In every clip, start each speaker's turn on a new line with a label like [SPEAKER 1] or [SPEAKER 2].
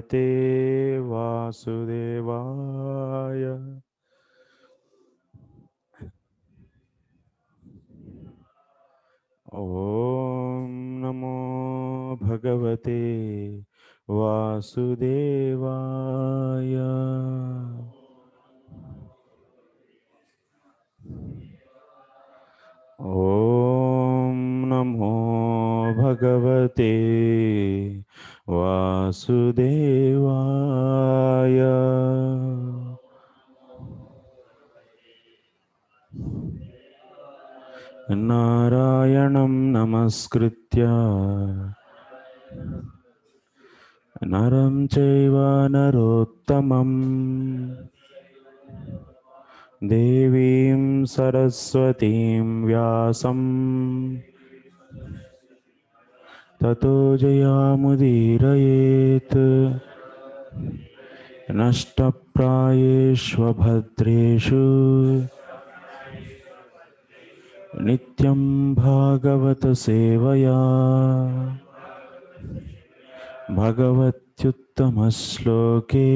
[SPEAKER 1] Bhagavate Vasudevaya. Om Namo Bhagavate Vasudevaya. Om Namo Bhagavate Vasudevaya. Narayanam Namaskritya Naram Chaiva Narottamam Devim Saraswatim Vyasam Tato Jayamudirayet Nashtaprayeshvabhadreshu Nityam Bhagavata Sevaya Bhagavatyuttamasloke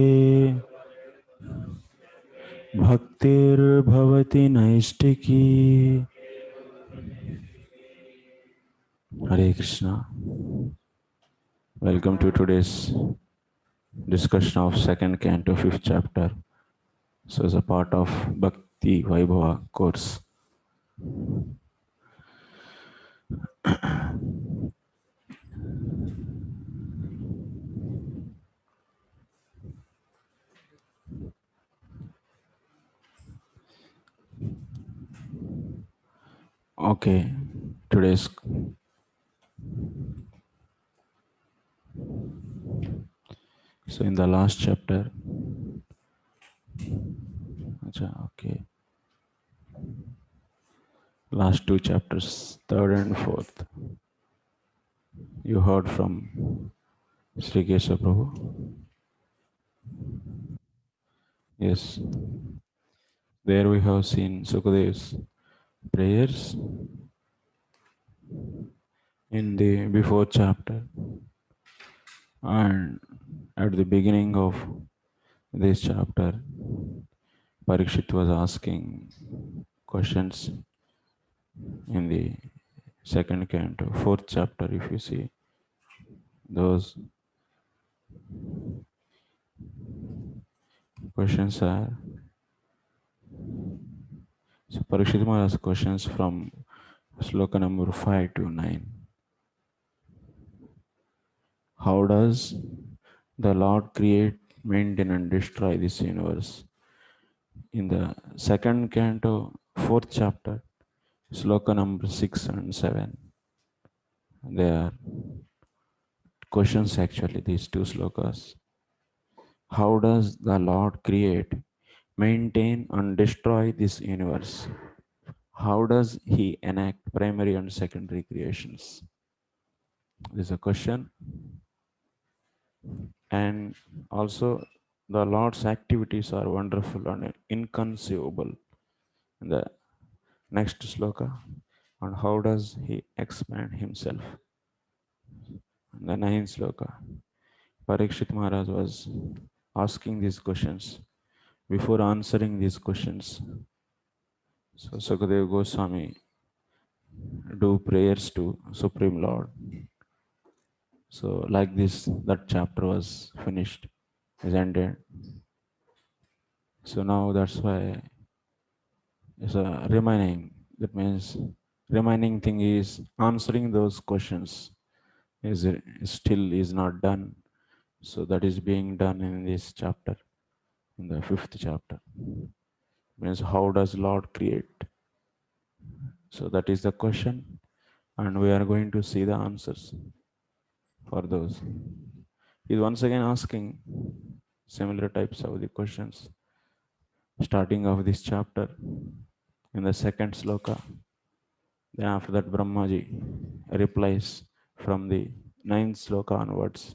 [SPEAKER 1] Bhaktir Bhavati Naistiki. Hare Krishna. Welcome to today's discussion of second canto, fifth chapter. So as a part of Bhakti Vaibhava course. Okay, today's so in the last chapter. Okay. Last two chapters, third and fourth. You heard from Sri Kesha Prabhu. Yes. There we have seen Sukadev's prayers in the before chapter. And at the beginning of this chapter, Parikshit was asking questions in the second canto, fourth chapter, if you see. Those questions are, so Parikshit Maharaj asked questions from sloka number 5 to 9. How does the Lord create, maintain and destroy this universe? In the second canto, fourth chapter, sloka number 6 and 7, they are questions actually, these two slokas. How does the Lord create, maintain and destroy this universe? How does he enact primary and secondary creations? This is a question. And also the Lord's activities are wonderful and inconceivable. In the next sloka, and how does he expand himself? In the ninth sloka, Parikshit Maharaj was asking these questions. Before answering these questions, so Sukadeva Goswami do prayers to Supreme Lord. So like this, that chapter was finished, is ended. So now that's why it's a remaining. That means remaining thing is answering those questions is still is not done. So that is being done in this chapter, in the fifth chapter. Means how does Lord create? So that is the question, and we are going to see the answers for those. He is once again asking similar types of the questions, starting of this chapter in the second sloka. Then after that Brahmaji replies from the ninth sloka onwards.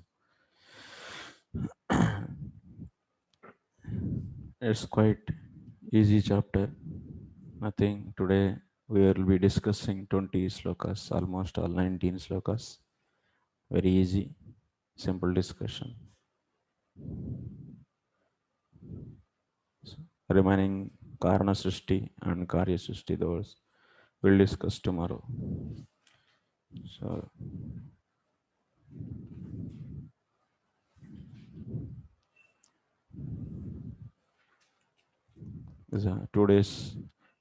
[SPEAKER 1] It's quite easy chapter. Nothing. Today we will be discussing 20 slokas, almost all 19 slokas. Very easy, simple discussion. So, remaining Karna Srishti and Karya Srishti, those we'll discuss tomorrow. So, these are 2 days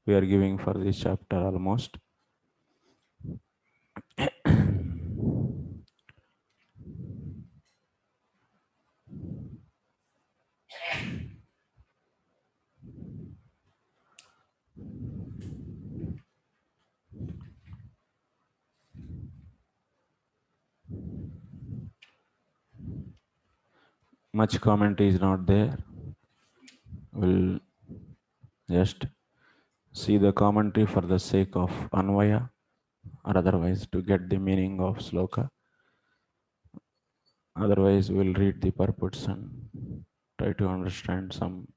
[SPEAKER 1] we are giving for this chapter almost. Much commentary is not there. We'll just see the commentary for the sake of Anvaya, or otherwise to get the meaning of sloka. Otherwise, we'll read the purports and try to understand some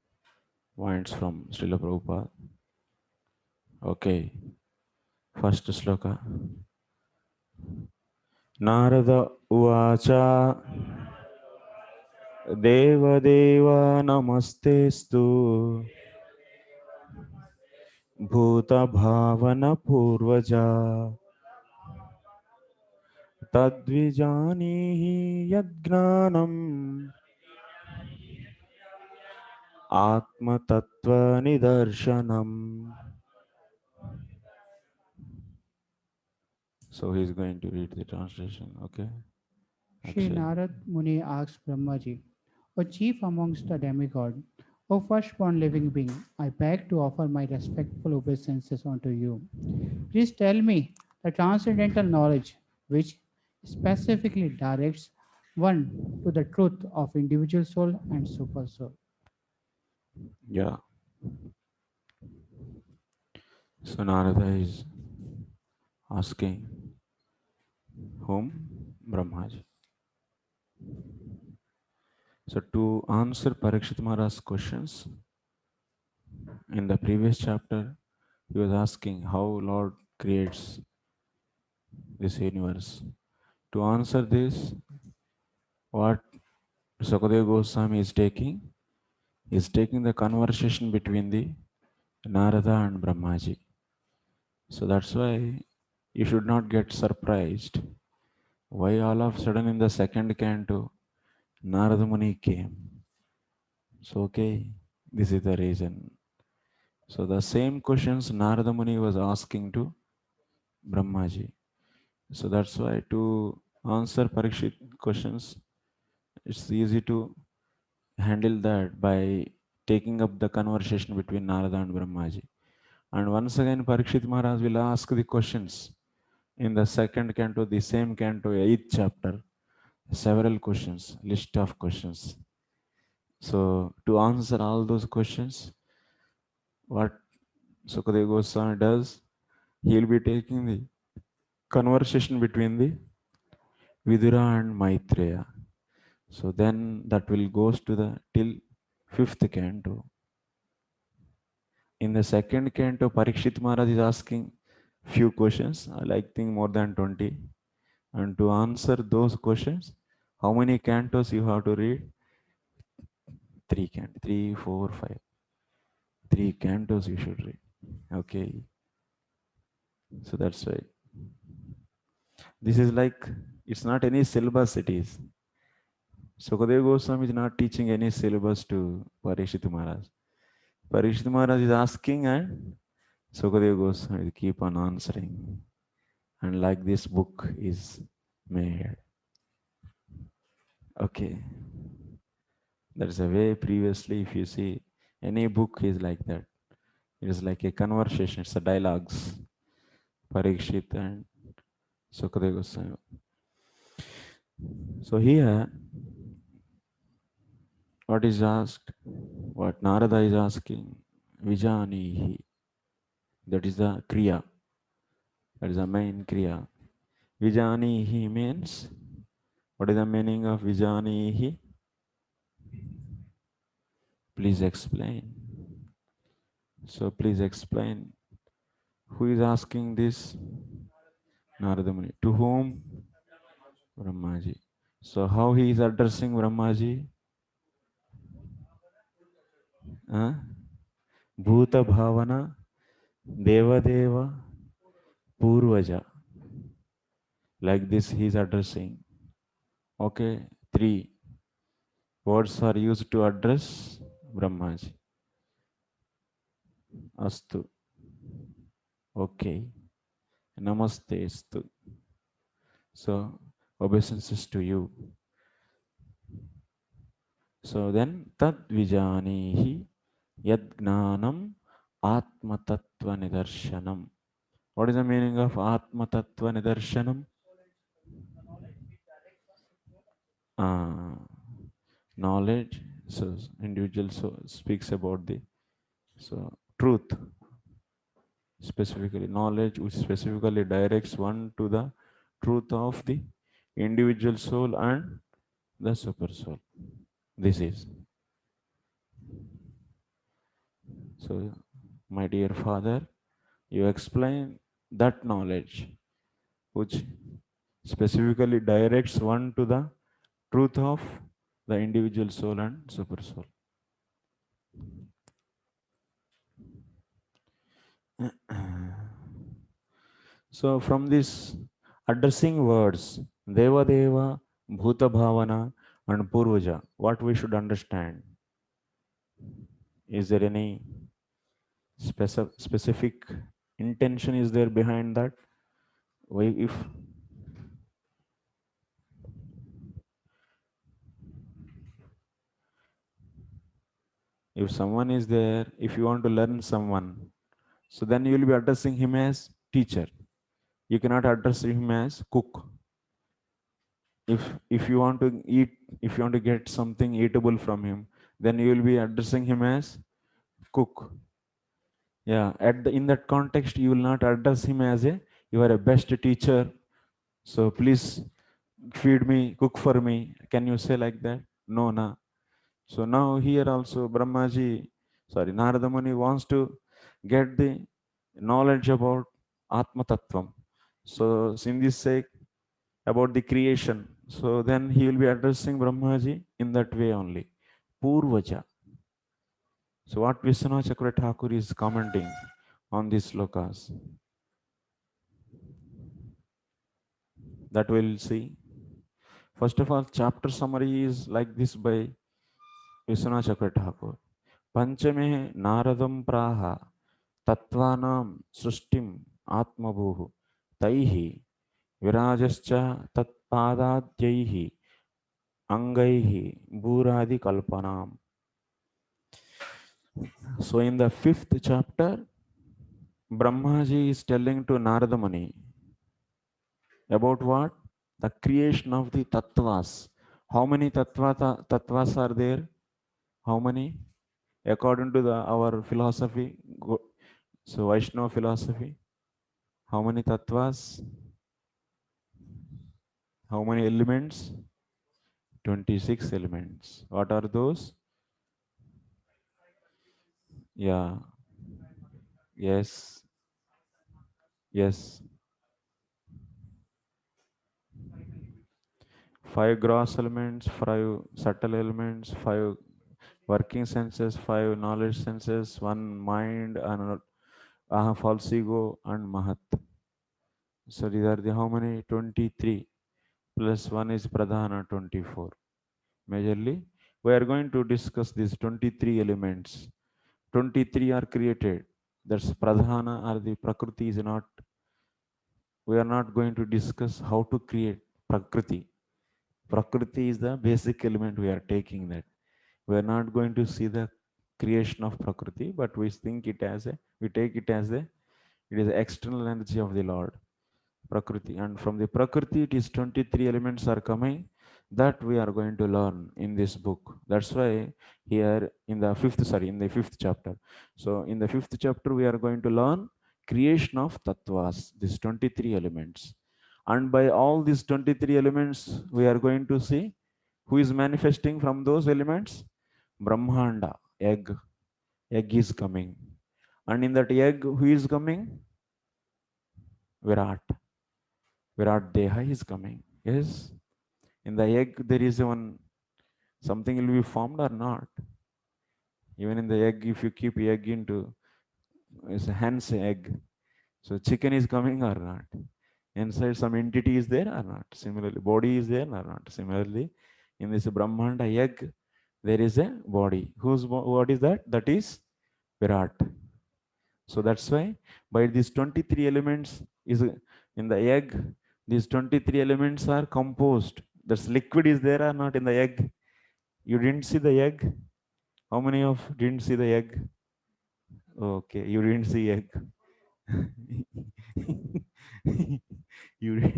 [SPEAKER 1] points from Srila Prabhupada. Okay, first sloka. Narada Uvacha Devadeva Namastestu Bhuta Bhavana Purvaja Tadvijanihi Yadgnanam Atma Tattva Nidarshanam. So he's going to read the translation. Okay.
[SPEAKER 2] Shri
[SPEAKER 1] Akshay.
[SPEAKER 2] Narad Muni asked Brahmaji, O chief amongst the demigods, O firstborn living being, I beg to offer my respectful obeisances unto you. Please tell me the transcendental knowledge which specifically directs one to the truth of individual soul and super soul.
[SPEAKER 1] Yeah. So Narada is asking whom? Brahmaji. So to answer Parikshit Maharaj's questions, in the previous chapter, he was asking how Lord creates this universe. To answer this, what Sukadeva Goswami is taking the conversation between the Narada and Brahmaji. So that's why you should not get surprised why all of a sudden in the second canto Narada Muni came. So okay, this is the reason. So the same questions Narada Muni was asking to Brahmaji. So that's why to answer Parikshit questions, it's easy to handle that by taking up the conversation between Narada and Brahmaji. And once again, Parikshit Maharaj will ask the questions in the second canto, the same canto, 8th chapter, several questions, list of questions. So to answer all those questions, what Sukadeva Goswami does, he'll be taking the conversation between the Vidura and Maitreya. So then that will goes to the till 5th canto. In the second canto, Parikshit Maharaj is asking few questions, I like think more than 20. And to answer those questions, how many cantos you have to read? Three, four, five. Three cantos you should read. Okay. So that's why. This is like, it's not any syllabus it is. Sukadeva Goswami is not teaching any syllabus to Parikshit Maharaj. Parikshit Maharaj is asking and Sukadeva Goswami will keep on answering. And like this book is made. Okay. That's a way previously, if you see, any book is like that. It is like a conversation, it's a dialogues. Parikshit and Sukadeva Goswami. So here, what is asked, what Narada is asking, Vijanihi, that is the Kriya, that is the main Kriya. Vijanihi means, what is the meaning of Vijanihi? Please explain. So please explain. Who is asking this? Narada Muni. To whom? Brahmaji. So how he is addressing Brahmaji? uh, Bhuta Bhavana, Devadeva, Purvaja. Like this, he is addressing. Okay, three words are used to address Brahmaji. Astu. Okay. Namaste Astu. So, obeisances to you. So then, Tad Vijanihi Yad Gnanam Atma Tattva Nidarshanam. What is the meaning of Atma Tattva Nidarshanam? Uh, Knowledge. So individual speaks about the truth, specifically knowledge which specifically directs one to the truth of the individual soul and the super soul. This is so, my dear father, you explain that knowledge which specifically directs one to the truth of the individual soul and super soul. So, from this addressing words, Deva Deva, Bhuta Bhavana, and Purvaja, what we should understand? Is there any specific intention is there behind that? Why, if someone is there, if you want to learn someone, so then you will be addressing him as teacher. You cannot address him as cook. If you want to eat, if you want to get something eatable from him, then you will be addressing him as cook. Yeah, in that context, you will not address him as a you are a best teacher. So please feed me, cook for me. Can you say like that? No, na. So now here also Narada Muni wants to get the knowledge about Atma Tattvam. So in this sake about the creation. So then he will be addressing Brahmaji in that way only. Purvaja. So what Vishwanath Chakravarti Thakur is commenting on these slokas, that we'll see. First of all, chapter summary is like this by Vishwanath Chakravarti Thakur. Panchame Naradam Praha Tattvanam Srishtim Atmabhuhu Taihi Virajascha Tatpadadhyaihi Angaihi Bhuradi Kalpanam. So in the fifth chapter, Brahmaji is telling to Narada Muni about what? The creation of the tattvas. How many tattvas are there? How many? According to our philosophy, so Vaishnava philosophy, how many tattvas? How many elements? 26 elements. What are those? Yeah. Yes. Yes. 5 gross elements, 5 subtle elements, 5 working senses, 5 knowledge senses, 1 mind, and false ego, and Mahat. So these are the how many? 23 plus 1 is Pradhana, 24. Majorly, we are going to discuss these 23 elements. 23 are created. That's Pradhana or the Prakriti is not. We are not going to discuss how to create Prakriti. Prakriti is the basic element we are taking that. We are not going to see the creation of Prakriti, but we think it as we take it as it is the external energy of the Lord, Prakriti. And from the Prakriti, it is 23 elements are coming that we are going to learn in this book. That's why here in the fifth chapter. So in the fifth chapter, we are going to learn creation of tattvas, these 23 elements. And by all these 23 elements, we are going to see who is manifesting from those elements. Brahmanda, egg. Egg is coming. And in that egg, who is coming? Virat. Virat Deha is coming. Yes. In the egg, there is one something will be formed or not. Even in the egg, if you keep egg into, it's a hen's egg. So chicken is coming or not? Inside some entity is there or not? Similarly, body is there or not? Similarly, in this Brahmanda egg, there is a body. What is that? That is Virat. So that's why by these 23 elements is in the egg, these 23 elements are composed. That's liquid is there or not in the egg? You didn't see the egg? How many of didn't see the egg? Okay, you didn't see egg. you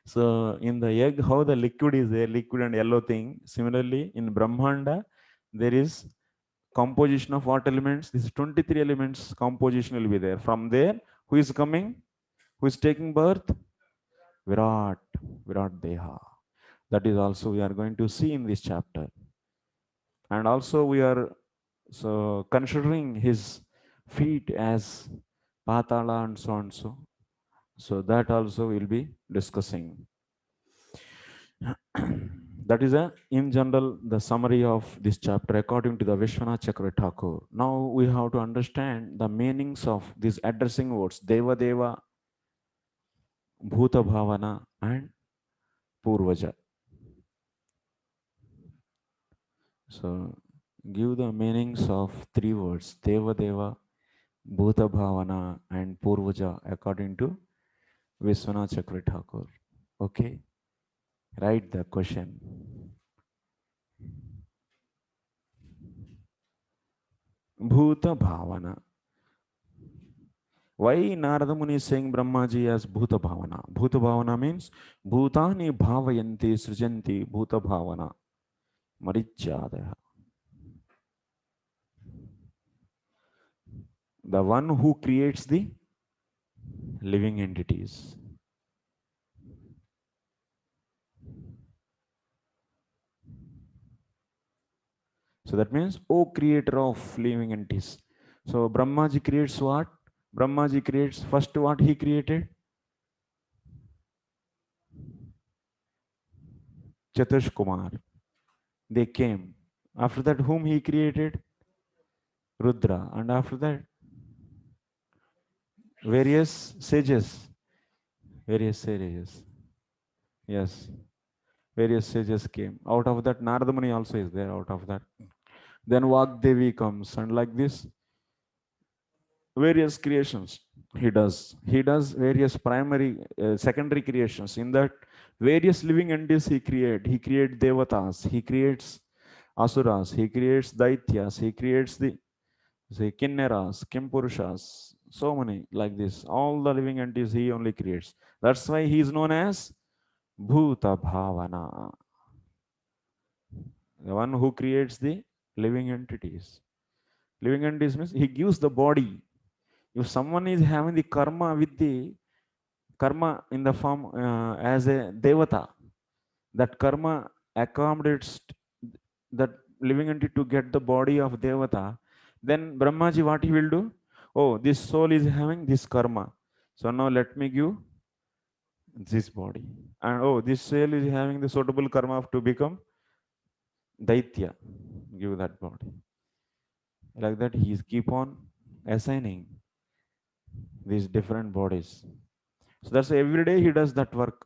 [SPEAKER 1] so in the egg, how the liquid is there, liquid and yellow thing. Similarly, in Brahmanda, there is composition of what elements? This 23 elements composition will be there. From there, who is coming? Who is taking birth? Virat, Virat Deha. That is also we are going to see in this chapter. And also we are so considering his feet as Patala and so on so. So that also we'll be discussing. That is in general the summary of this chapter according to the Vishwanath Chakravarti Thakur. Now we have to understand the meanings of these addressing words Deva Deva, Bhuta Bhavana and Purvaja. So give the meanings of three words Deva Deva, Bhuta Bhavana and Purvaja according to Vishwanath Chakravarti Thakur. Okay, write the question. Bhuta Bhavana. Why Narada Muni is saying Brahmaji as Bhuta Bhavana? Bhuta Bhavana means Bhutani Bhavayanti Srijanti Bhuta Bhavana Marichadaya. The one who creates the living entities. So that means, O creator of living entities. So Brahmaji creates what? Brahmaji creates first what he created? Chatush Kumar. They came. After that, whom he created? Rudra. And after that, various sages. Various sages. Yes. Various sages came. Out of that, Narada Muni also is there out of that. Then Vagdevi comes, and like this, various creations he does. He does various primary, secondary creations. In that, various living entities he creates. He creates devatas. He creates asuras. He creates daityas. He creates the kinneras, kimpurushas. So many like this. All the living entities he only creates. That's why he is known as Bhuta Bhavana, the one who creates the living entities. Living entities means he gives the body. If someone is having the karma with the karma in the form as a devata, that karma accommodates that living entity to get the body of devata, then Brahmaji what he will do? Oh, this soul is having this karma. So now let me give this body. And oh, this soul is having the suitable karma to become Daitya. Give that body. Like that, he is keep on assigning these different bodies. So that's every day he does that work.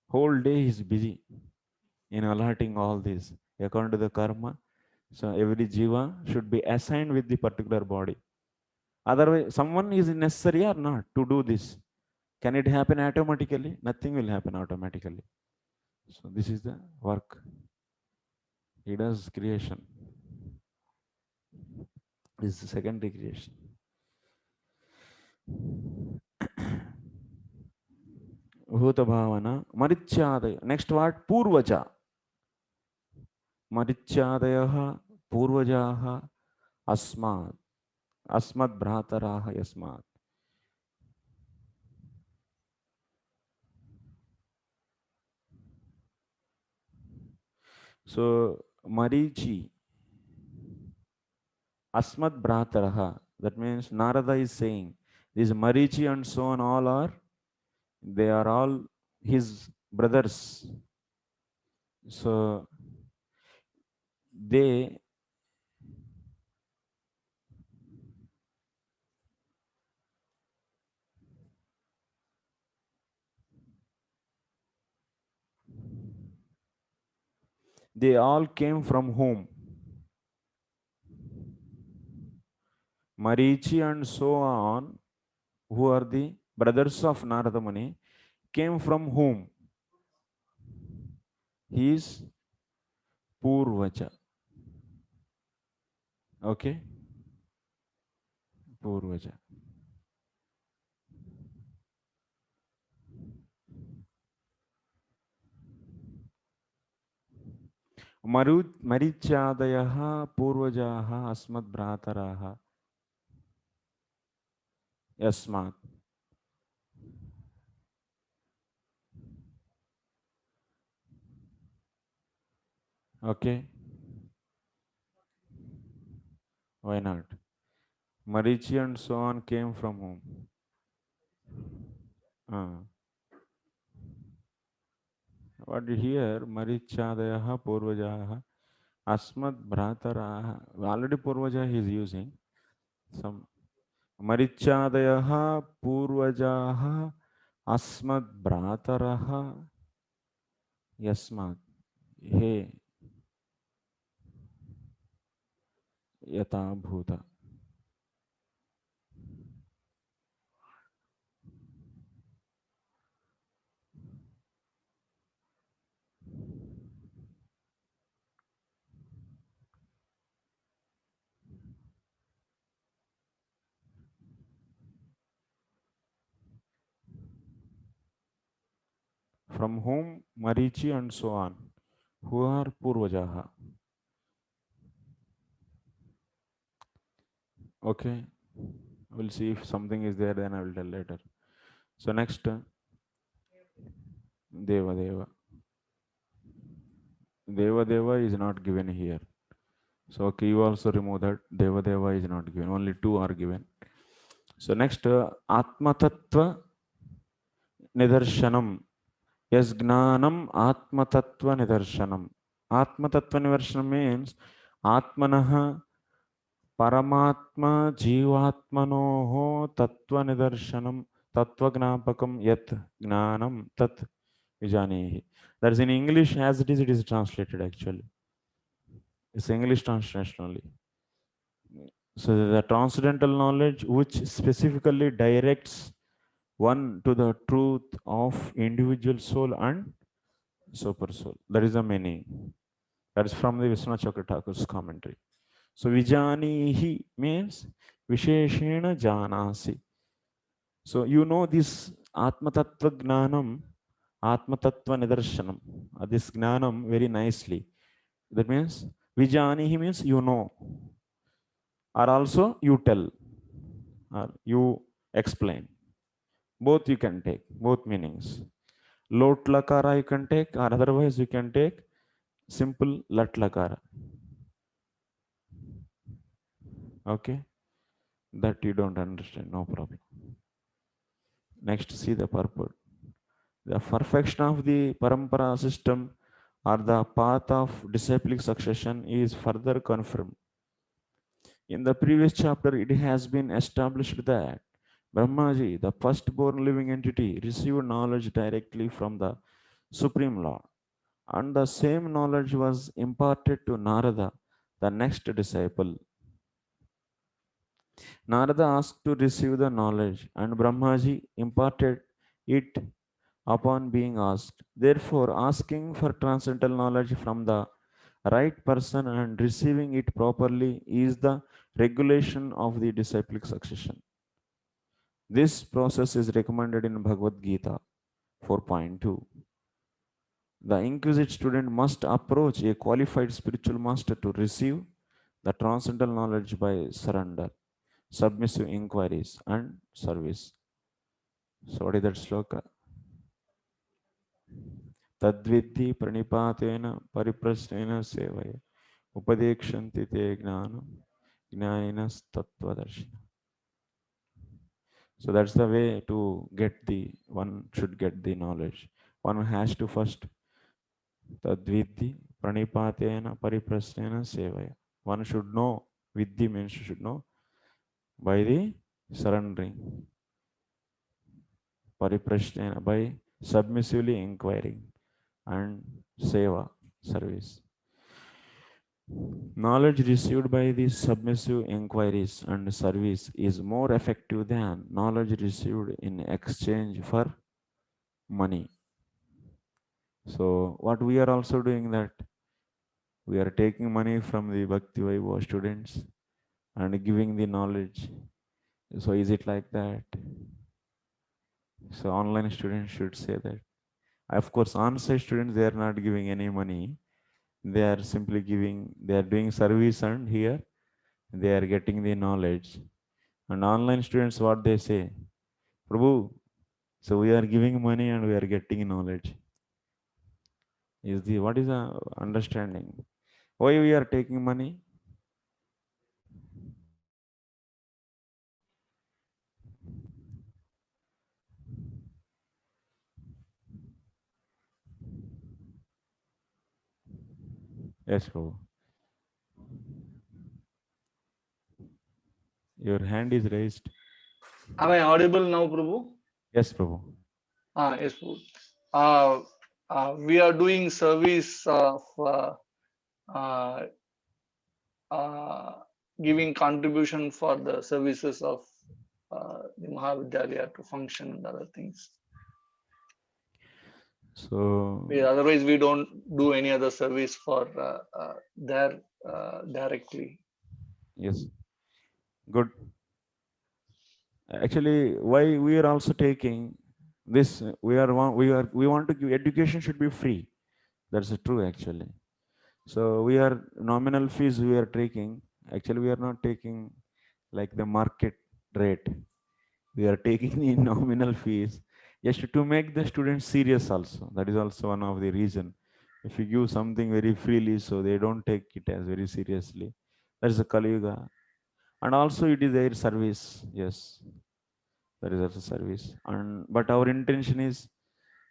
[SPEAKER 1] Whole day he is busy in alerting all this according to the karma. So every jiva should be assigned with the particular body. Otherwise, someone is necessary or not to do this. Can it happen automatically? Nothing will happen automatically. So this is the work. He does creation. This is the secondary creation. Bhuta Bhavana, Marichadaya. Next word, Purvaja. Marichadaya, Purvajaha, Asmat. Asmat Bhrataraha Yasmat. So, Marichi, Asmat Bhrataraha. That means Narada is saying, these Marichi and so on all are, they are all his brothers. So, they They all came from whom? Marichi and so on, who are the brothers of Narada Muni, came from whom? His Purvaja. Okay? Purvaja. मरीच्यादयः पूर्वजाः अस्मद्भ्रातराः यस्मात्. Okay? Why not? Marichi and so on came from whom? Uh, what here? Marichadayaha Purvajaha Asmad Bhrataraha. Already Purvaja he is using. Some Marichadayaha Purvajaha Asmad Bhrataraha Yasmat. He Yata Bhuta. From whom Marichi and so on. Who are Purvajaha? Okay. We'll see if something is there, then I will tell later. So next, Deva Deva. Deva Deva is not given here. So okay, you also remove that. Deva Deva is not given. Only two are given. So next, Atma Tattva Nidarshanam. Yes, Gnanam Atma Tattva Nidarshanam. Atma Tattva Nidarshanam means Atmanaha Paramatma Jivatmanoho Tattva Nidarshanam Tattva Gnapakam Yat Gnanam Tat Vijanehi. That is in English as it is translated actually. It's English translation only. So the transcendental knowledge which specifically directs one to the truth of individual soul and super soul. That is the meaning. That is from the Vishwanath Chakravarti's commentary. So Vijanihi means Visheshena Janasi. So you know this Atma Tattva Gnanam, Atma Tattva Nidarshanam, this Gnanam very nicely. That means Vijanihi means you know, or also you tell, or you explain. Both you can take, both meanings. Lot Lakara you can take, or otherwise you can take simple Lat Lakara. Okay? That you don't understand, no problem. Next, see the purport. The perfection of the Parampara system or the path of disciplic succession is further confirmed. In the previous chapter, it has been established that Brahmaji, the firstborn living entity, received knowledge directly from the Supreme Lord, and the same knowledge was imparted to Narada, the next disciple. Narada asked to receive the knowledge, and Brahmaji imparted it upon being asked. Therefore, asking for transcendental knowledge from the right person and receiving it properly is the regulation of the disciplic succession. This process is recommended in Bhagavad Gita 4.2. The inquisitive student must approach a qualified spiritual master to receive the transcendental knowledge by surrender, submissive inquiries, and service. So, what is that sloka? Tadvidhi pranipatena pariprasnena sevaya upadekshanti te gnanam gnaninas tattvadarshina. So that's the way to get one should get the knowledge. One has to first tadvidhi pranipatena pariprasnena sevaya. One should know, vidhi means you should know by the surrendering, pariprasnena by submissively inquiring, and seva, service. Knowledge received by these submissive inquiries and service is more effective than knowledge received in exchange for money. So what we are also doing that we are taking money from the Bhakti Vaibhava students and giving the knowledge. So is it like that? So online students should say that. Of course, on-site students they are not giving any money. They are simply giving. They are doing service, and here they are getting the knowledge. And online students, what they say, Prabhu. So we are giving money and we are getting knowledge. Is the what is the understanding? Why we are taking money? Yes, Prabhu. Your hand is raised.
[SPEAKER 3] Am I audible now, Prabhu?
[SPEAKER 1] Yes, Prabhu.
[SPEAKER 3] Yes, Prabhu. Uh, we are doing service of uh, uh, giving contribution for the services of the Mahavidyalaya to function and other things.
[SPEAKER 1] So
[SPEAKER 3] Otherwise, we don't do any other service for there directly.
[SPEAKER 1] yes, good. Actually, why we are also taking this? We want to give education should be free. That's true actually. So we are nominal fees we are taking. Actually, we are not taking like the market rate. We are taking the nominal fees just to make the students serious also. That is also one of the reason. If you give something very freely, so they don't take it as very seriously. That is a Kali Yuga. And also it is their service. Yes, that is also service. And but our intention is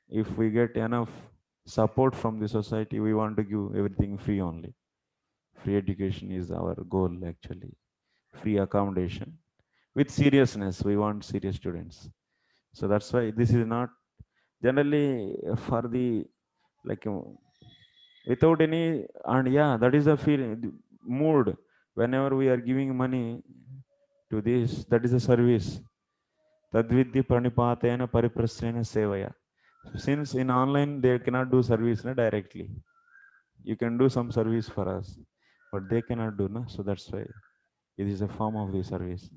[SPEAKER 1] if we get enough support from the society, we want to give everything free only. Free education is our goal actually. Free accommodation with seriousness. We want serious students. So that's why this is not generally for the like without any, and yeah, that is the feel mood whenever we are giving money to this, that is a service. Tadvidhi pranipatena pariprasrena sevaya. Since in online they cannot do service na, directly. You can do some service for us, but they cannot do na. So that's why it is a form of the service.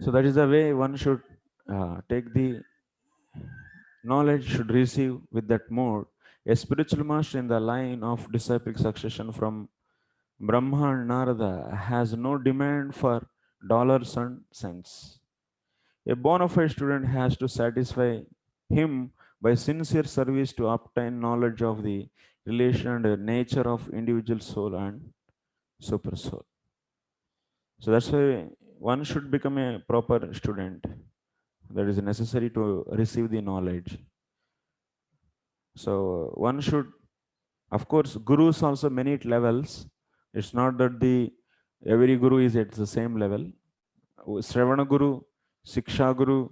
[SPEAKER 1] So that is the way one should take the knowledge should receive with that mode. A spiritual master in the line of disciplic succession from Brahma and Narada has no demand for dollars and cents. A bona fide student has to satisfy him by sincere service to obtain knowledge of the relation and nature of individual soul and super soul. So that's why one should become a proper student. That is necessary to receive the knowledge. So one should, of course, gurus also many levels. It's not that the every guru is at the same level. Sravana Guru, Siksha Guru,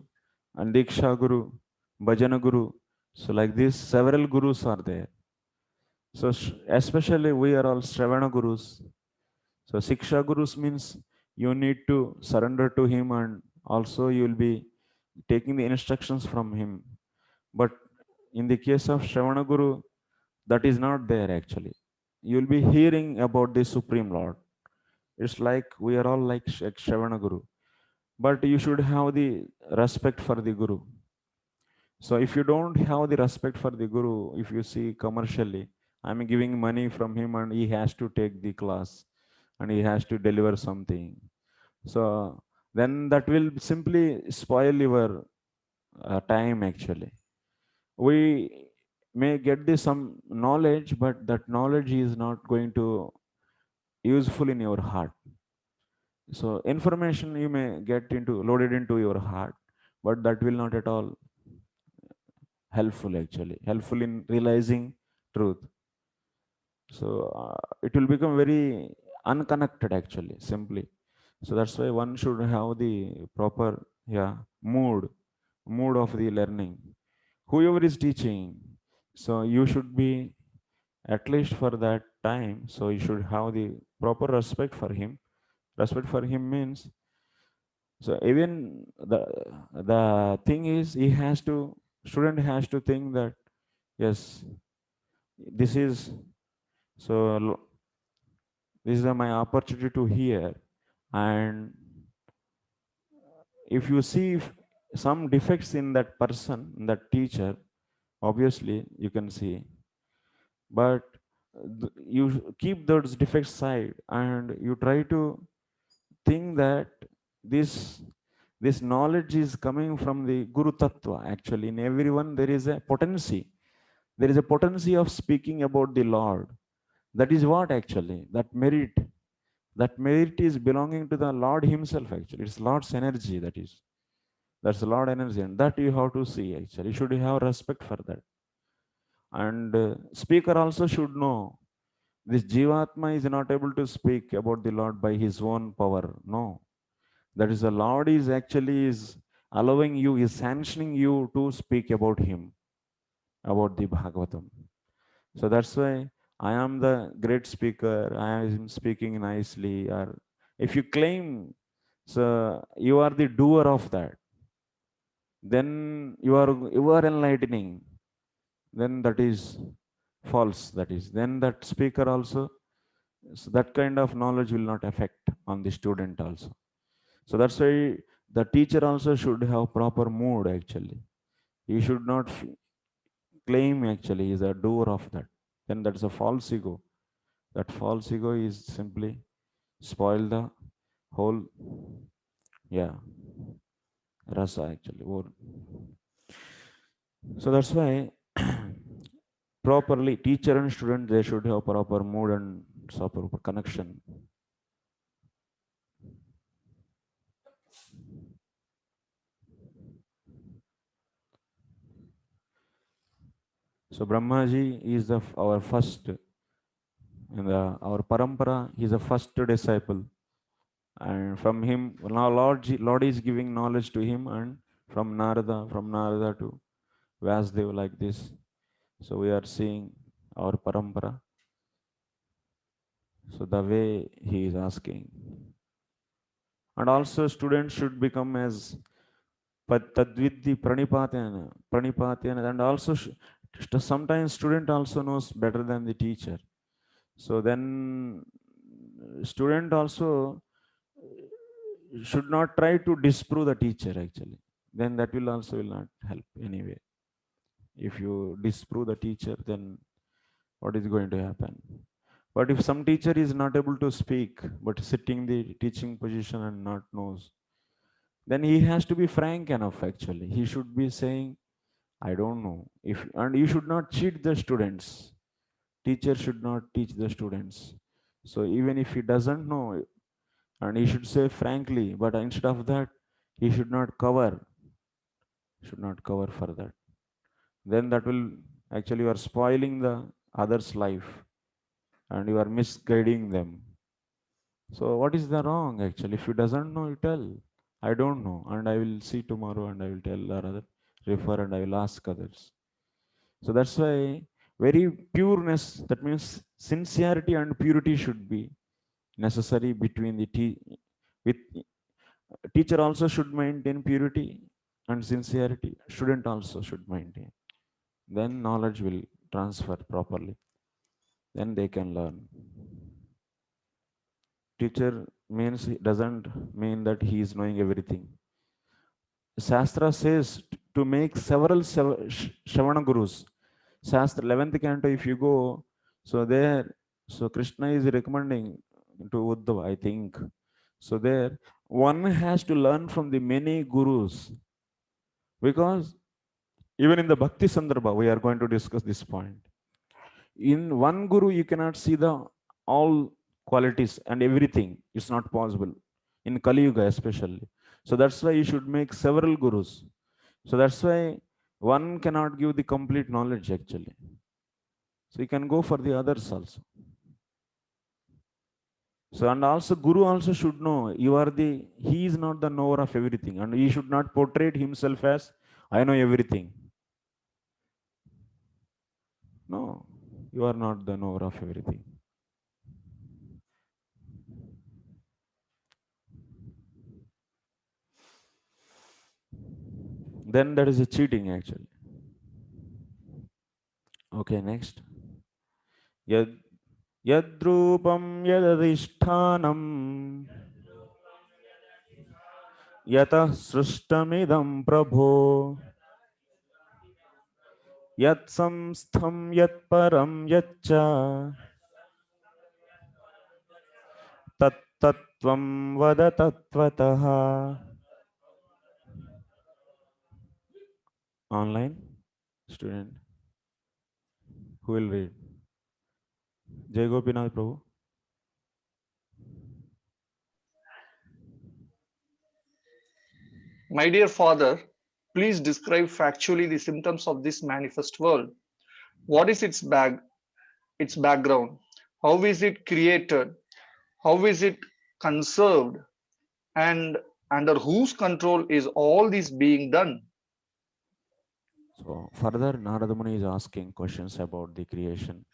[SPEAKER 1] and Diksha Guru, Bhajana Guru. So like this, several gurus are there. So especially we are all Sravana Gurus. So Siksha Gurus means you need to surrender to him and also you will be taking the instructions from him. But in the case of Shravana Guru, that is not there actually. You will be hearing about the Supreme Lord. It's like we are all like Shravana Guru. But you should have the respect for the Guru. So if you don't have the respect for the Guru, if you see commercially, I'm giving money from him and he has to take the class and he has to deliver something. So then that will simply spoil your time actually. We may get this some knowledge, but that knowledge is not going to useful in your heart. So information you may get into loaded into your heart, but that will not at all helpful actually. Helpful in realizing truth. So it will become very unconnected actually, simply. So that's why one should have the proper mood of the learning. Whoever is teaching, so you should be at least for that time. So you should have the proper respect for him. Respect for him means, so even the thing is, he has to, student has to think that yes, this is, so this is my opportunity to hear. And if you see some defects in that person, in that teacher, obviously you can see, but you keep those defects side and you try to think that this this knowledge is coming from the Guru Tattva. Actually, in everyone there is a potency. There is a potency of speaking about the Lord. That is what actually, that merit is belonging to the Lord himself. Actually, it's Lord's energy. That's Lord energy, and that you have to see. Actually, you should have respect for that. And speaker also should know this Jivatma is not able to speak about the Lord by his own power. No, that is, the Lord is actually is allowing you, is sanctioning you to speak about him, about the Bhagavatam. So that's why I am the great speaker, I am speaking nicely. Or if you claim, so you are the doer of that, then you are enlightening, then that is false. That is, then that speaker also, so that kind of knowledge will not affect on the student also. So that's why the teacher also should have proper mood. Actually, he should not claim actually is a doer of that. Then that's a false ego. That false ego is simply spoil the whole, yeah, rasa actually. So that's why properly teacher and student, they should have proper mood and proper connection. So Brahmaji is our first, and our parampara, he is the first disciple. And from him, now Lord is giving knowledge to him, and from Narada to Vyasdev, like this. So we are seeing our parampara. So the way he is asking. And also students should become as tadvidhi pranipatena, and also sometimes student also knows better than the teacher. So then student also should not try to disprove the teacher actually. Then that will also will not help anyway. If you disprove the teacher, then what is going to happen? But if some teacher is not able to speak, but sitting the teaching position and not knows, then he has to be frank enough actually. He should be saying, I don't know. And you should not cheat the students. Teacher should not teach the students. So even if he doesn't know, and he should say frankly, but instead of that, he should not cover for that. Then that will actually, you are spoiling the other's life and you are misguiding them. So what is the wrong actually? If you doesn't know, you tell, I don't know, and I will see tomorrow and I will tell other, refer, and I will ask others. So that's why very pureness, that means sincerity and purity should be necessary between with teacher also should maintain purity and sincerity. Student also should maintain. Then knowledge will transfer properly. Then they can learn. Teacher means doesn't mean that he is knowing everything. Shastra says to make several Shravana Gurus. Shastra 11th canto, if you go, so there, so Krishna is recommending to Uddhava, I think. So there, one has to learn from the many gurus, because even in the Bhakti Sandarbha, we are going to discuss this point. In one guru, you cannot see the all qualities and everything. It's not possible. In Kali Yuga, especially. So that's why you should make several gurus. So that's why one cannot give the complete knowledge actually. So you can go for the others also. So and also Guru also should know he is not the knower of everything, and he should not portray himself as I know everything. No, You are not the knower of everything. Then that is a cheating actually. Okay, next. Yad Yadrupam yadadhishthanam yatah srishtamidam prabho yat samstham yat param yaccha tat tattvam vada tattvataha. Online student who will read? Jai Gopinath Prabhu.
[SPEAKER 3] My dear Father, please describe factually the symptoms of this manifest world. What is its background? How is it created? How is it conserved? And under whose control is all this being done?
[SPEAKER 1] So further, Narada Muni is asking questions about the creation.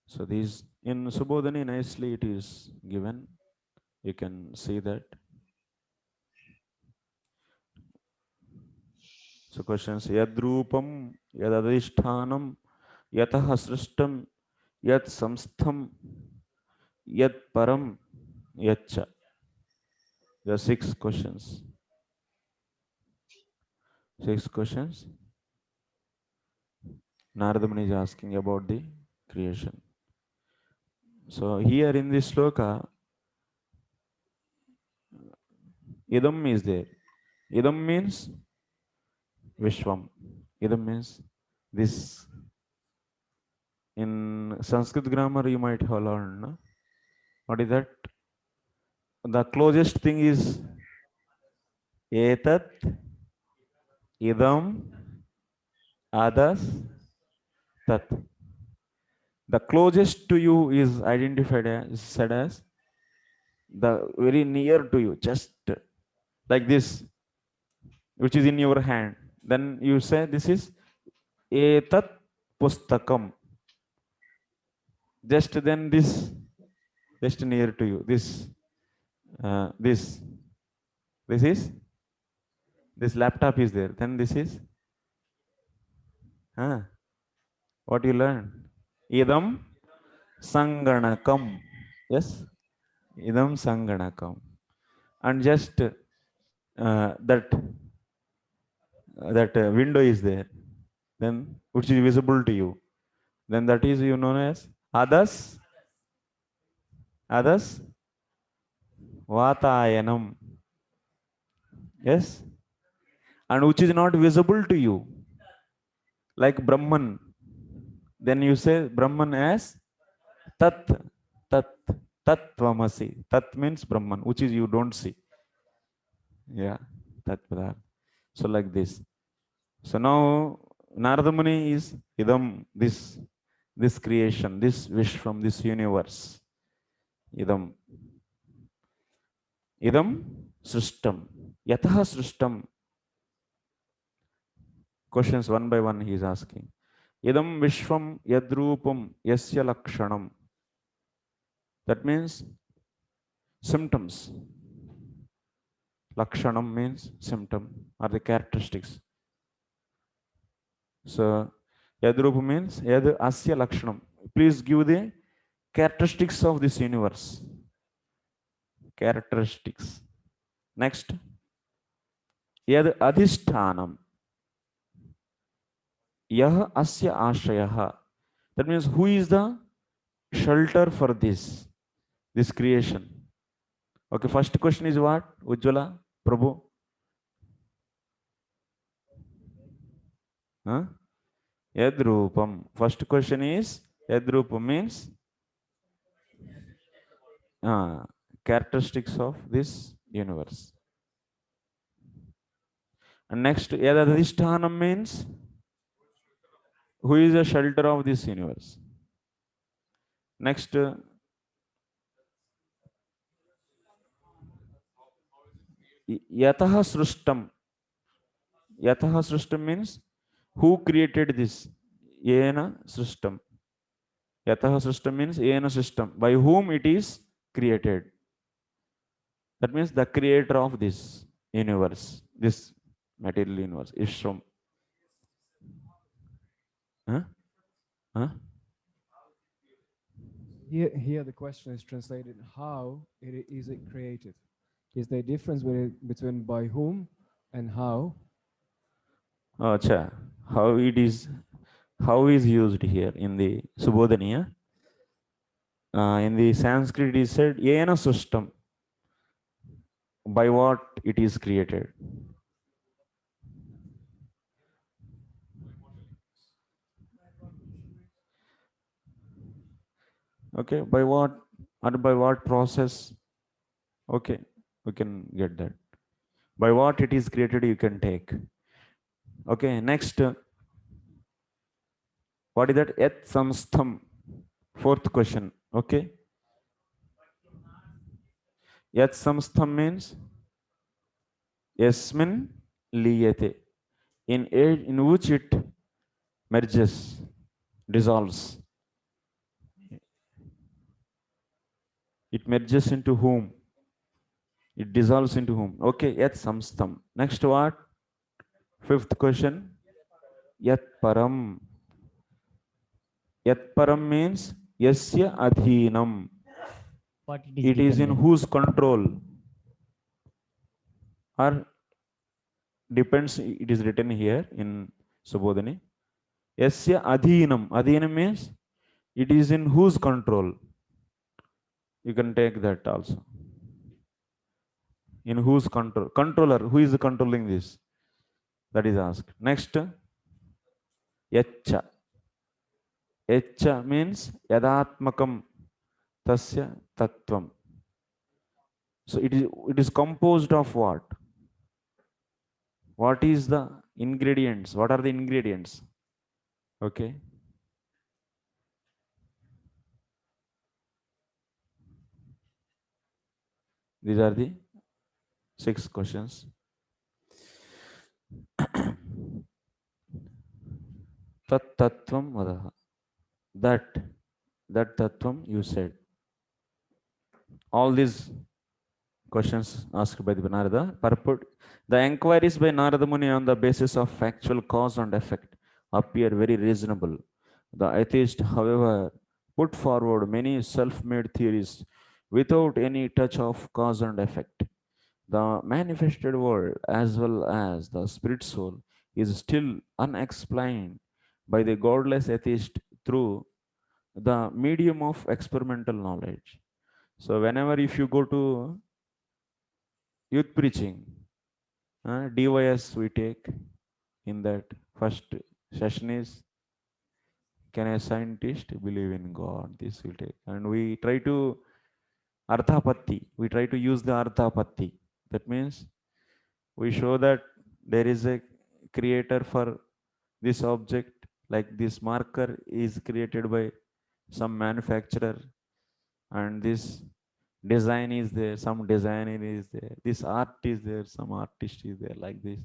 [SPEAKER 1] So these in Subodhani nicely it is given. You can see that. So questions yadrupam yadadhishthanam yatah srishtam yat samstham yat param yaccha. There are 6 questions. 6 questions. Narada Muni is asking about the creation. So here in this sloka, idam is there. Idam means Vishwam. Idam means this. In Sanskrit grammar, you might have learned. No? What is that? The closest thing is etat, idam, adas, tat. The closest to you is identified as said as the very near to you, just like this, which is in your hand. Then you say this is etat pustakam. Just then this, just near to you. This is this laptop is there. Then this is what you learn. Idam sanganakam. Yes, idam sanganakam. And just that window is there. Then which is visible to you. Then that is you known as others vatayanam. Yes, and which is not visible to you, like Brahman. Then you say Brahman as tat tat tatvamasi. Tat means Brahman, which is you don't see. Yeah, tat padartha. So like this. So now Narada Muni is idam, this creation, this wish from this universe. Idam srishtam. Yatah srishtam. Questions one by one he is asking. Idam vishwam yadrupam yasya lakshanam. That means symptoms. Lakshanam means symptom or the characteristics. So yadrupa means yad asya lakshanam. Please give the characteristics of this universe. Characteristics. Next. Yad adhishthanam. Yah asya ashrayah. That means who is the shelter for this creation? Okay, first question is what? Ujjwala, Prabhu? Yadrupam. First question is Yadrupam means characteristics of this universe. And next, Yadadhishthanam means who is the shelter of this universe. Next, Yataha Srishtam. Yataha Srishtam means who created this Yena system. Yataha system means yena system, by whom it is created. That means the creator of this universe, this material universe, is from. Huh? Huh?
[SPEAKER 4] Here the question is translated how is it created? Is there a difference between by whom and how?
[SPEAKER 1] Oh, acha. How it is, how is used here in the Subodhaniya? In the Sanskrit, it is said yena system, by what it is created. Okay, by what or by what process? Okay, we can get that. By what it is created, you can take. Okay, next, what is that? Yat samstham. Fourth question. Okay, yat samstham means yasmin liyate, in which it merges, dissolves. It merges into whom? It dissolves into whom? Okay, yat samstham. Next, what? Fifth question. Yat param. Yat param means yasya adhinam.
[SPEAKER 2] What
[SPEAKER 1] It is in
[SPEAKER 2] written there.
[SPEAKER 1] whose control? Or depends, it is written here in Subodhani. Yasya adhinam. Adhinam means it is in whose control? You can take that also. In whose control? Controller. Who is controlling this? That is asked. Next, yacha. Yacha means yadatmakam tasya tattvam. So it is composed of what? What is the ingredients? What are the ingredients? Okay. These are the 6 questions. Tat tattvam vadaha. That tattvam you said. All these questions asked by the Narada purport. The enquiries by Narada Muni on the basis of factual cause and effect appear very reasonable. The atheist, however, put forward many self-made theories without any touch of cause and effect. The manifested world, as well as the spirit soul, is still unexplained by the godless atheist through the medium of experimental knowledge. So, whenever if you go to youth preaching, DYS we take in that first session is, can a scientist believe in God? This we take, and we try to arthapatti. We try to use the arthapatti. That means we show that there is a creator for this object, like this marker is created by some manufacturer, and this design is there, some designer is there, this art is there, some artist is there, like this.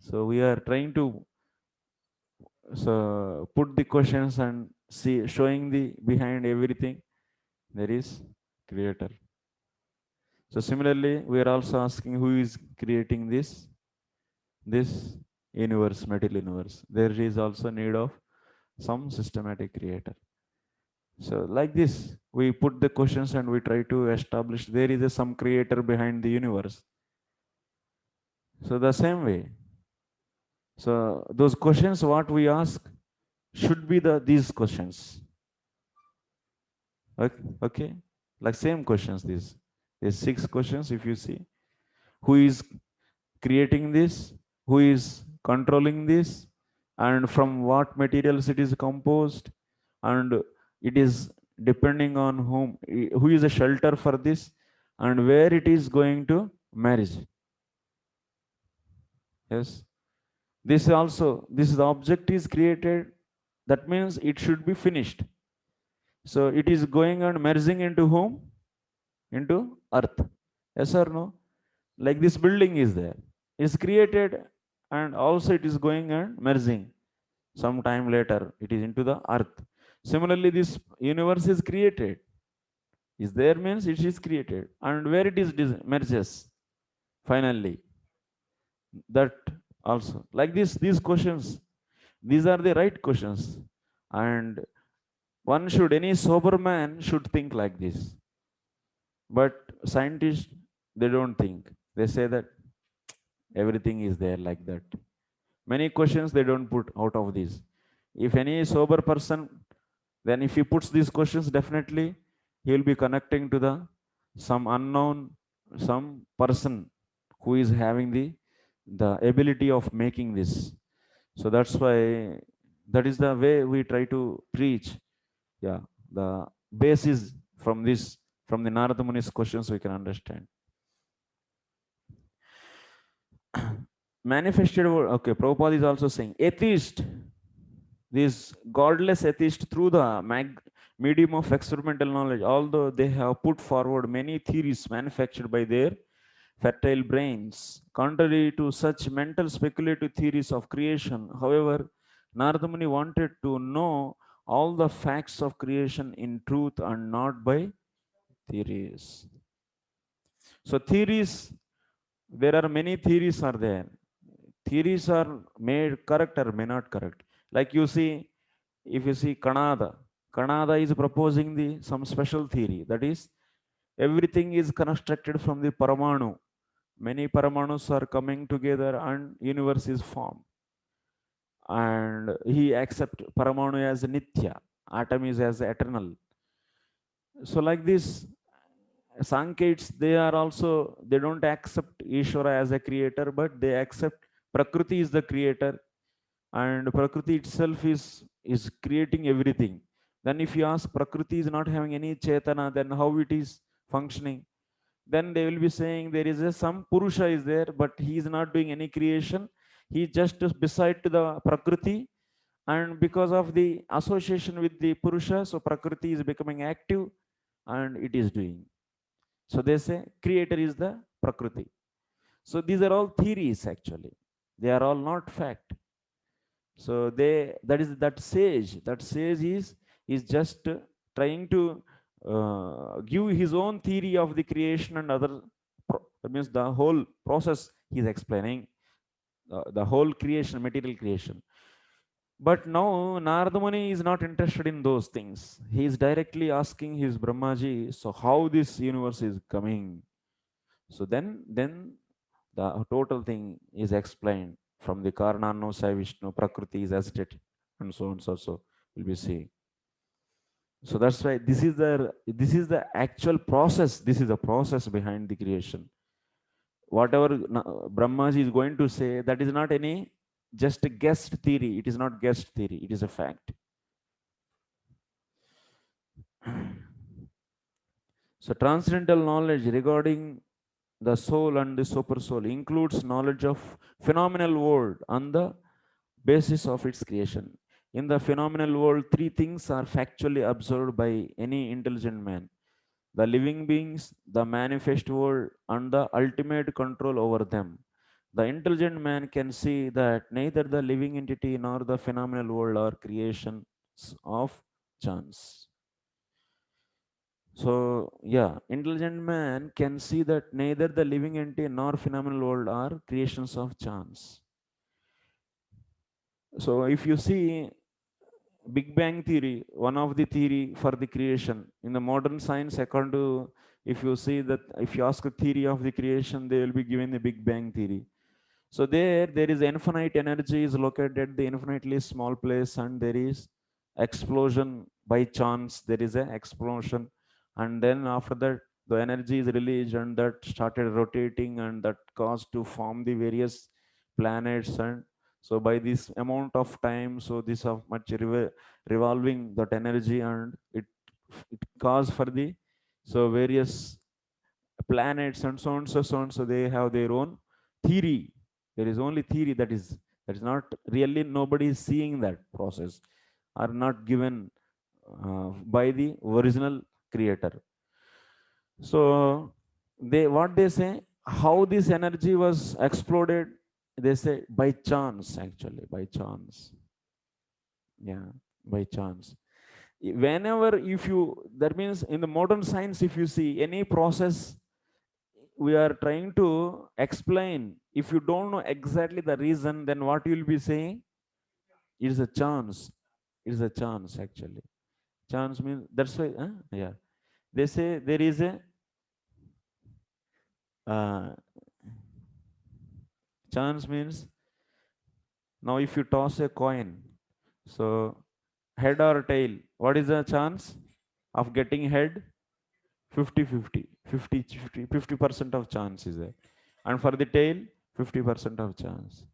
[SPEAKER 1] So we are trying to put the questions and see, showing the behind everything there is creator. So similarly, we are also asking who is creating this universe, material universe. There is also need of some systematic creator. So like this, we put the questions and we try to establish there is some creator behind the universe. So the same way. So those questions what we ask should be these questions. Okay, like same questions. These 6 questions. If you see, who is creating this, who is controlling this, and from what materials it is composed, and it is depending on whom, who is a shelter for this, and where it is going to marriage. Yes, this also, this object is created, that means it should be finished. So it is going and merging into whom? Into earth. Yes or no? Like this building is there, it's created, and also it is going and merging. some time later it is into the earth. Similarly, this universe is created. Is there means it is created, and where it is merges finally. That also like this. These questions, these are the right questions, and one should, any sober man should think like this. But scientists, they don't think. They say that everything is there like that. Many questions they don't put out of this. If any sober person, then if he puts these questions, definitely he will be connecting to the some unknown, some person who is having the ability of making this. So that's why that is the way we try to preach. Yeah, the basis from this, from the Narada Muni's questions we can understand. Manifested word. Okay, Prabhupada is also saying atheist, these godless atheists, through the medium of experimental knowledge, although they have put forward many theories manufactured by their fertile brains, contrary to such mental speculative theories of creation. However, Narada Muni wanted to know all the facts of creation in truth and not by theories. So theories, there are many theories are there. Theories are made correct or may not correct. Like you see, if you see Kanada is proposing some special theory, that is everything is constructed from the Paramanu. Many Paramanus are coming together and universe is formed. And he accepts Paramanu as Nitya, atom is as eternal. So like this, Sankets, they are also, they don't accept Ishvara as a creator, but they accept Prakriti is the creator, and Prakriti itself is creating everything. Then if you ask Prakriti is not having any Chetana, then how it is functioning? Then they will be saying there is some Purusha is there, but he is not doing any creation. He just is beside to the Prakriti, and because of the association with the Purusha, so Prakriti is becoming active and it is doing. So they say creator is the Prakriti. So these are all theories actually. They are all not fact. So that sage is just trying to give his own theory of the creation and other. That means the whole process he is explaining, the whole creation, material creation. But now Narada Muni is not interested in those things. He is directly asking his Brahmaji, so how this universe is coming? So then the total thing is explained from the Karanano Sai Vishnu, Prakriti is as it, and so on, so will be seeing. So that's why this is the actual process. This is the process behind the creation. Whatever Brahmaji is going to say, that is not any just a guessed theory. It is not guessed theory. It is a fact. So transcendental knowledge regarding the soul and the super soul includes knowledge of phenomenal world on the basis of its creation. In the phenomenal world, three things are factually observed by any intelligent man: the living beings, the manifest world, and the ultimate control over them. The intelligent man can see that neither the living entity nor the phenomenal world are creations of chance. So, yeah, intelligent man can see that neither the living entity nor phenomenal world are creations of chance. So, if you see Big Bang theory, one of the theory for the creation in the modern science, according to, if you see that, if you ask a theory of the creation, they will be given the Big Bang theory. So there is infinite energy is located at the infinitely small place, and there is explosion by chance. There is an explosion, and then after that the energy is released, and that started rotating, and that caused to form the various planets. And so by this amount of time, so this of much revolving that energy, and it caused for the so various planets and so on, so on. So they have their own theory. There is only theory, that is not really, nobody is seeing that process, are not given by the original creator. So what they say, how this energy was exploded, they say by chance, actually by chance. Yeah, by chance. Whenever, if you, that means in the modern science, if you see any process we are trying to explain, if you don't know exactly the reason, then what you will be saying is a chance. It's a chance actually. Chance means, that's why yeah, they say there is a uh, chance means, now if you toss a coin, so head or tail, what is the chance of getting head? 50-50, 50% of chance is there, and for the tail 50% of chance.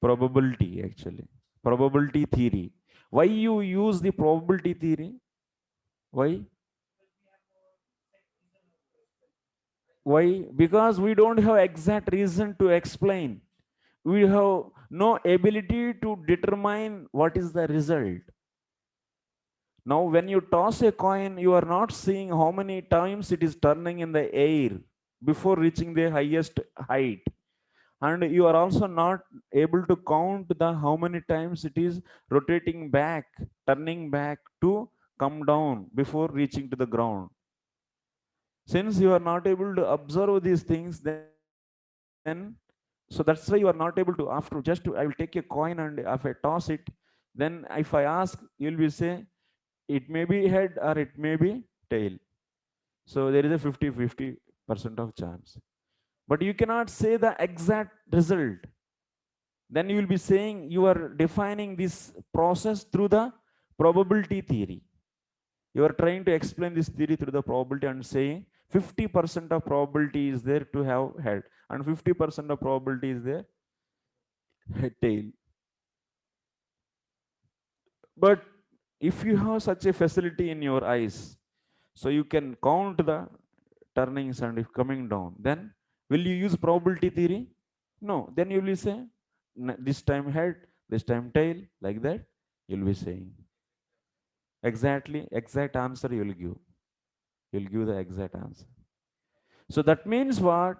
[SPEAKER 1] Probability actually, probability theory. Why you use the probability theory? Why? Why? Because we don't have exact reason to explain. We have no ability to determine what is the result. Now, when you toss a coin, you are not seeing how many times it is turning in the air before reaching the highest height. And you are also not able to count the how many times it is rotating back, turning back to come down before reaching to the ground. Since you are not able to observe these things, then so that's why you are not able to, after just to, I will take a coin, and if I toss it, then if I ask, you'll be say it may be head or it may be tail. So there is a 50-50% of chance, but you cannot say the exact result. Then you will be saying you are defining this process through the probability theory. You are trying to explain this theory through the probability and saying 50% of probability is there to have head, and 50% of probability is there tail. But if you have such a facility in your eyes, so you can count the turnings and if coming down, then will you use probability theory? No. Then you will say this time head, this time tail, like that you'll be saying exactly exact answer you will give. You'll give the exact answer. So that means what?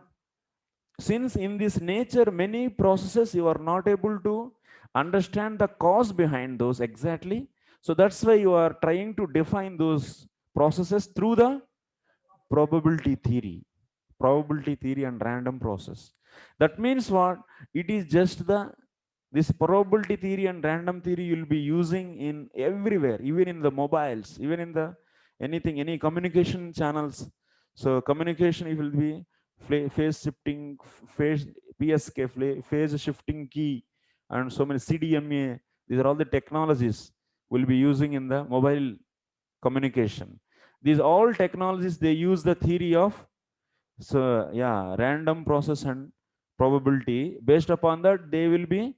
[SPEAKER 1] Since in this nature many processes you are not able to understand the cause behind those exactly, so that's why you are trying to define those processes through the probability theory. Probability theory and random process. That means what? It is just the, this probability theory and random theory you'll be using in everywhere, even in the mobiles, even in the anything, any communication channels. So communication, it will be phase shifting, phase PSK, phase shifting key, and so many CDMA. These are all the technologies we'll be using in the mobile communication. These all technologies, they use the theory of, so yeah, random process and probability. Based upon that, they will be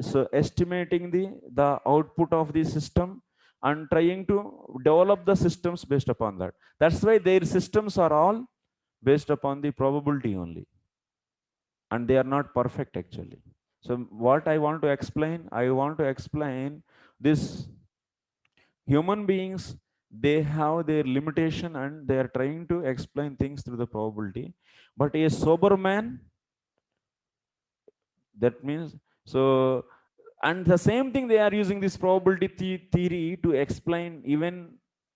[SPEAKER 1] so estimating the output of the system and trying to develop the systems based upon that. That's why their systems are all based upon the probability only, and they are not perfect actually. So what I want to explain, I want to explain this: human beings, they have their limitation and they are trying to explain things through the probability. But a sober man, that means, so, and the same thing, they are using this probability theory to explain even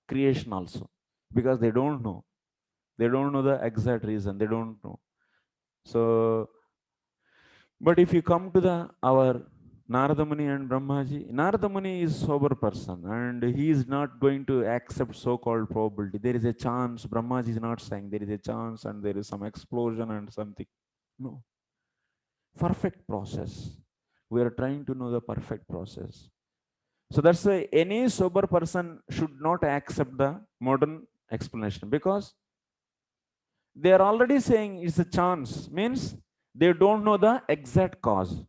[SPEAKER 1] creation also, because they don't know the exact reason, they don't know. So but if you come to the our Narada Muni and Brahmaji, Narada Muni is sober person and he is not going to accept so-called probability. There is a chance. Brahmaji is not saying there is a chance and there is some explosion and something. No. Perfect process. We are trying to know the perfect process. So that's why any sober person should not accept the modern explanation, because they are already saying it's a chance, means they don't know the exact cause.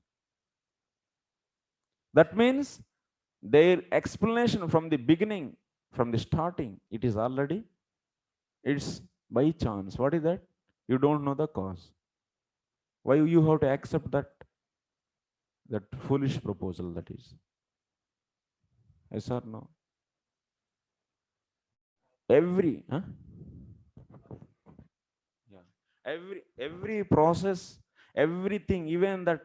[SPEAKER 1] That means their explanation from the beginning, from the starting, it is already, it's by chance. What is that? You don't know the cause. Why you have to accept that foolish proposal? That is, yes or no? Every yeah, every process, everything, even that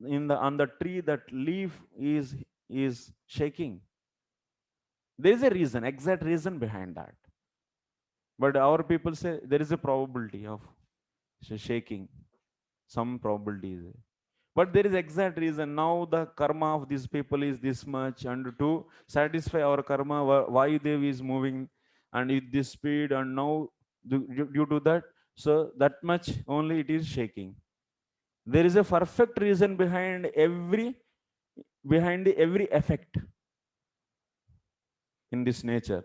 [SPEAKER 1] in the on the tree, that leaf is is shaking. There is a reason, exact reason behind that. But our people say there is a probability of shaking, some probability is there. But there is exact reason. Now the karma of these people is this much, and to satisfy our karma, Vayudev is moving and with this speed, and now due to that, so that much only it is shaking. There is a perfect reason behind every effect in this nature.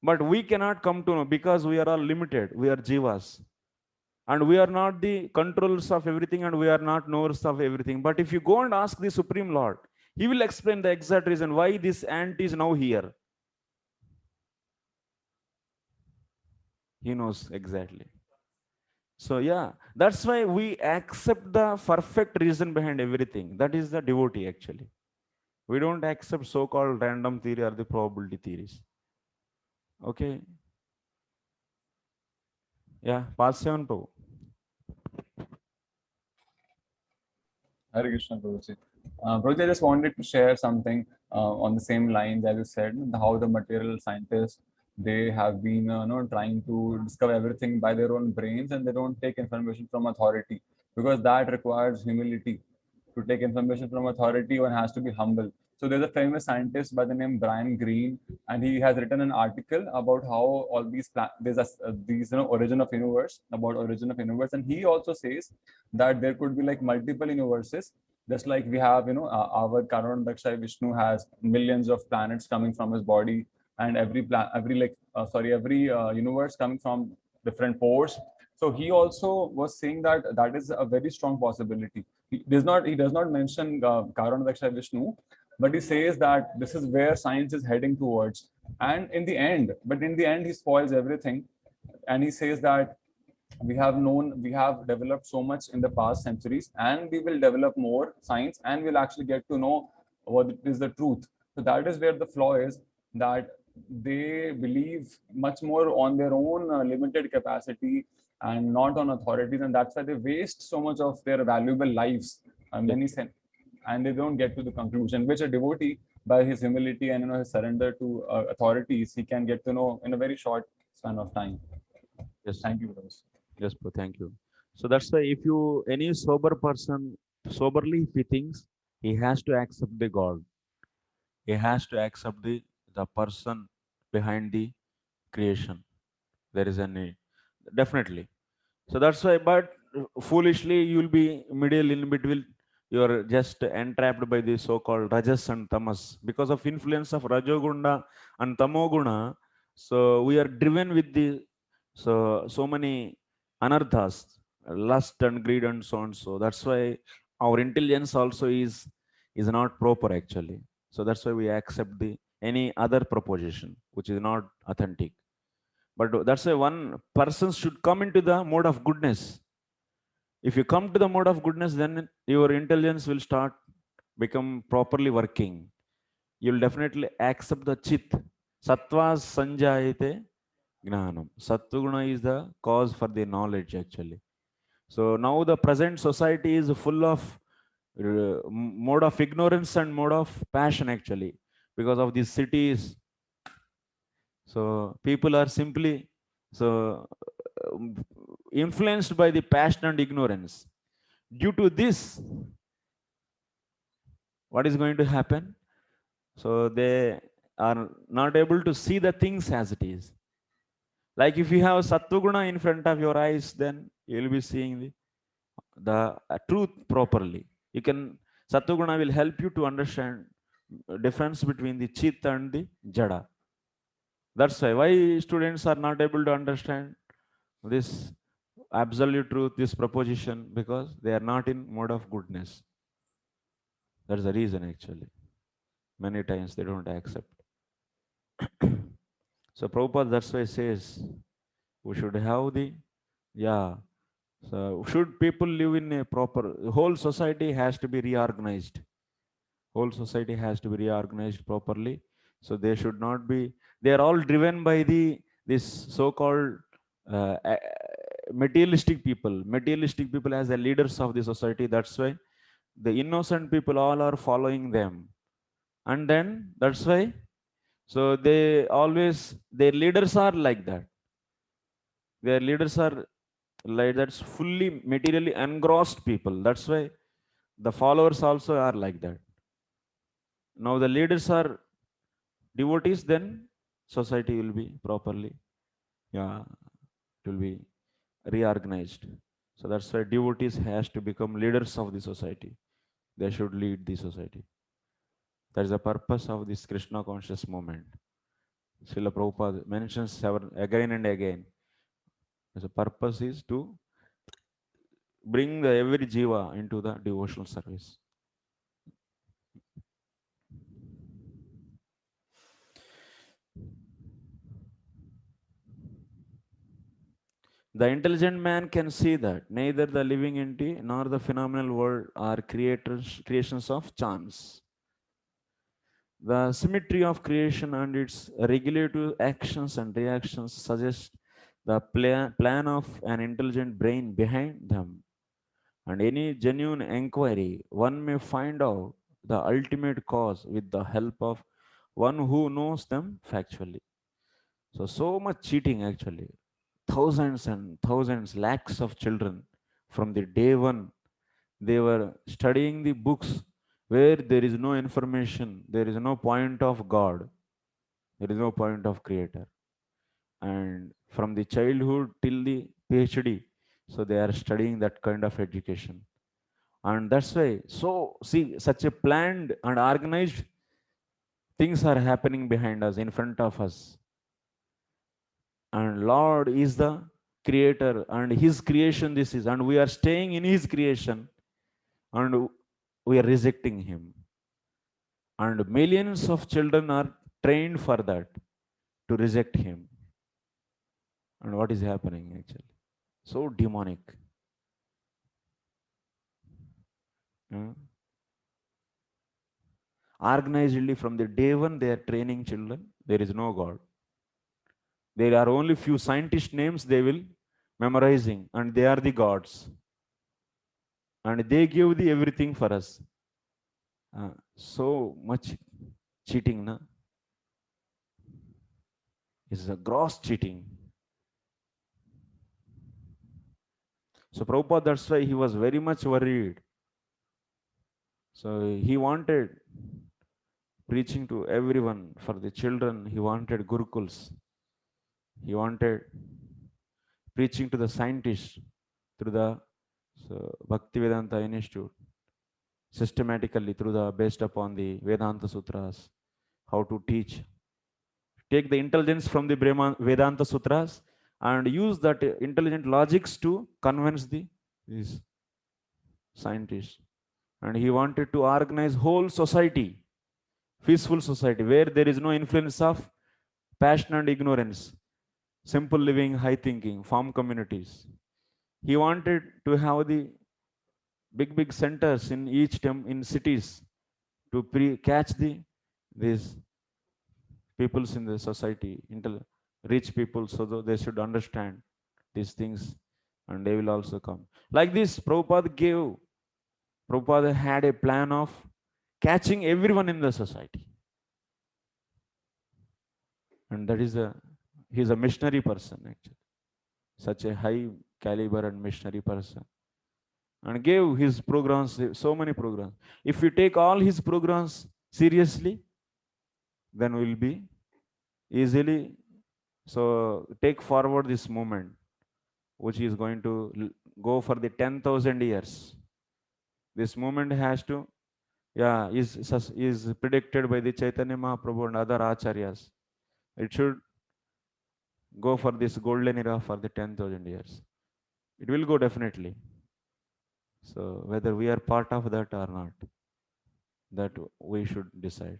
[SPEAKER 1] But we cannot come to know because we are all limited. We are jivas. And we are not the controllers of everything, and we are not knowers of everything. But if you go and ask the Supreme Lord, he will explain the exact reason why this ant is now here. He knows exactly. So yeah, that's why we accept the perfect reason behind everything. That is the devotee actually. We don't accept so-called random theory or the probability theories. Okay. Yeah, pass 7 Prabhu.
[SPEAKER 5] Hare Krishna, Prabhuji. Prabhuji, I just wanted to share something on the same lines as you said, how the material scientists, they have been trying to discover everything by their own brains, and they don't take information from authority because that requires humility. To take information from authority, one has to be humble. So there's a famous scientist by the name Brian Greene, and he has written an article about how all these there's these origin of universe, about origin of universe, and he also says that there could be like multiple universes, just like we have our Karan Vishnu has millions of planets coming from his body, and every universe coming from different pores. So he also was saying that that is a very strong possibility. He does not mention Karan Vishnu, but he says that this is where science is heading towards. And in the end, he spoils everything, and he says that we have developed so much in the past centuries, and we will develop more science, and we'll actually get to know what is the truth. So that is where the flaw is, that they believe much more on their own limited capacity and not on authorities, and that's why they waste so much of their valuable lives, and they don't get to the conclusion, which a devotee, by his humility and his surrender to authorities, he can get to know in a very short span of time.
[SPEAKER 1] Yes.
[SPEAKER 5] Thank you, Rose.
[SPEAKER 1] Yes, bro, thank you. So that's why if you any sober person soberly if he thinks, he has to accept the God. He has to accept the person behind the creation. There is a need. Definitely. So that's why, but foolishly you'll be middle in between. You're just entrapped by the so-called rajas and tamas because of influence of rajoguna and tamoguna. So we are driven with the so many anarthas, lust and greed and so on. So that's why our intelligence also is not proper actually. So that's why we accept the any other proposition which is not authentic. But that's why one person should come into the mode of goodness. If you come to the mode of goodness, then your intelligence will start become properly working. You'll definitely accept the chit. Sattvas sanjayate gnanam. Sattva is the cause for the knowledge actually. So now the present society is full of mode of ignorance and mode of passion actually because of these cities. So people are simply so influenced by the passion and ignorance. Due to this, what is going to happen? So they are not able to see the things as it is. Like if you have Sattva in front of your eyes, then you will be seeing the truth properly. You can Sattva will help you to understand difference between the Chit and the Jada. That's why students are not able to understand this absolute truth, this proposition, because they are not in mode of goodness. That's the reason actually. Many times they don't accept. So Prabhupada that's why says we should have the so should people live in a proper whole society has to be reorganized. Whole society has to be reorganized properly. So they should not be they are all driven by this so-called uh, materialistic people as the leaders of the society. That's why the innocent people all are following them. And then that's why, so they always, their leaders are like that. Their leaders are like that's fully materially engrossed people. That's why the followers also are like that. Now the leaders are devotees, then society will be properly, yeah, it will be reorganized. So that's why devotees has to become leaders of the society. They should lead the society. That is the purpose of this Krishna conscious movement. Srila Prabhupada mentions several again and again. The purpose is to bring the every jiva into the devotional service. The intelligent man can see that neither the living entity nor the phenomenal world are creations of chance. The symmetry of creation and its regulative actions and reactions suggest the plan of an intelligent brain behind them. And any genuine inquiry, one may find out the ultimate cause with the help of one who knows them factually. So much cheating actually. Thousands and thousands, lakhs of children from the day one, they were studying the books where there is no information, there is no point of God, there is no point of Creator. And from the childhood till the PhD, so they are studying that kind of education. And that's why, so see, such a planned and organized things are happening behind us, in front of us. And Lord is the creator, and his creation this is, and we are staying in his creation, and we are rejecting him. And millions of children are trained for that, to reject him. And what is happening actually? So demonic. Hmm? Organizedly from the day one, they are training children. There is no God. There are only few scientist names they will memorizing, and they are the gods. And they give the everything for us. So much cheating, na? Is a gross cheating. So Prabhupada, that's why he was very much worried. So he wanted preaching to everyone. For the children, he wanted gurukuls. He wanted preaching to the scientists through the Bhaktivedanta Institute, systematically through the based upon the Vedanta Sutras, how to teach. Take the intelligence from the Vedanta Sutras and use that intelligent logics to convince these scientists. And he wanted to organize whole society, peaceful society, where there is no influence of passion and ignorance, simple living, high thinking, farm communities. He wanted to have the big centers in each in cities to catch these peoples in the society, rich people, so that they should understand these things and they will also come. Like this, Prabhupada had a plan of catching everyone in the society. And that is he's a missionary person actually. Such a high caliber and missionary person. And gave his programs, so many programs. If we take all his programs seriously, then we'll be easily, so take forward this movement, which is going to go for the 10,000 years. This movement has to, yeah, is predicted by the Chaitanya Mahaprabhu and other acharyas. It should go for this golden era for the 10,000 years. It will go definitely. So whether we are part of that or not, that we should decide.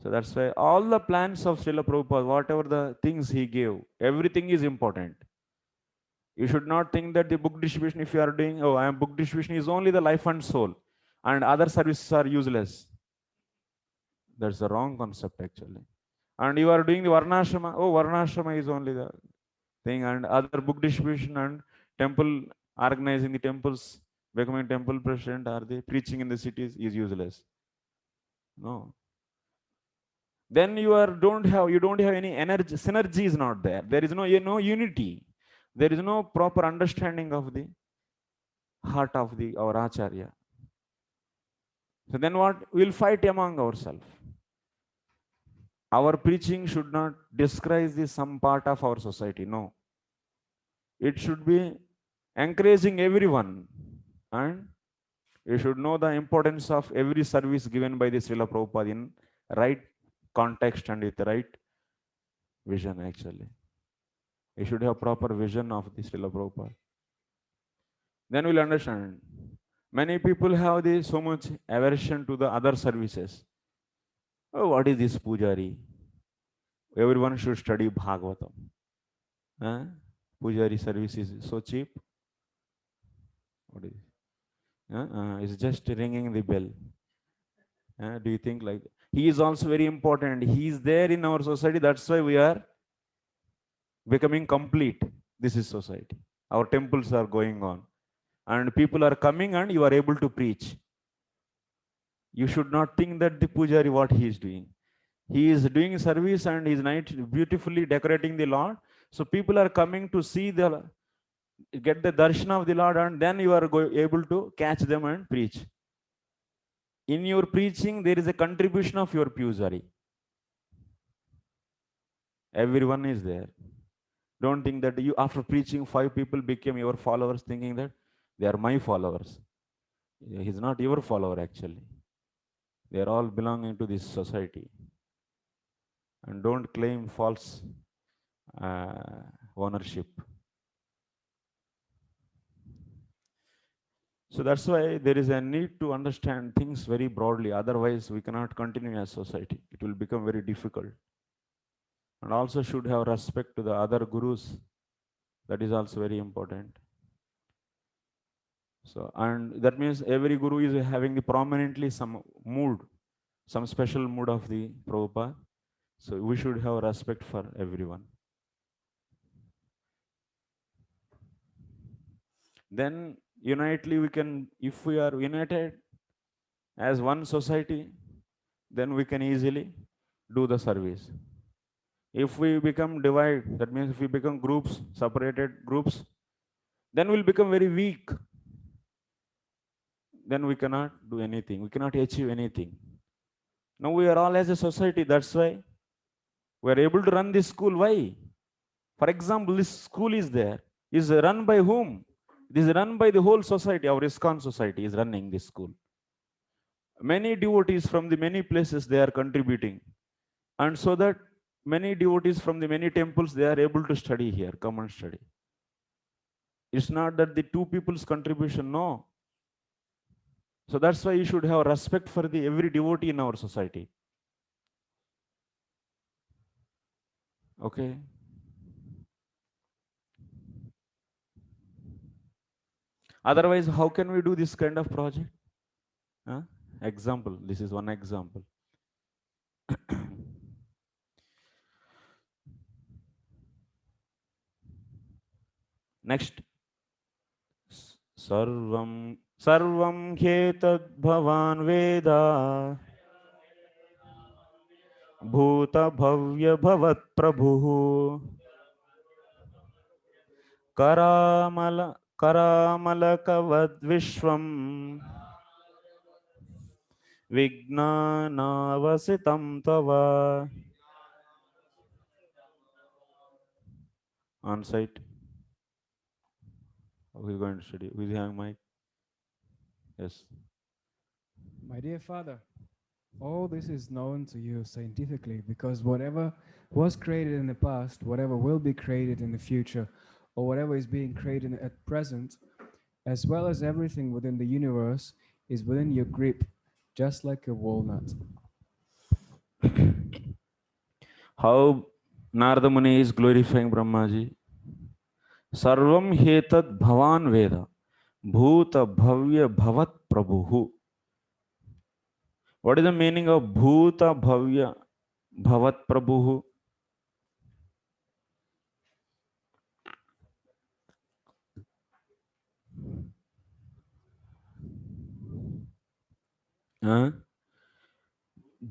[SPEAKER 1] So that's why all the plans of Srila Prabhupada, whatever the things he gave, everything is important. You should not think that the book distribution, if you are doing, oh, I am book distribution, is only the life and soul, and other services are useless. That's the wrong concept actually. And you are doing the Varnashrama, oh, Varnashrama is only the thing, and other book distribution and temple, organizing the temples, becoming temple president, or the preaching in the cities is useless. No. Then you don't have any energy. Synergy is not there. There is no unity. There is no proper understanding of the heart of the our acharya. So then what? We'll fight among ourselves. Our preaching should not describe the some part of our society. No, it should be encouraging everyone, and you should know the importance of every service given by the Srila Prabhupada in right context and with the right vision. Actually, you should have proper vision of the Srila Prabhupada. Then we'll understand. Many people have so much aversion to the other services. Oh, what is this pujari? Everyone should study Bhagavatam. Huh? Pujari service is so cheap. What is it? It's just ringing the bell. Do you think like he is also very important? He is there in our society. That's why we are becoming complete. This is society. Our temples are going on, and people are coming, and you are able to preach. You should not think that the pujari what he is doing. He is doing service and he is beautifully decorating the Lord. So people are coming to see get the darshan of the Lord, and then you are able to catch them and preach. In your preaching, there is a contribution of your pujari. Everyone is there. Don't think that you, after preaching, 5 people became your followers, thinking that they are my followers. He's not your follower actually. They are all belonging to this society. And don't claim false ownership. So that's why there is a need to understand things very broadly. Otherwise, we cannot continue as society. It will become very difficult. And also should have respect to the other gurus. That is also very important. So, and that means every guru is having the prominently some mood, some special mood of the Prabhupada. So we should have respect for everyone. Then unitely we can, if we are united as one society, then we can easily do the service. If we become divided, that means if we become groups, separated groups, then we'll become very weak. Then we cannot do anything. We cannot achieve anything. Now we are all as a society. That's why we are able to run this school. Why? For example, this school is there. Is run by whom? It is run by the whole society. Our ISKCON society is running this school. Many devotees from the many places they are contributing. And so that many devotees from the many temples, they are able to study here, come and study. It's not that the 2 people's contribution, no. So that's why you should have respect for the every devotee in our society. Okay. Otherwise, how can we do this kind of project? Example, this is one example. Next. Sarvam ह्येतद् bhavan veda bhuta bhavya bhavat prabhu karamalakavad vishvam vignanavasitam tava. On site. Who is going to study? Who is having mic? Yes.
[SPEAKER 4] My dear Father, all this is known to you scientifically because whatever was created in the past, whatever will be created in the future, or whatever is being created at present, as well as everything within the universe, is within your grip, just like a walnut.
[SPEAKER 1] How Narada Muni is glorifying Brahmaji. Sarvam hetad bhavan veda bhuta bhavya bhavat prabhu. What is the meaning of bhuta bhavya bhavat prabhu?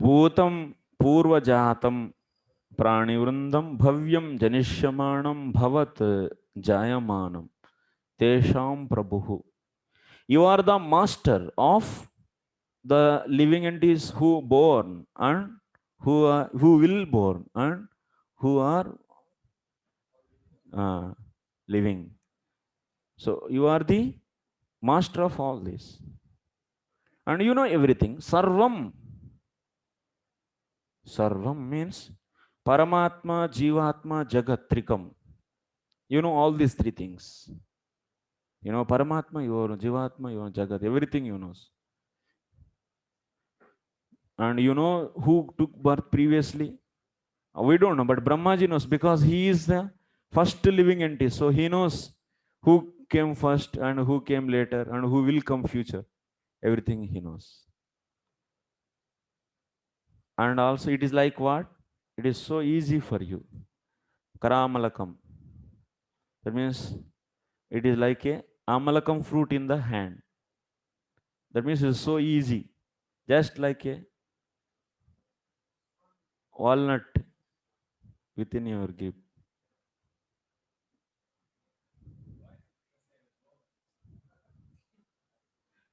[SPEAKER 1] Bhutam purvajatam pranivrundam bhavyam janishyamanam bhavat jayamanam tesham prabhu. You are the master of the living entities who born and who will born and who are living. So you are the master of all this, and you know everything. Sarvam. Sarvam means Paramatma, Jivatma, Jagat, Trikam. You know all these three things. You know Paramatma, you know Jivatma, you know Jagat, everything you know. And you know who took birth previously? We don't know, but Brahmaji knows because he is the first living entity. So he knows who came first and who came later and who will come future. Everything he knows. And also it is like what? It is so easy for you. Karamalakam. That means it is like a amalakam fruit in the hand. That means it's so easy. Just like a walnut within your gift.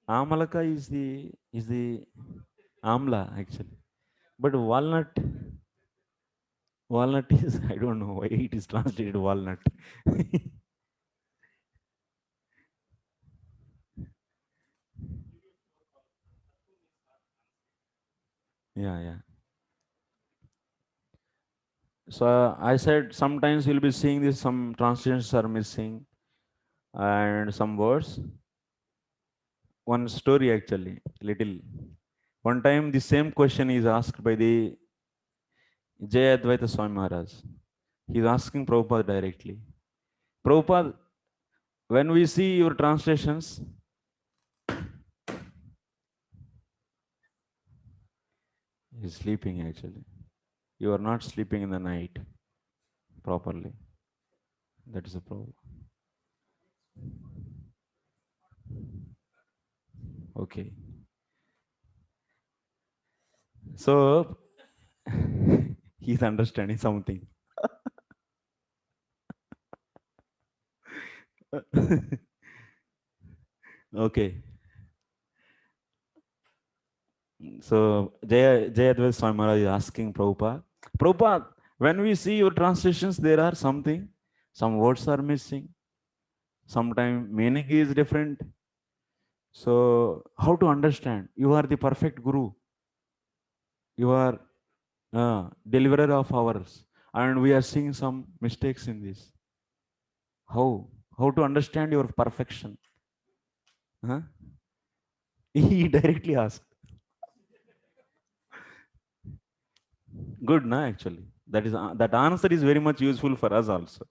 [SPEAKER 1] Amalaka is the amla actually. But walnut is I don't know why it is translated walnut. Yeah. So I said sometimes you'll be seeing this, some translations are missing and some words. One story actually, little. One time the same question is asked by the Jay Advaita Swami Maharaj. He's asking Prabhupada directly. Prabhupada, when we see your translations, he's sleeping actually. You are not sleeping in the night properly. That is the problem. Okay. So he's understanding something. Okay. So Jayadvaita Swami Maharaj is asking Prabhupada, Prabhupada, when we see your translations, there are something, some words are missing, sometimes meaning is different. So how to understand? You are the perfect guru. You are deliverer of ours, and we are seeing some mistakes in this. How? How to understand your perfection? Huh? He directly asked. Good, na actually. That answer is very much useful for us also.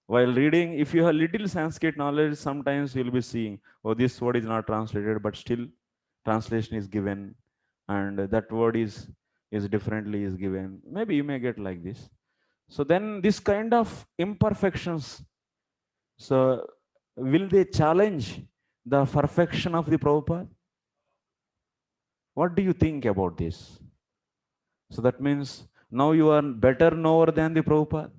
[SPEAKER 1] While reading, if you have little Sanskrit knowledge, sometimes you'll be seeing, oh, this word is not translated, but still translation is given, and that word is differently is given. Maybe you may get like this. So then this kind of imperfections, so will they challenge the perfection of the Prabhupada? What do you think about this? So that means now you are better knower than the Prabhupada.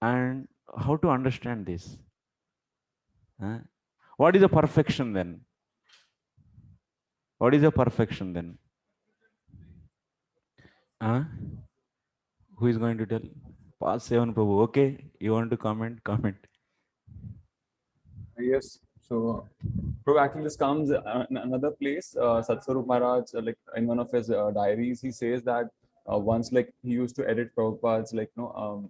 [SPEAKER 1] And how to understand this? Huh? What is a perfection then? What is a perfection then? Huh? Who is going to tell? Past Sevan Prabhu. Okay, you want to comment? Comment.
[SPEAKER 5] Yes. So, actually, this comes in another place. Satsarup Maharaj, like in one of his diaries, he says that once, like he used to edit Prabhupada's, like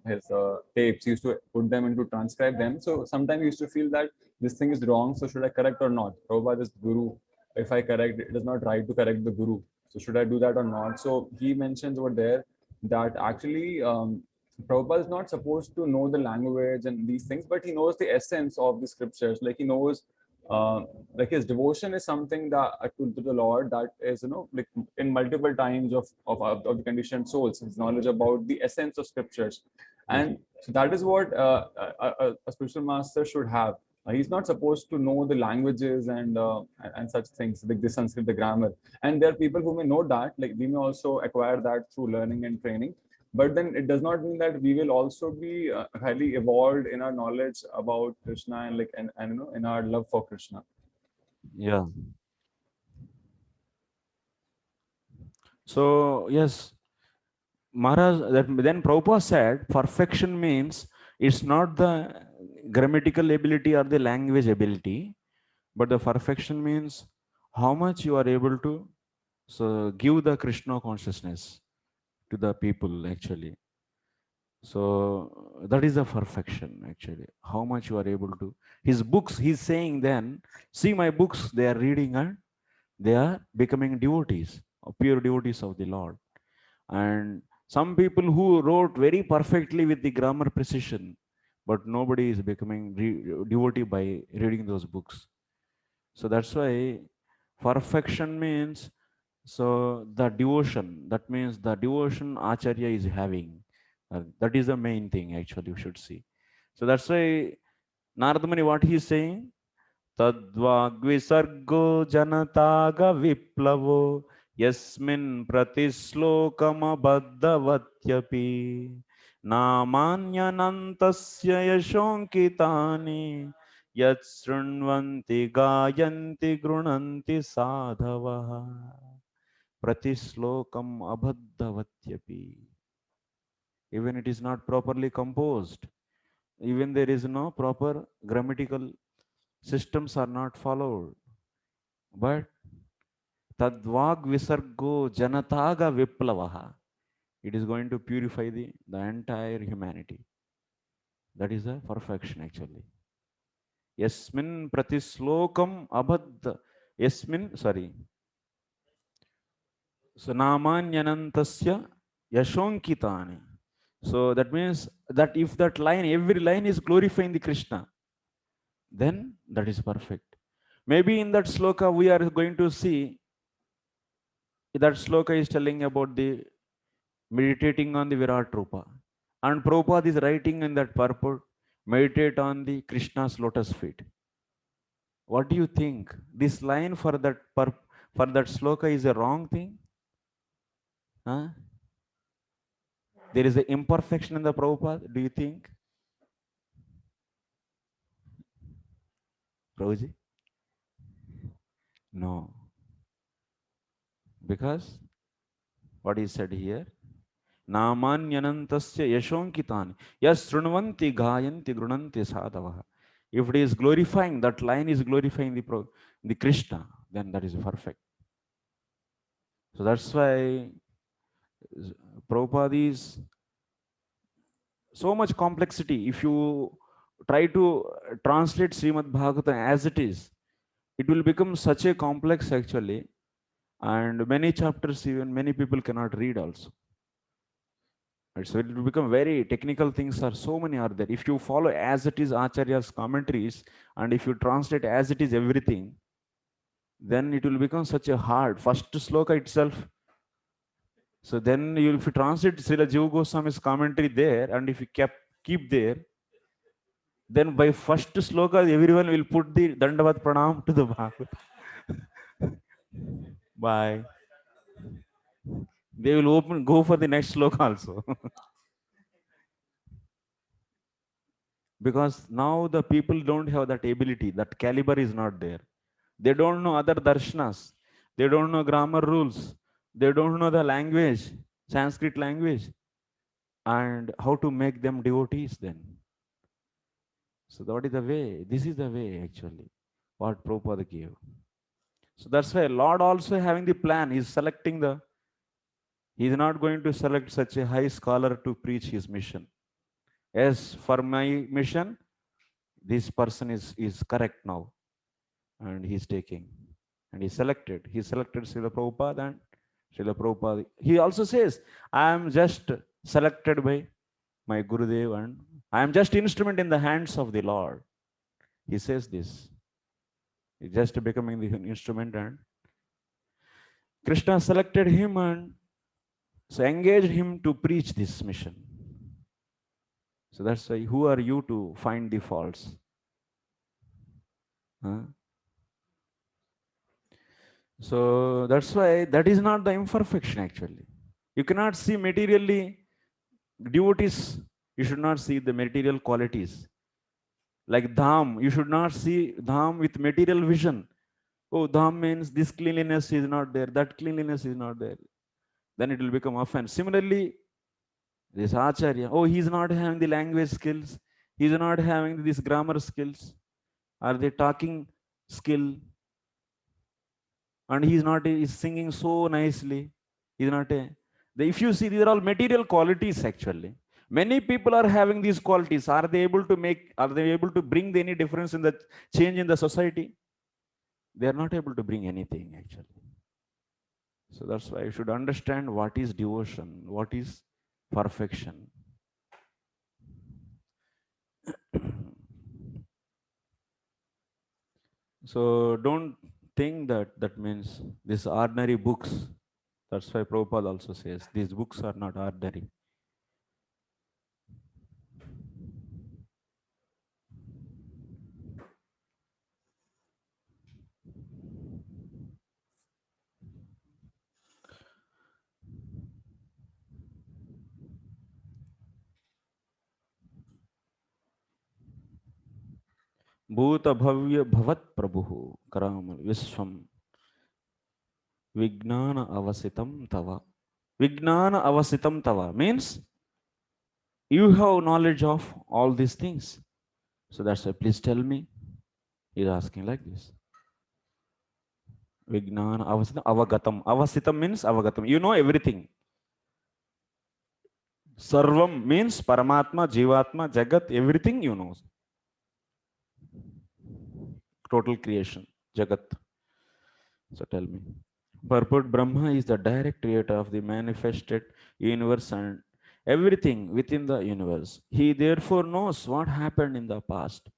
[SPEAKER 5] his tapes. He used to put them into transcribe them. So sometimes he used to feel that this thing is wrong. So should I correct or not? Prabhupada is guru. If I correct, it is not right to correct the guru. So should I do that or not? So he mentions over there that actually Prabhupada is not supposed to know the language and these things, but he knows the essence of the scriptures. Like he knows, like his devotion is something that to the Lord that is, like in multiple times of the conditioned souls. His knowledge about the essence of scriptures, and so that is what a spiritual master should have. He's not supposed to know the languages and such things like the Sanskrit, the grammar. And there are people who may know that, like we may also acquire that through learning and training. But then it does not mean that we will also be highly evolved in our knowledge about Krishna and and you know in our love for Krishna.
[SPEAKER 1] Yeah. So yes, Maharaj, then Prabhupada said perfection means it's not the grammatical ability or the language ability, but the perfection means how much you are able to give the Krishna consciousness to the people actually. So that is the perfection actually. How much you are able to. His books, he's saying then, see my books, they are reading and they are becoming devotees, pure devotees of the Lord. And some people who wrote very perfectly with the grammar precision, but nobody is becoming devotee by reading those books. So that's why perfection means the devotion. That means the devotion Acharya is having. That is the main thing actually you should see. So that's why Narada Muni, what he is saying, तद्वाग्विसर्गो जनताग विप्लवो यस्मिन् प्रतिश्लोकमबद्धवत्यपि नामान्यनन्तस्य यशोऽङ्कितानि यत् शृण्वन्ति गायन्ति गृह्णन्ति साधवः प्रतिश्लोकम् अबद्धवत्यपि. Even it is not properly composed, even there is no proper grammatical systems are not followed, but tadvag visargo janataga viplavaha, it is going to purify the entire humanity. That is the perfection actually. Yasmin pratislokam abhaddha, yasmin, sorry, so namanyanantasya yashonkitani. So that means that if that line, every line is glorifying the Krishna, then that is perfect. Maybe in that sloka we are going to see that sloka is telling about the meditating on the Virat Rupa. And Prabhupada is writing in that purport, meditate on the Krishna's lotus feet. What do you think? This line for that sloka is a wrong thing? Huh? There is an imperfection in the Prabhupada, do you think? Prabhuji? No. Because what he said here, Namanyanantasya yashonkitani yas srunvanti gayanti grunanti sadhavaha. If it is glorifying, that line is glorifying the Krishna, then that is perfect. So that's why Prabhupada is so much complexity. If you try to translate Srimad Bhagavatam as it is, it will become such a complex actually, and many chapters even many people cannot read also. So it will become very technical things are so many are there. If you follow as it is Acharya's commentaries and if you translate as it is everything, then it will become such a hard first sloka itself. So then you if you translate Srila Jiva Goswami's commentary there and if you keep there, then by first sloka everyone will put the Dandavat Pranam to the Bhagavad. Bye. They will go for the next sloka also. Because now the people don't have that ability, that caliber is not there. They don't know other darshanas, they don't know grammar rules, they don't know the language, Sanskrit language, and how to make them devotees then. So that is the way, this is the way actually, what Prabhupada gave. So that's why Lord also having the plan, he's selecting he is not going to select such a high scholar to preach his mission. As for my mission, this person is correct now. And he's taking. And he selected Srila Prabhupada and Srila Prabhupada. He also says, I am just selected by my Gurudev and I am just instrument in the hands of the Lord. He says this. He's just becoming the instrument and Krishna selected him and so engaged him to preach this mission. So that's why, who are you to find the faults? Huh? So that's why that is not the imperfection actually. You cannot see materially devotees, you should not see the material qualities. Like dham, you should not see dham with material vision. Oh, dham means this cleanliness is not there, that cleanliness is not there. Then it will become offense. Similarly, this acharya, oh, he's not having the language skills, he's not having this grammar skills, are they talking skill, and he's not is singing so nicely. He's not a. If you see, these are all material qualities actually. Many people are having these qualities. Are they able to make? Are they able to bring any difference in the change in the society? They are not able to bring anything actually. So that's why you should understand what is devotion, what is perfection. So don't think that that means these ordinary books. That's why Prabhupada also says these books are not ordinary. भूत भव्य भवत प्रभु करामल विश्वम विज्ञान अवसितम तवा. Vijnana avasitam tava means you have knowledge of all these things. So that's why please tell me. He's asking like this. Vijnana avasitam avagatam. Avasitam means avagatam. You know everything. Sarvam means Paramatma, Jivatma, Jagat, everything you know. Total creation, Jagat. So tell me. Purport Brahma is the direct creator of the manifested universe and everything within the universe. He therefore knows what happened in the past,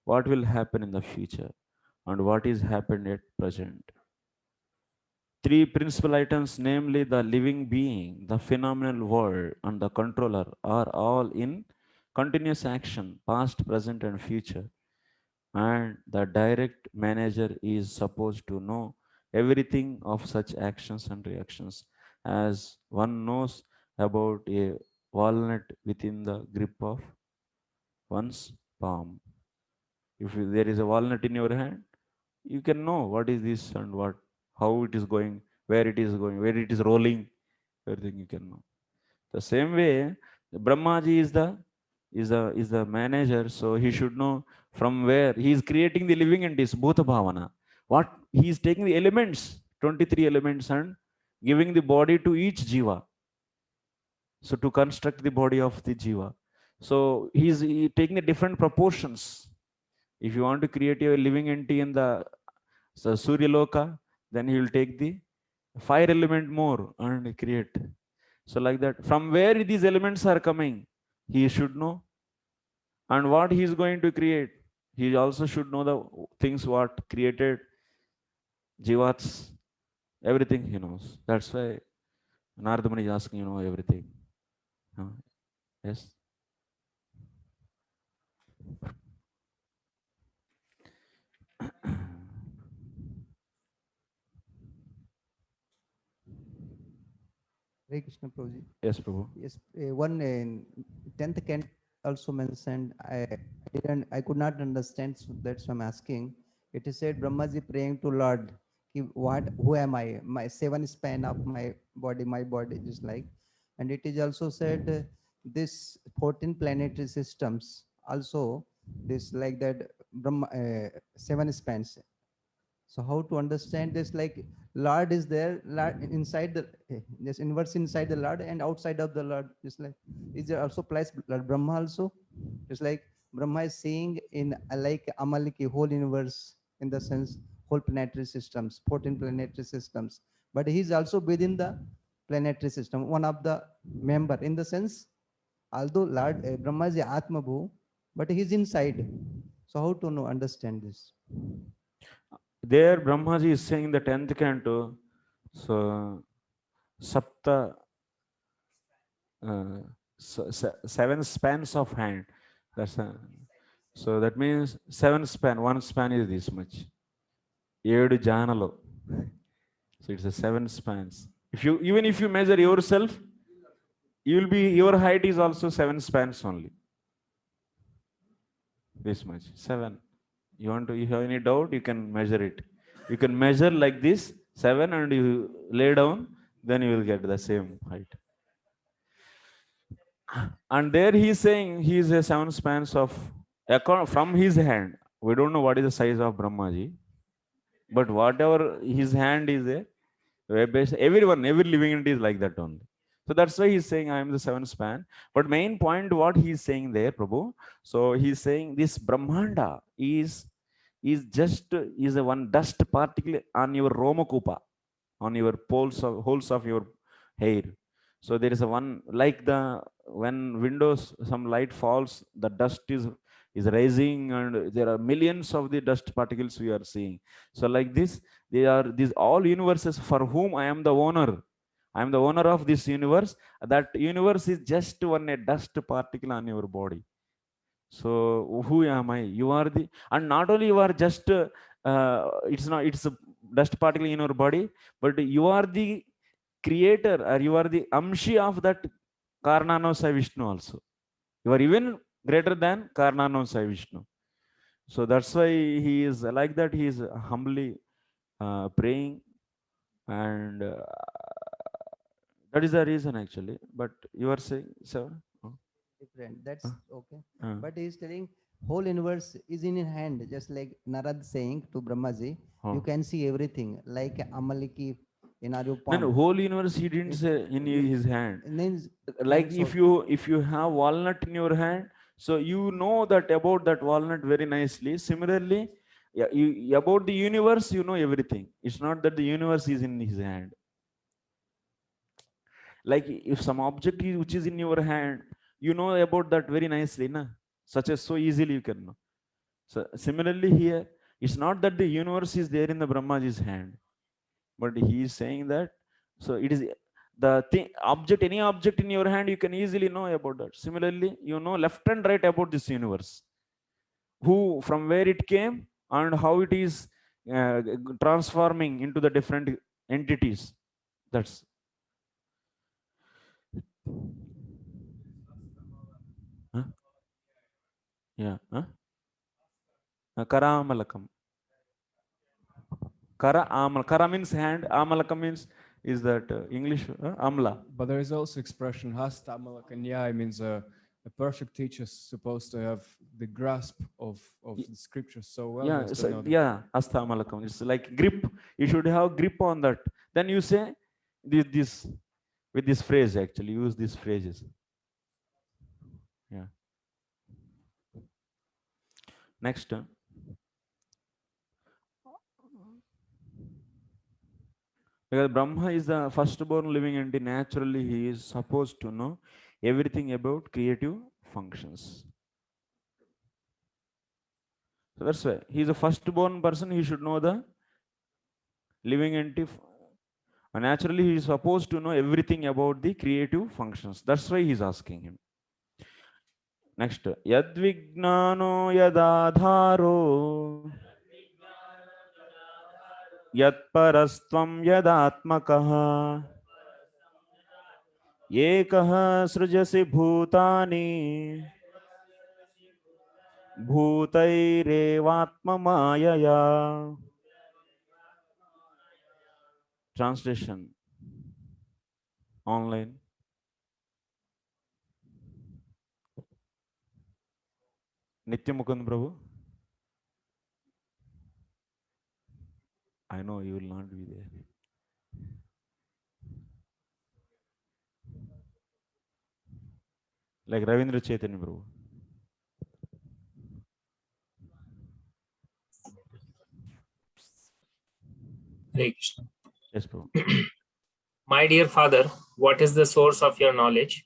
[SPEAKER 1] what will happen in the future, and what is happened at present. Three principal items, namely the living being, the phenomenal world, and the controller, are all in continuous action, past, present, and future. And the direct manager is supposed to know everything of such actions and reactions as one knows about a walnut within the grip of one's palm. If there is a walnut in your hand, you can know what is this and what, how it is going, where it is going, where it is rolling, everything you can know. The same way, Brahmaji is the manager, so he should know from where he is creating the living entities, Bhuta Bhavana. What he is taking the elements, 23 elements, and giving the body to each jiva. So to construct the body of the jiva. So he taking the different proportions. If you want to create a living entity in the Surya Loka, then he will take the fire element more and create. So like that, from where these elements are coming, he should know. And what he is going to create, he also should know the things what created Jivats, everything he knows. That's why Narada Muni is asking, you know, everything. Yes.
[SPEAKER 6] Hare Krishna Prabhuji.
[SPEAKER 1] Yes, Prabhu.
[SPEAKER 6] Yes, one 10th canto also mentioned. I could not understand, so that's why I'm asking. It is said Brahmaji praying to Lord, who am I? My 7 span of my body is like, and it is also said this 14 planetary systems also this like that Brahma 7 spans. So how to understand this? Like Lord is there, Lord inside the this inverse inside the Lord and outside of the Lord. Just like is there also place Lord Brahma also? Just like Brahma is seeing in like Amaliki whole universe in the sense whole planetary systems, 14 planetary systems. But he is also within the planetary system, one of the member in the sense. Although Lord Brahma is the Atma Bhu, but he is inside. So how to know understand this?
[SPEAKER 1] There, Brahmaji is saying the 10th canto, so Sapta, 7 spans of hand. That's So that means 7 span, one span is this much. 7 janalo. So it's a 7 spans. If you, even if you measure yourself, you will be, your height is also 7 spans only. This much, 7. You want to, you have any doubt, you can measure it. You can measure like this, 7, and you lay down, then you will get the same height. And there he is saying he is a 7 spans of, from his hand. We don't know what is the size of Brahmaji, but whatever his hand is there, everyone, every living entity is like that only. So that's why he's saying I am the 7 span. But main point what he's saying there, Prabhu, so he's saying this Brahmanda is just is a one dust particle on your Romakupa, on your poles of holes of your hair. So there is a one, like the, when windows some light falls, the dust is rising, and there are millions of the dust particles we are seeing. So like this, they are these all universes for whom I am the owner. I am the owner of this universe. That universe is just one a dust particle on your body. So who am I? You are the, and not only you are just it's not, it's a dust particle in your body, but you are the creator, or you are the amshi of that Karnanamsai Vishnu also. You are even greater than Karnanamsai Vishnu. So that's why he is like that. He is humbly praying, and that is the reason actually. But you are saying, sir? Oh,
[SPEAKER 6] Different. That's okay.
[SPEAKER 1] uh,
[SPEAKER 6] But he is telling whole universe is in your hand, just like Narad saying to Brahmaji,
[SPEAKER 1] oh.
[SPEAKER 6] you can see everything like Amaliki in our
[SPEAKER 1] No,
[SPEAKER 6] palm.
[SPEAKER 1] no, whole universe he didn't
[SPEAKER 6] It-
[SPEAKER 1] say in
[SPEAKER 6] it-
[SPEAKER 1] his hand.
[SPEAKER 6] Means
[SPEAKER 1] Like
[SPEAKER 6] hands
[SPEAKER 1] if you have walnut in your hand, so you know that about that walnut very nicely. Similarly, yeah, you, about the universe you know everything. It's not that the universe is in his hand. Like if some object is, which is in your hand, you know about that very nicely, na? Such as so easily you can know. So similarly here, it's not that the universe is there in the Brahmaji's hand, but he is saying that, so it is the thing, object, any object in your hand, you can easily know about that. Similarly, you know left and right about this universe, who, from where it came, and how it is transforming into the different entities. That's, huh? Yeah, huh? Karamalakam. Kara means hand, amalaka means is that English, amla.
[SPEAKER 4] But there is also expression hasta malakanyai means a perfect teacher is supposed to have the grasp of the scripture so well.
[SPEAKER 1] Yeah,
[SPEAKER 4] as to
[SPEAKER 1] so,
[SPEAKER 4] know the-
[SPEAKER 1] yeah, asta malakam. It's like grip. You should have grip on that. Then you say this with this phrase, actually use these phrases. Yeah. Next. Because Brahma is the firstborn living entity, naturally he is supposed to know everything about creative functions. So that's why he is a firstborn person. He should know the living entity. Naturally, he is supposed to know everything about the creative functions. That's why he is asking him. Next, yadvignano yadadharo yatparastvam yadatmakaha ekah srujasi bhutani bhutairevatmamayaya. Translation online. Nityamukund Prabhu. I know you will not be there. Like Ravindra Chaitanya Prabhu.
[SPEAKER 7] Hare Krishna.
[SPEAKER 1] Yes, Prabhu.
[SPEAKER 7] My dear Father, what is the source of your knowledge?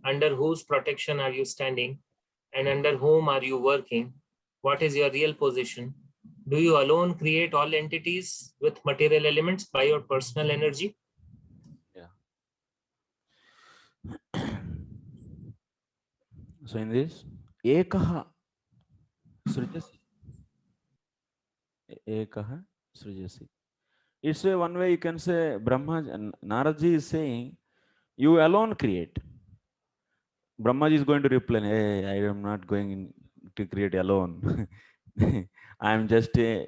[SPEAKER 7] Under whose protection are you standing? And under whom are you working? What is your real position? Do you alone create all entities with material elements by your personal energy?
[SPEAKER 1] Yeah. So in this, Ekaha, Srijasi. Ekaha Srijasi. It's a one way you can say Brahma, Naraji is saying, you alone create. Brahmaji is going to reply, hey, I am not going to create alone. I am just a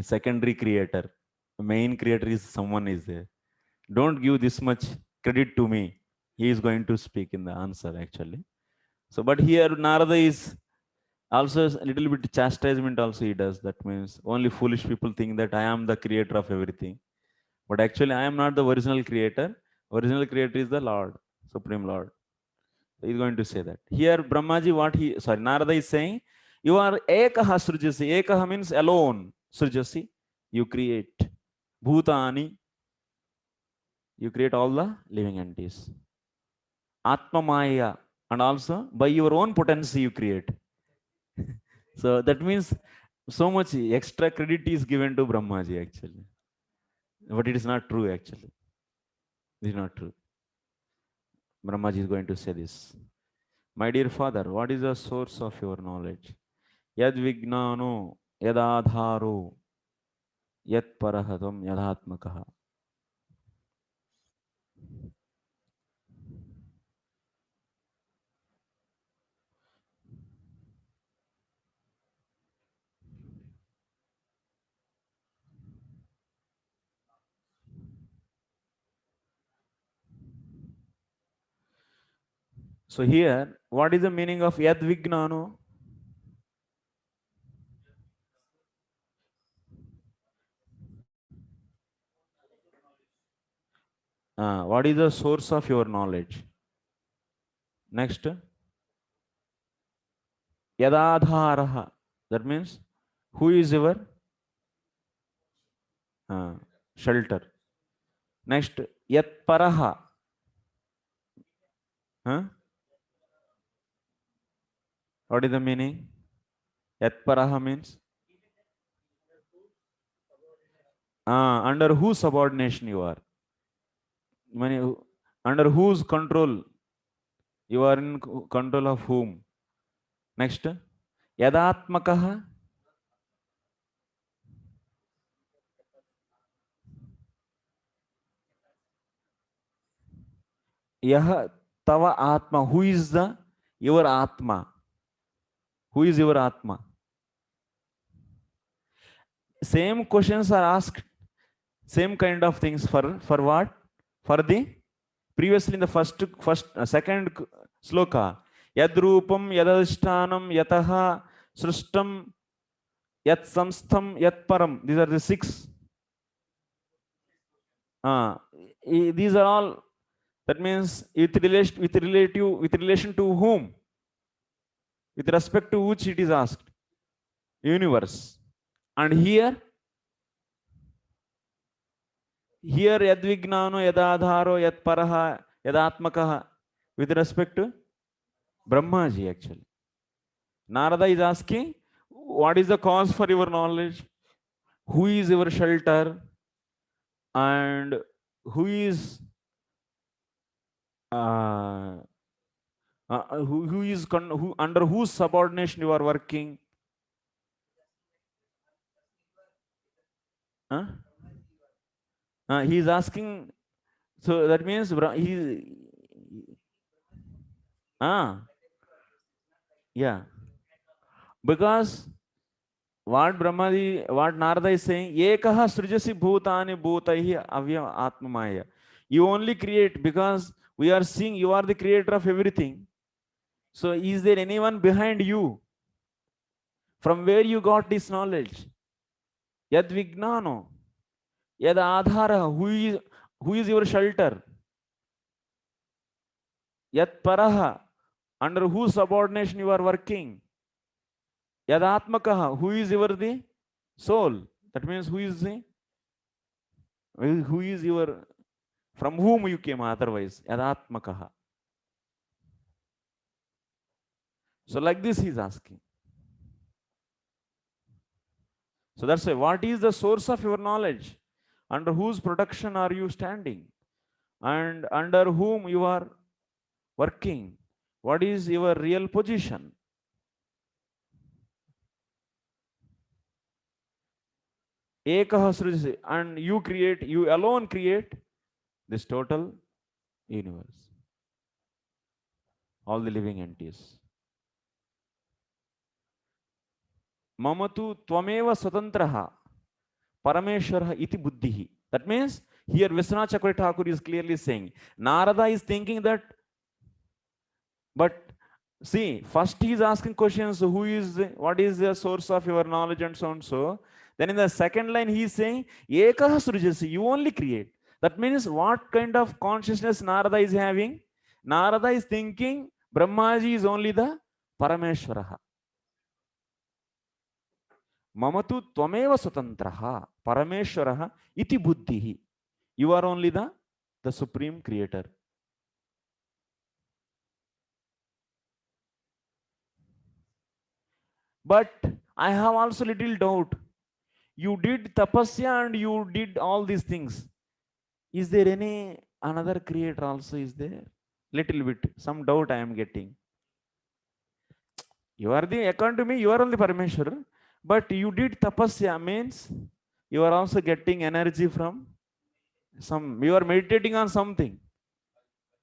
[SPEAKER 1] secondary creator. The main creator is someone is there. Don't give this much credit to me. He is going to speak in the answer actually. So, but here Narada is also a little bit chastisement also he does. That means only foolish people think that I am the creator of everything. But actually I am not the original creator. Original creator is the Lord, Supreme Lord. He's going to say that. Here Brahmaji, Narada is saying, you are ekaha srujasi. Ekaha means alone. Srujasi, you create. Bhutani, you create all the living entities. Atma Maya, and also by your own potency you create. So that means so much extra credit is given to Brahmaji actually. But it is not true actually. It is not true. Brahmaji is going to say this. My dear father, what is the source of your knowledge? Yad vignano, yadadharo, yat parahatam, yadhatmakaha. So here, what is the meaning of yad vignano? What is the source of your knowledge? Next, yadadharaha. That means, who is your shelter? Next, yat paraha. What is the meaning? Yat paraha means? Under whose subordination you are? Under whose control? You are in control of whom? Next, yadatmakaha. Yah tava atma. Who is your atma? Who is your atma? Same questions are asked. Same kind of things for what? For the previously in the second sloka. Yadrupam, yadadishtanam, yataha, srishtam, yat samstham, yat param. These are the 6. These are all. That means with relation to whom? With respect to which it is asked? Universe. And here yad vignano, yadadharo, yad paraha, yadatmakaha. With respect to Brahmaji actually. Narada is asking, what is the cause for your knowledge? Who is your shelter? And who is who under whose subordination you are working? He is asking. So that means he. Yeah. Because what Narada is saying, Ekaha srujasi bhutani bhutaihi avyam atmamaya. You only create because we are seeing you are the creator of everything. So is there anyone behind you? From where you got this knowledge? Yad vignano, yad adhara, who is your shelter? Yat paraha, under whose subordination you are working? Yadatmakaha, who is the soul? That means who is your, from whom you came otherwise? Yadatmakaha. So like this he is asking. So that's why, what is the source of your knowledge? Under whose protection are you standing? And under whom you are working? What is your real position? Ekah Srujasi, and you alone create this total universe, all the living entities. Mamatu Twameva Swatantraha Parameshwara iti buddhihi. That means here Vishwanath Chakravarti Thakur is clearly saying, Narada is thinking that, but see, first he is asking questions, what is the source of your knowledge and so on so. Then in the second line he is saying, Ekah Srujasi, you only create. That means what kind of consciousness Narada is having? Narada is thinking Brahmaji is only the Parameshwaraha. Mamatu Twameva Swatantraha Parameshwaraha iti buddhihi. You are only the supreme creator. But I have also little doubt. You did tapasya and you did all these things. Is there any another creator also? Is there? Little bit, some doubt I am getting. You are the, according to me, you are only Parameshwar, but you did tapasya means you are also getting energy from some, you are meditating on something.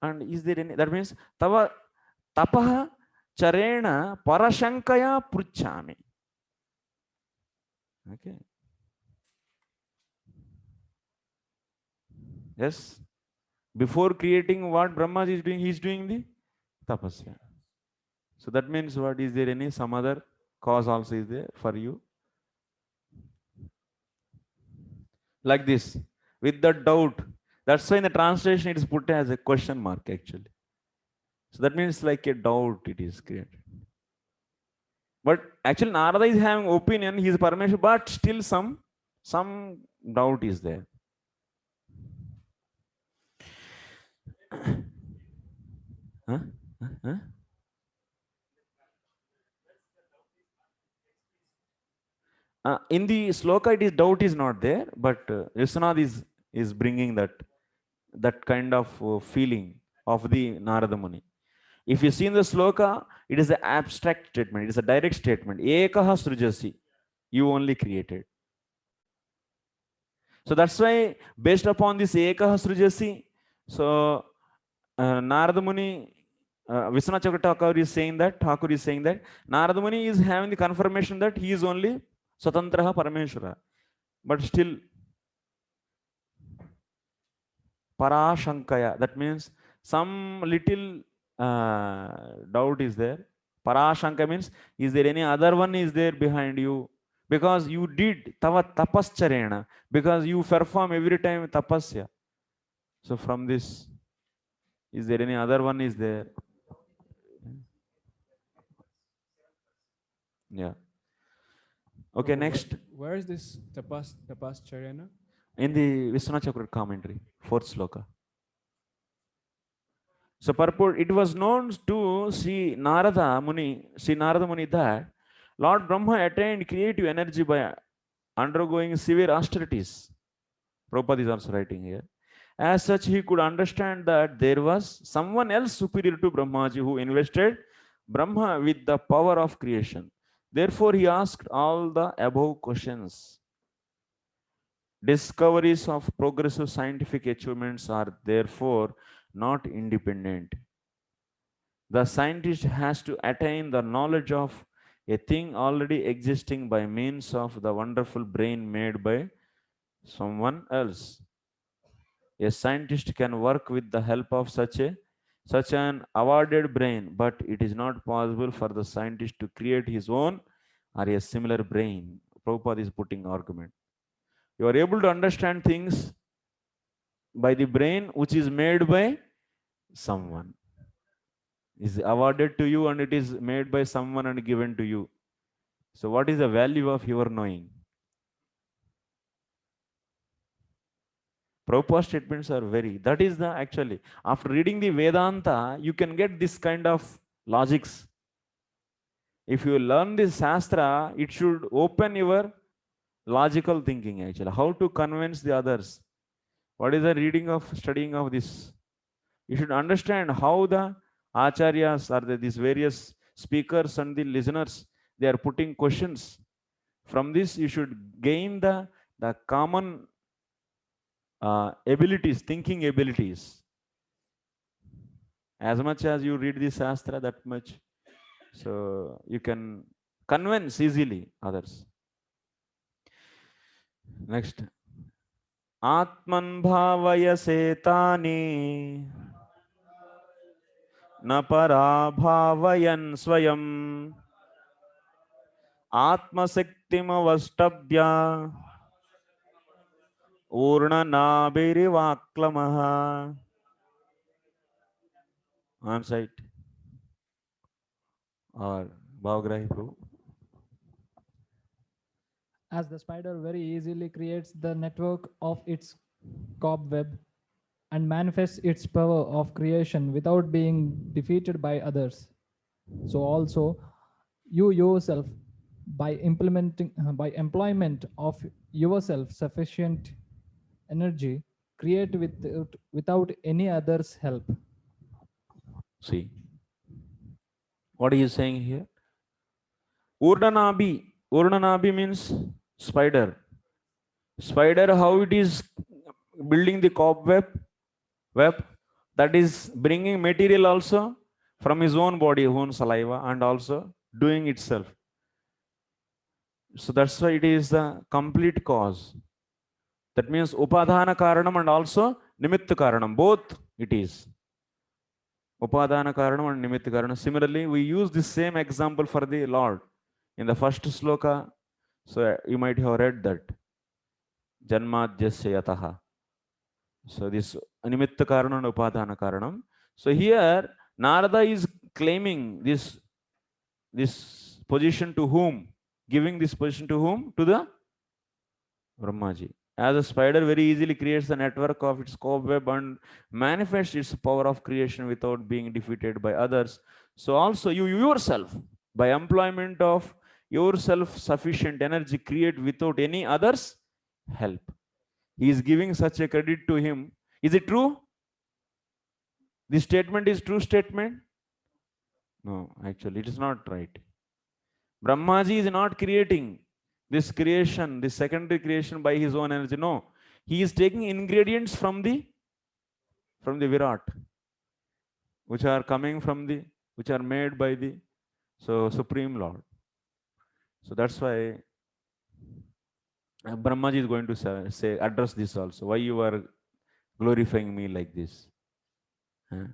[SPEAKER 1] And is there any, that means tava tapaha charena parashankaya pruchami. Okay. Yes. Before creating what Brahma is doing, he is doing the tapasya. So that means what, is there any some other cause also is there for you? Like this, with the doubt. That's why in the translation it is put as a question mark actually. So that means like a doubt it is created. But actually Narada is having opinion, he is Parameshwar, but still some doubt is there. Huh? Huh? In the sloka, it is doubt is not there, but Vishwanath is bringing that kind of feeling of the Narada Muni. If you see in the sloka, it is an abstract statement. It is a direct statement. Ekaha srujasi, you only created. So that's why, based upon this Ekaha srujasi, so Narada Muni, Vishwanath Chakravarti Thakur is saying that Narada Muni is having the confirmation that he is only Swatantraha Parameshwara. But still, Parashankaya, that means some little doubt is there. Parashanka means, is there any other one is there behind you? Because you did tava tapascharena, because you perform every time tapasya. So from this, is there any other one is there? Yeah. Okay, next.
[SPEAKER 4] Where is this tapascharena?
[SPEAKER 1] In the Vishwanath Chakravarti commentary, 4th sloka. So purport, it was known to Sri Narada Muni that Lord Brahma attained creative energy by undergoing severe austerities. Prabhupada is also writing here. As such, he could understand that there was someone else superior to Brahmaji who invested Brahma with the power of creation. Therefore, he asked all the above questions. Discoveries of progressive scientific achievements are therefore not independent. The scientist has to attain the knowledge of a thing already existing by means of the wonderful brain made by someone else. A scientist can work with the help of such an awarded brain, but it is not possible for the scientist to create his own or a similar brain. Prabhupada is putting argument. You are able to understand things by the brain which is made by someone. Is awarded to you and it is made by someone and given to you. So what is the value of your knowing? Prabhupada statements are that is the actually, after reading the Vedanta, you can get this kind of logics. If you learn this Shastra, it should open your logical thinking actually. How to convince the others? What is the studying of this? You should understand how the acharyas or these various speakers and the listeners, they are putting questions. From this, you should gain the the common abilities, thinking abilities. As much as you read the Shastra, that much, so you can convince easily others. Next. Atman bhavayase tani na para bhavayan swayam atmasaktim avastabhya urna nabirivaklamaha. On site or Bhavgrahi Prabhu.
[SPEAKER 8] As the spider very easily creates the network of its cobweb and manifests its power of creation without being defeated by others, so also you yourself, by employment of your self-sufficient energy, create without any other's help.
[SPEAKER 1] See, what he is saying here? Urdhanabi. Urdhanabi means spider. Spider, how it is building the cobweb, that is bringing material also from his own body, own saliva, and also doing itself. So that's why it is the complete cause. That means upadhana karanam and also nimitta karanam. Both it is. Upadhana karanam and nimitta karanam. Similarly, we use the same example for the Lord in the first sloka. So you might have read that. Janmadhyasya yataha. So this nimitta karanam and upadhana karanam. So here Narada is claiming this position to whom? Giving this position to whom? To the Brahmaji. As a spider very easily creates the network of its cobweb and manifests its power of creation without being defeated by others. So also you yourself, by employment of your self-sufficient energy, create without any others' help. He is giving such a credit to him. Is it true? This statement is true statement? No, actually it is not right. Brahmaji is not creating this creation, this secondary creation by his own energy. No, he is taking ingredients from the Virat, which are coming from which are made by the Supreme Lord. So that's why Brahmaji is going to address this also. Why you are glorifying me like this? Huh?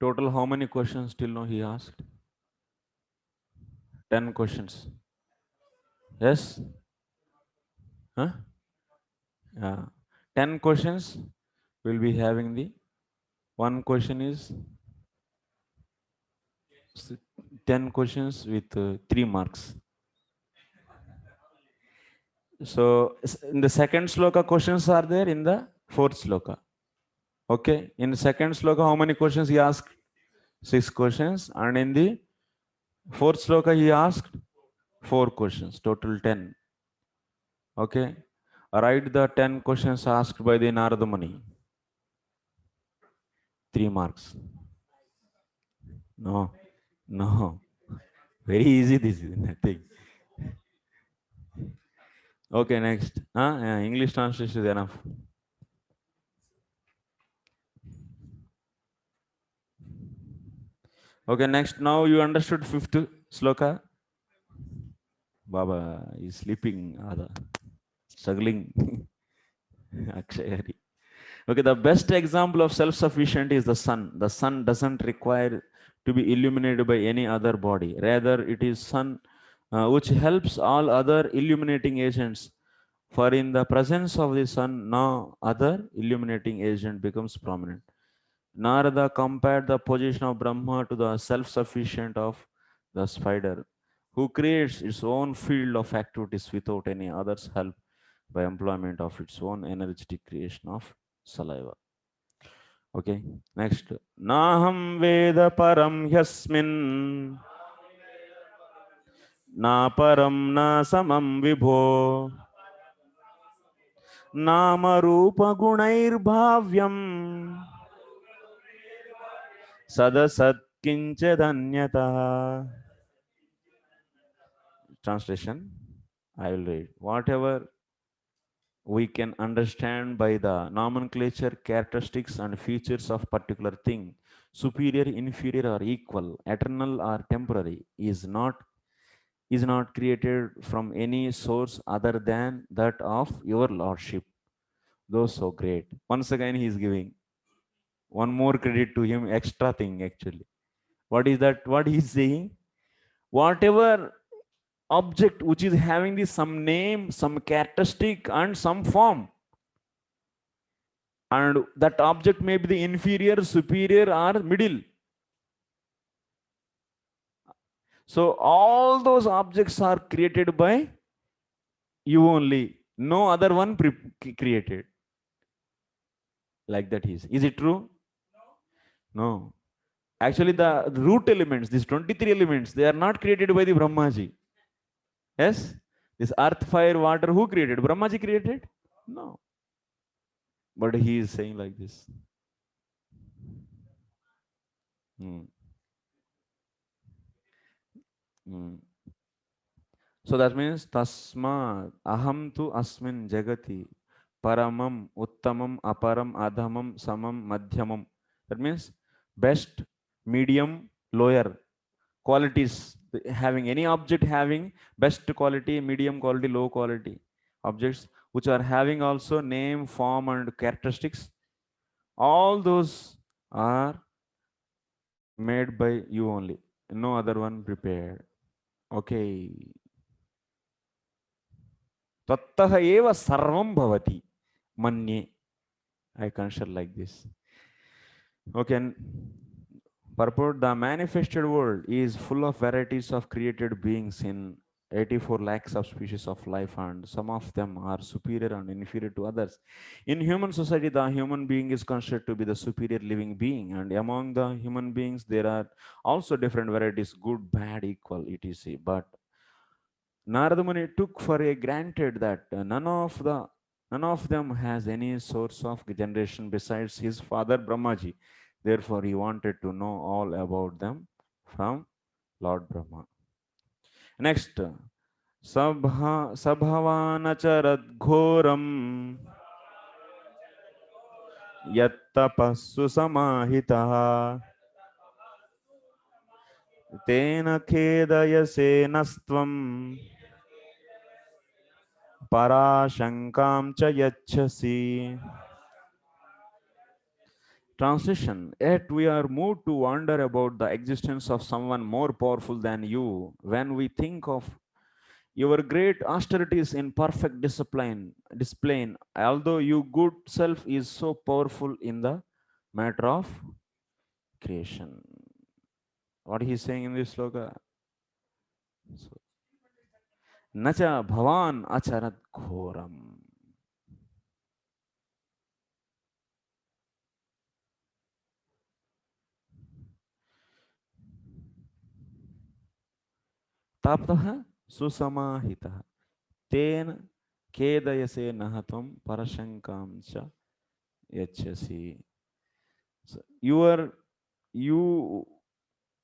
[SPEAKER 1] Total how many questions till now he asked? 10 questions. Yes? Huh? Yeah. 10 questions will be having the one question is 10 questions with 3 marks. So in the second sloka, questions are there in the fourth sloka. Okay. In the second sloka, how many questions he asked? 6 questions. And in the fourth sloka, he asked 4 questions. Total 10. Okay. Write the 10 questions asked by the Narada Muni. 3 marks. No. Very easy. This is nothing. Okay, next. Yeah, English translation is enough. Okay, next. Now you understood fifth sloka. Baba is sleeping, struggling. Akshayari. Okay, the best example of self-sufficient is the sun. The sun doesn't require to be illuminated by any other body. Rather, it is sun which helps all other illuminating agents. For in the presence of the sun, no other illuminating agent becomes prominent. Narada compared the position of Brahma to the self-sufficient of the spider, who creates its own field of activities without any other's help by employment of its own energetic creation of saliva. Okay, next. Naham Veda Param Yasmin Na param na samam vibho. Nama rupa gunair bhavyam. Sadasat kinchadanyata. Translation, I will read. Whatever we can understand by the nomenclature, characteristics and features of particular thing, superior, inferior or equal, eternal or temporary, is not created from any source other than that of your lordship, though so great. Once again he is giving one more credit to him, extra thing actually. What is that? What he is saying? Whatever object which is having the some name, some characteristic and some form, and that object may be the inferior, superior or middle. So all those objects are created by you only, no other one created. Like that is it true? No. Actually the root elements, these 23 elements, they are not created by the Brahmaji. Yes, this earth, fire, water, who created? Brahmaji created? No. But he is saying like this. So that means tasma aham tu asmin jagati paramam uttamam aparam adhamam samam madhyamam. That means best, medium, lower qualities. Having any object having best quality, medium quality, low quality objects which are having also name, form and characteristics, all those are made by you only, no other one prepared. Okay. Tattaha eva sarvam bhavati manye. I consider like this. Okay. Purport: the manifested world is full of varieties of created beings in 84 lakhs of species of life, and some of them are superior and inferior to others. In human society, the human being is considered to be the superior living being, and among the human beings, there are also different varieties, good, bad, equal, etc. But Narada Muni took for a granted that none of them has any source of generation besides his father Brahmaji. Therefore, he wanted to know all about them from Lord Brahma. Next, Sabhavanacharat Ghoram Yattapassu Samahitaha Tena Khedayase Nastvam Parashankam cha yachasi. Translation: yet we are moved to wonder about the existence of someone more powerful than you when we think of your great austerities in perfect discipline, although you good self is so powerful in the matter of creation. What he is saying in this sloka? So, Nacha bhavan acharat ghoram. Taptaha susamahitaha ten kedayase nahatam parashankam cha yachasi. So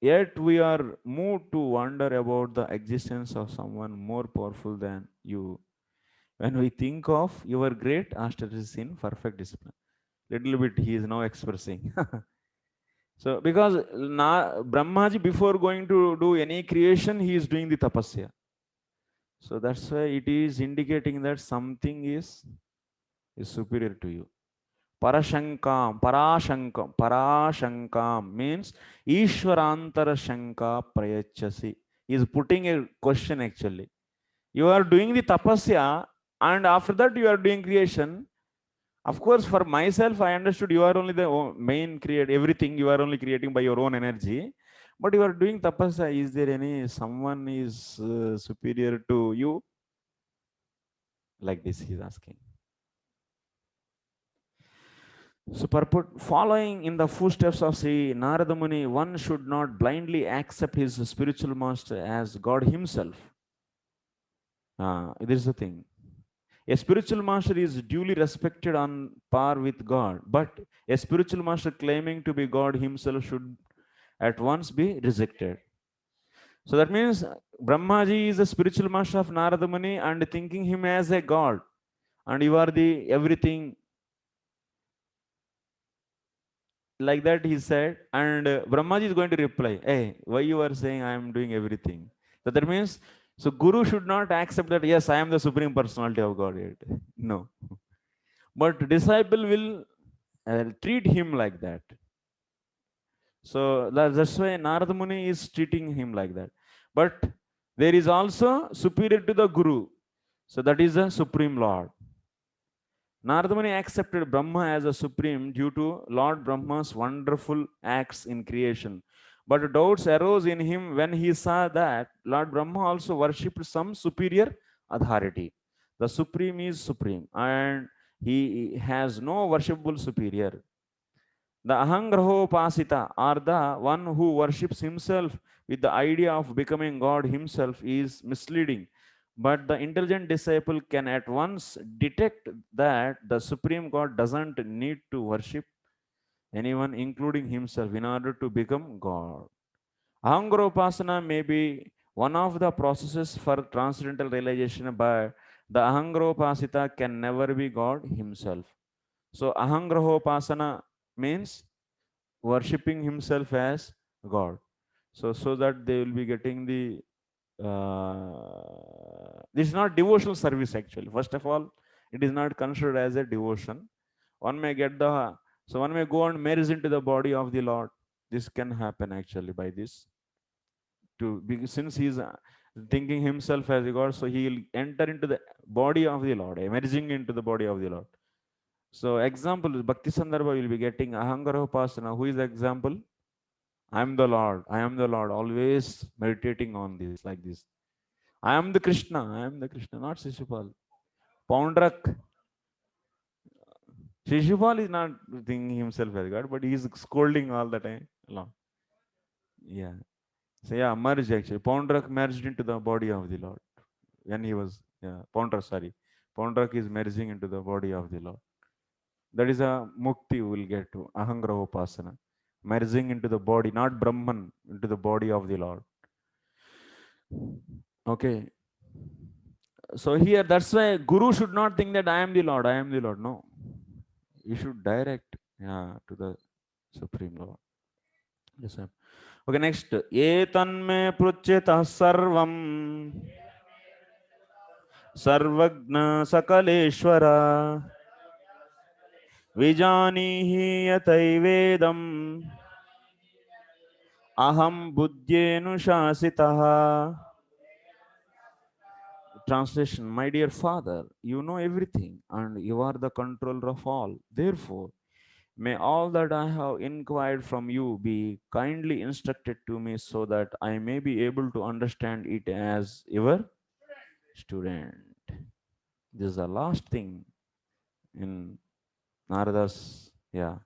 [SPEAKER 1] yet we are moved to wonder about the existence of someone more powerful than you when we think of your great austerities in perfect discipline. Little bit he is now expressing. So because Brahmaji, before going to do any creation, he is doing the tapasya. So that's why it is indicating that something is superior to you. Parashankam means Ishwarantara Shanka Prayachasi. He is putting a question actually. You are doing the tapasya and after that you are doing creation. Of course, for myself, I understood you are only the main creator, everything you are only creating by your own energy. But you are doing tapasya. Is there any someone is superior to you? Like this, he is asking. So, purport: following in the footsteps of Sri Narada Muni, one should not blindly accept his spiritual master as God himself. This is the thing. A spiritual master is duly respected on par with God, but a spiritual master claiming to be God himself should at once be rejected. So that means Brahmaji is the spiritual master of Narada Muni and thinking him as a God, and you are the everything, like that he said. And Brahmaji is going to reply, hey, why you are saying I am doing everything? So that means, so Guru should not accept that, yes, I am the supreme personality of Godhead. No. But disciple will treat him like that. So that's why Narada Muni is treating him like that. But there is also superior to the Guru. So that is the Supreme Lord. Narada Muni accepted Brahma as a supreme due to Lord Brahma's wonderful acts in creation. But doubts arose in him when he saw that Lord Brahma also worshipped some superior authority. The supreme is supreme and he has no worshipable superior. The Ahangrahopasita, or the one who worships himself with the idea of becoming God himself, is misleading. But the intelligent disciple can at once detect that the Supreme God doesn't need to worship anyone, including himself, in order to become God. Ahangrahopasana may be one of the processes for transcendental realization, but the Ahangrahopasita can never be God himself. So Ahangrahopasana means worshipping himself as God. So that they will be getting the this is not devotional service actually. First of all, it is not considered as a devotion. One may get the, so one may go and merge into the body of the Lord. This can happen actually by this. Since he is thinking himself as a God, so he will enter into the body of the Lord, emerging into the body of the Lord. So example, Bhakti Sandarbha will be getting Ahangrahopasana. Who is the example? I am the Lord. I am the Lord. Always meditating on this like this. I am the Krishna. I am the Krishna, not Shishupal. Poundrak. Shishupal is not thinking himself as God, but he is scolding all the time. Yeah. So yeah, merged actually. Poundrak merged into the body of the Lord. When he was, yeah, Poundrak, sorry. Poundrak is merging into the body of the Lord. That is a mukti we will get to. Ahangrahopasana. Merging into the body, not Brahman, into the body of the Lord. Okay. So here, that's why Guru should not think that I am the Lord, I am the Lord. No. You should direct, yeah, to the Supreme Lord. Yes, sir. Okay, next. Etanme pruchyata sarvam sarvagna sakaleshwara vijanihi yataivedam aham buddhyenu shasitaha. Translation: My dear Father, you know everything and you are the controller of all. Therefore, may all that I have inquired from you be kindly instructed to me so that I may be able to understand it as your student. This is the last thing in Narada's, yeah,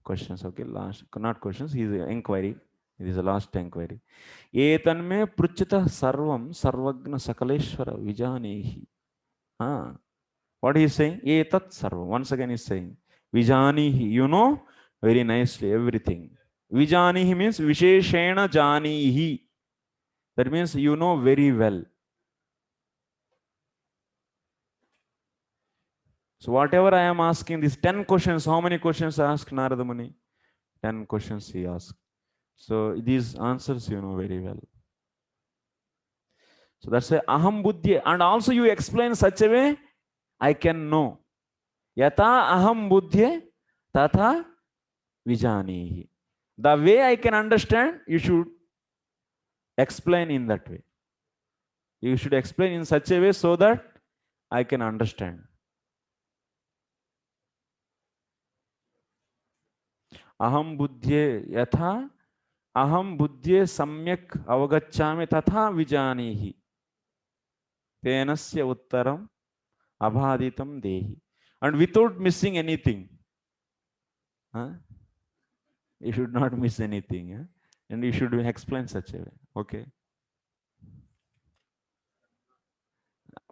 [SPEAKER 1] questions. Okay, last, not questions, his inquiry. It is the last inquiry. Etanme pruchita sarvam sarvagna sakaleshwara vijanihi. What he is saying? Etat sarvam. Once again he is saying, vijanihi. You know very nicely everything. Vijanihi means visheshena janihi. That means you know very well. So whatever I am asking, these 10 questions, how many questions asked Narada Muni? 10 questions he asked. So these answers you know very well. So that's why aham buddhi. And also you explain such a way, I can know. Yata aham buddhi tatha vijanihi. The way I can understand, you should explain in that way. You should explain in such a way so that I can understand. Aham buddhye yatha aham buddhye samyak avagacchami tatha vijanihi tenasya uttaram abhaditam dehi. And without missing anything. You should not miss anything. And you should explain such a way. Okay.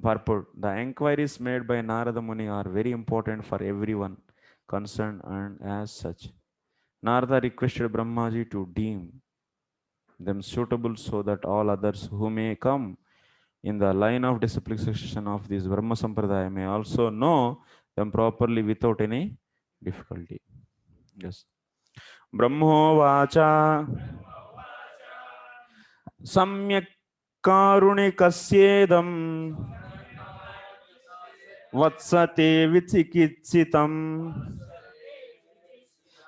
[SPEAKER 1] purport. The enquiries made by Narada Muni are very important for everyone concerned, and as such, Narada requested Brahmaji to deem them suitable so that all others who may come in the line of disciplic succession of this Brahma Sampradaya may also know them properly without any difficulty. Yes. Brahmovacha Samyak Karunikasjedam Vatsate Vichikitsitam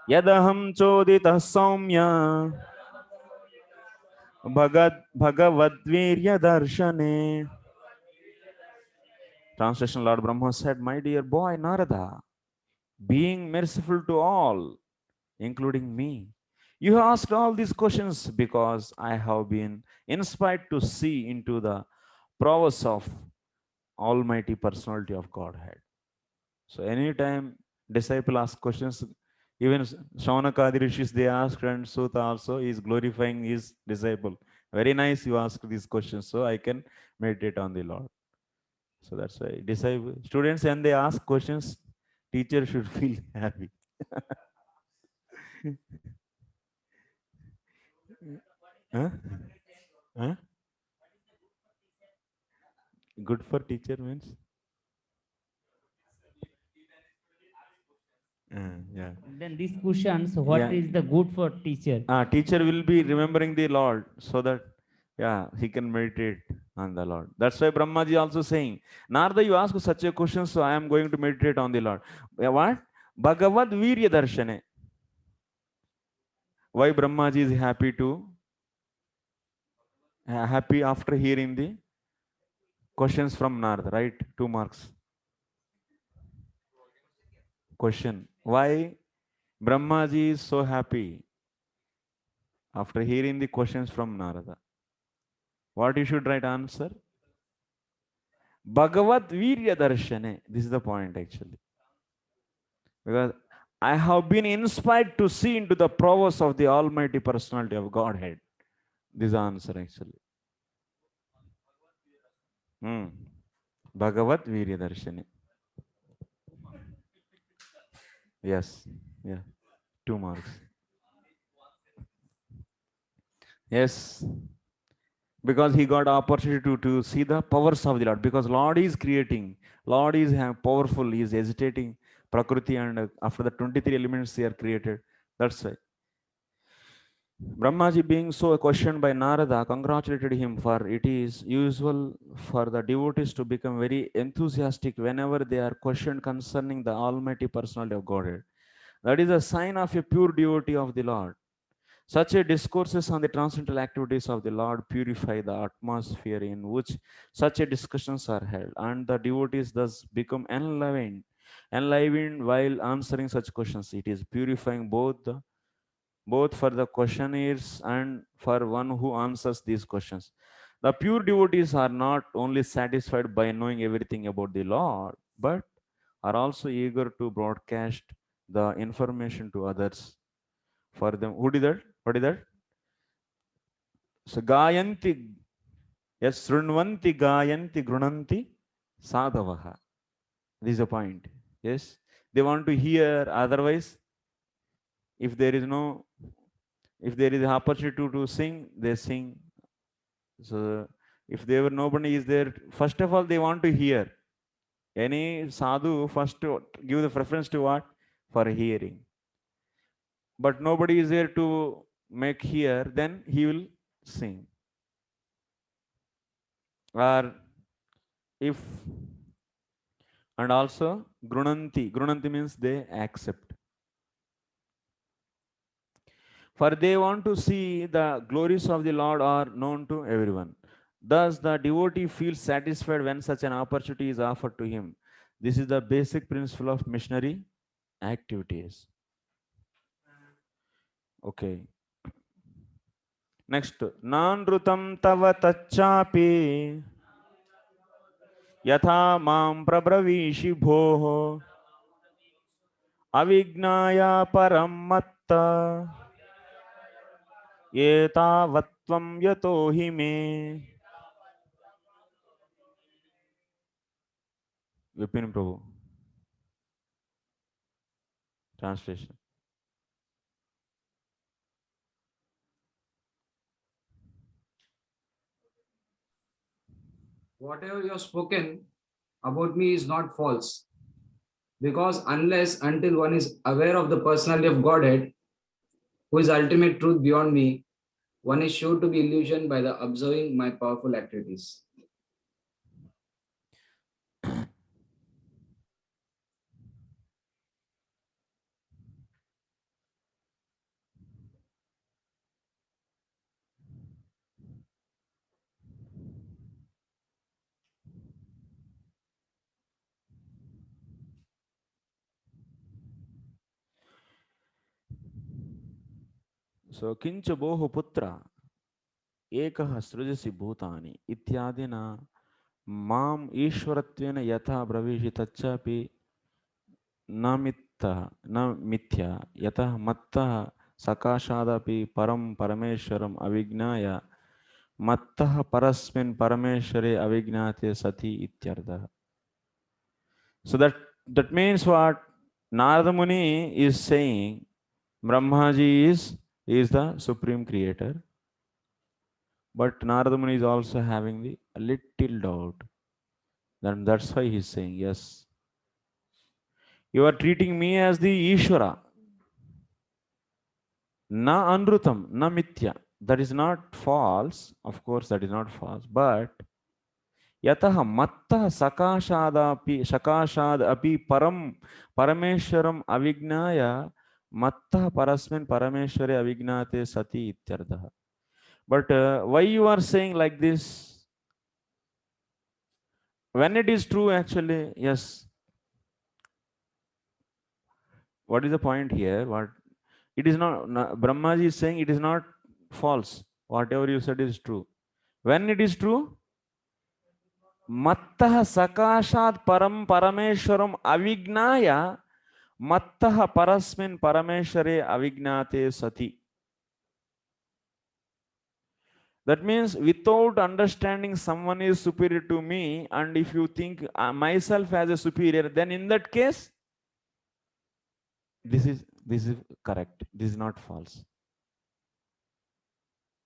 [SPEAKER 1] Yadaham Chodita Saumya Bhagavadvirya Darshane. Translation: Lord Brahma said, "My dear boy Narada, being merciful to all, including me, you have asked all these questions because I have been inspired to see into the prowess of Almighty Personality of Godhead." So anytime disciple asks questions, even Shaunakadi Rishis, they asked, and Sutta also is glorifying his disciple. Very nice you ask these questions, so I can meditate on the Lord. So that's why disciple students, when they ask questions, teacher should feel happy. Huh? Huh? Good for teacher means? Yeah.
[SPEAKER 9] Then these questions, what
[SPEAKER 1] Yeah.
[SPEAKER 9] is the good for teacher?
[SPEAKER 1] Teacher will be remembering the Lord so that, yeah, he can meditate on the Lord. That's why Brahmaji also saying, Narada, you ask such a question, so I am going to meditate on the Lord. What? Bhagavad Virya Darshane. Why Brahmaji is happy after hearing the questions from Narada, right? 2 marks. Question: why Brahmaji is so happy after hearing the questions from Narada? What you should write answer? Bhagavad Virya Darshane. This is the point actually. Because I have been inspired to see into the prowess of the Almighty Personality of Godhead. This is the answer actually. Bhagavad Virya Darshane. Yes. Yeah. 2 marks. Yes. Because he got opportunity to see the powers of the Lord. Because Lord is creating. Lord is powerful. He is agitating Prakriti, and after the 23 elements they are created. That's why. Brahmaji, being so questioned by Narada, congratulated him, for it is usual for the devotees to become very enthusiastic whenever they are questioned concerning the Almighty Personality of Godhead. That is a sign of a pure devotee of the Lord. Such a discourses on the transcendental activities of the Lord purify the atmosphere in which such a discussions are held, and the devotees thus become enlivened while answering such questions. It is purifying both for the questioners and for one who answers these questions. The pure devotees are not only satisfied by knowing everything about the Lord, but are also eager to broadcast the information to others. For them, who did that? What is that? So Gayanti, yes, Srunvanti Gayanti Grunanti Sadhavaha. This is the point. Yes, they want to hear. Otherwise, if there is an opportunity to sing, they sing. So if there were nobody is there, first of all they want to hear. Any sadhu first to give the preference to what? For hearing. But nobody is there to make hear, then he will sing. Or if, and also grunanti means they accept. For they want to see the glories of the Lord are known to everyone. Thus, the devotee feels satisfied when such an opportunity is offered to him. This is the basic principle of missionary activities. Okay. Next, Nanrutam tava tachapi yatha mam prabravishi bhoho avignaya paramatta etavatvam yato hi me. Vipin Prabhu. Translation.
[SPEAKER 10] Whatever you have spoken about me is not false. Because unless until one is aware of the personality of Godhead, who is ultimate truth beyond me, one is sure to be illusioned by the observing my powerful activities.
[SPEAKER 1] So kincha bohu putra ekah srujasi bhutani ityadina mam ishwaratvena yatha bravishi tachapi namitta na mithya yatah mattah sakashadapi param parameshwaram avignaya mattah parasmin parameshware avignate sati ityartha. So that means what Narada Muni is saying, Brahmaji is the supreme creator, but Narada Muni is also having the a little doubt. Then that's why he's saying, yes, you are treating me as the Ishvara, na anrutam, na mithya. That is not false, of course, that is not false, but yatah mattah sakashad api param parameshwaram avignaya mattah parasmin parameshware avignate sati ityartha. But why you are saying like this? When it is true, actually, yes. What is the point here? What it is not, Brahmaji is saying it is not false. Whatever you said is true. When it is true, mattah sakashat param parameshwaram avignaya mattah parasmin parameshware avignate sati. That means without understanding someone is superior to me, and if you think myself as a superior, then in that case, this is correct. This is not false.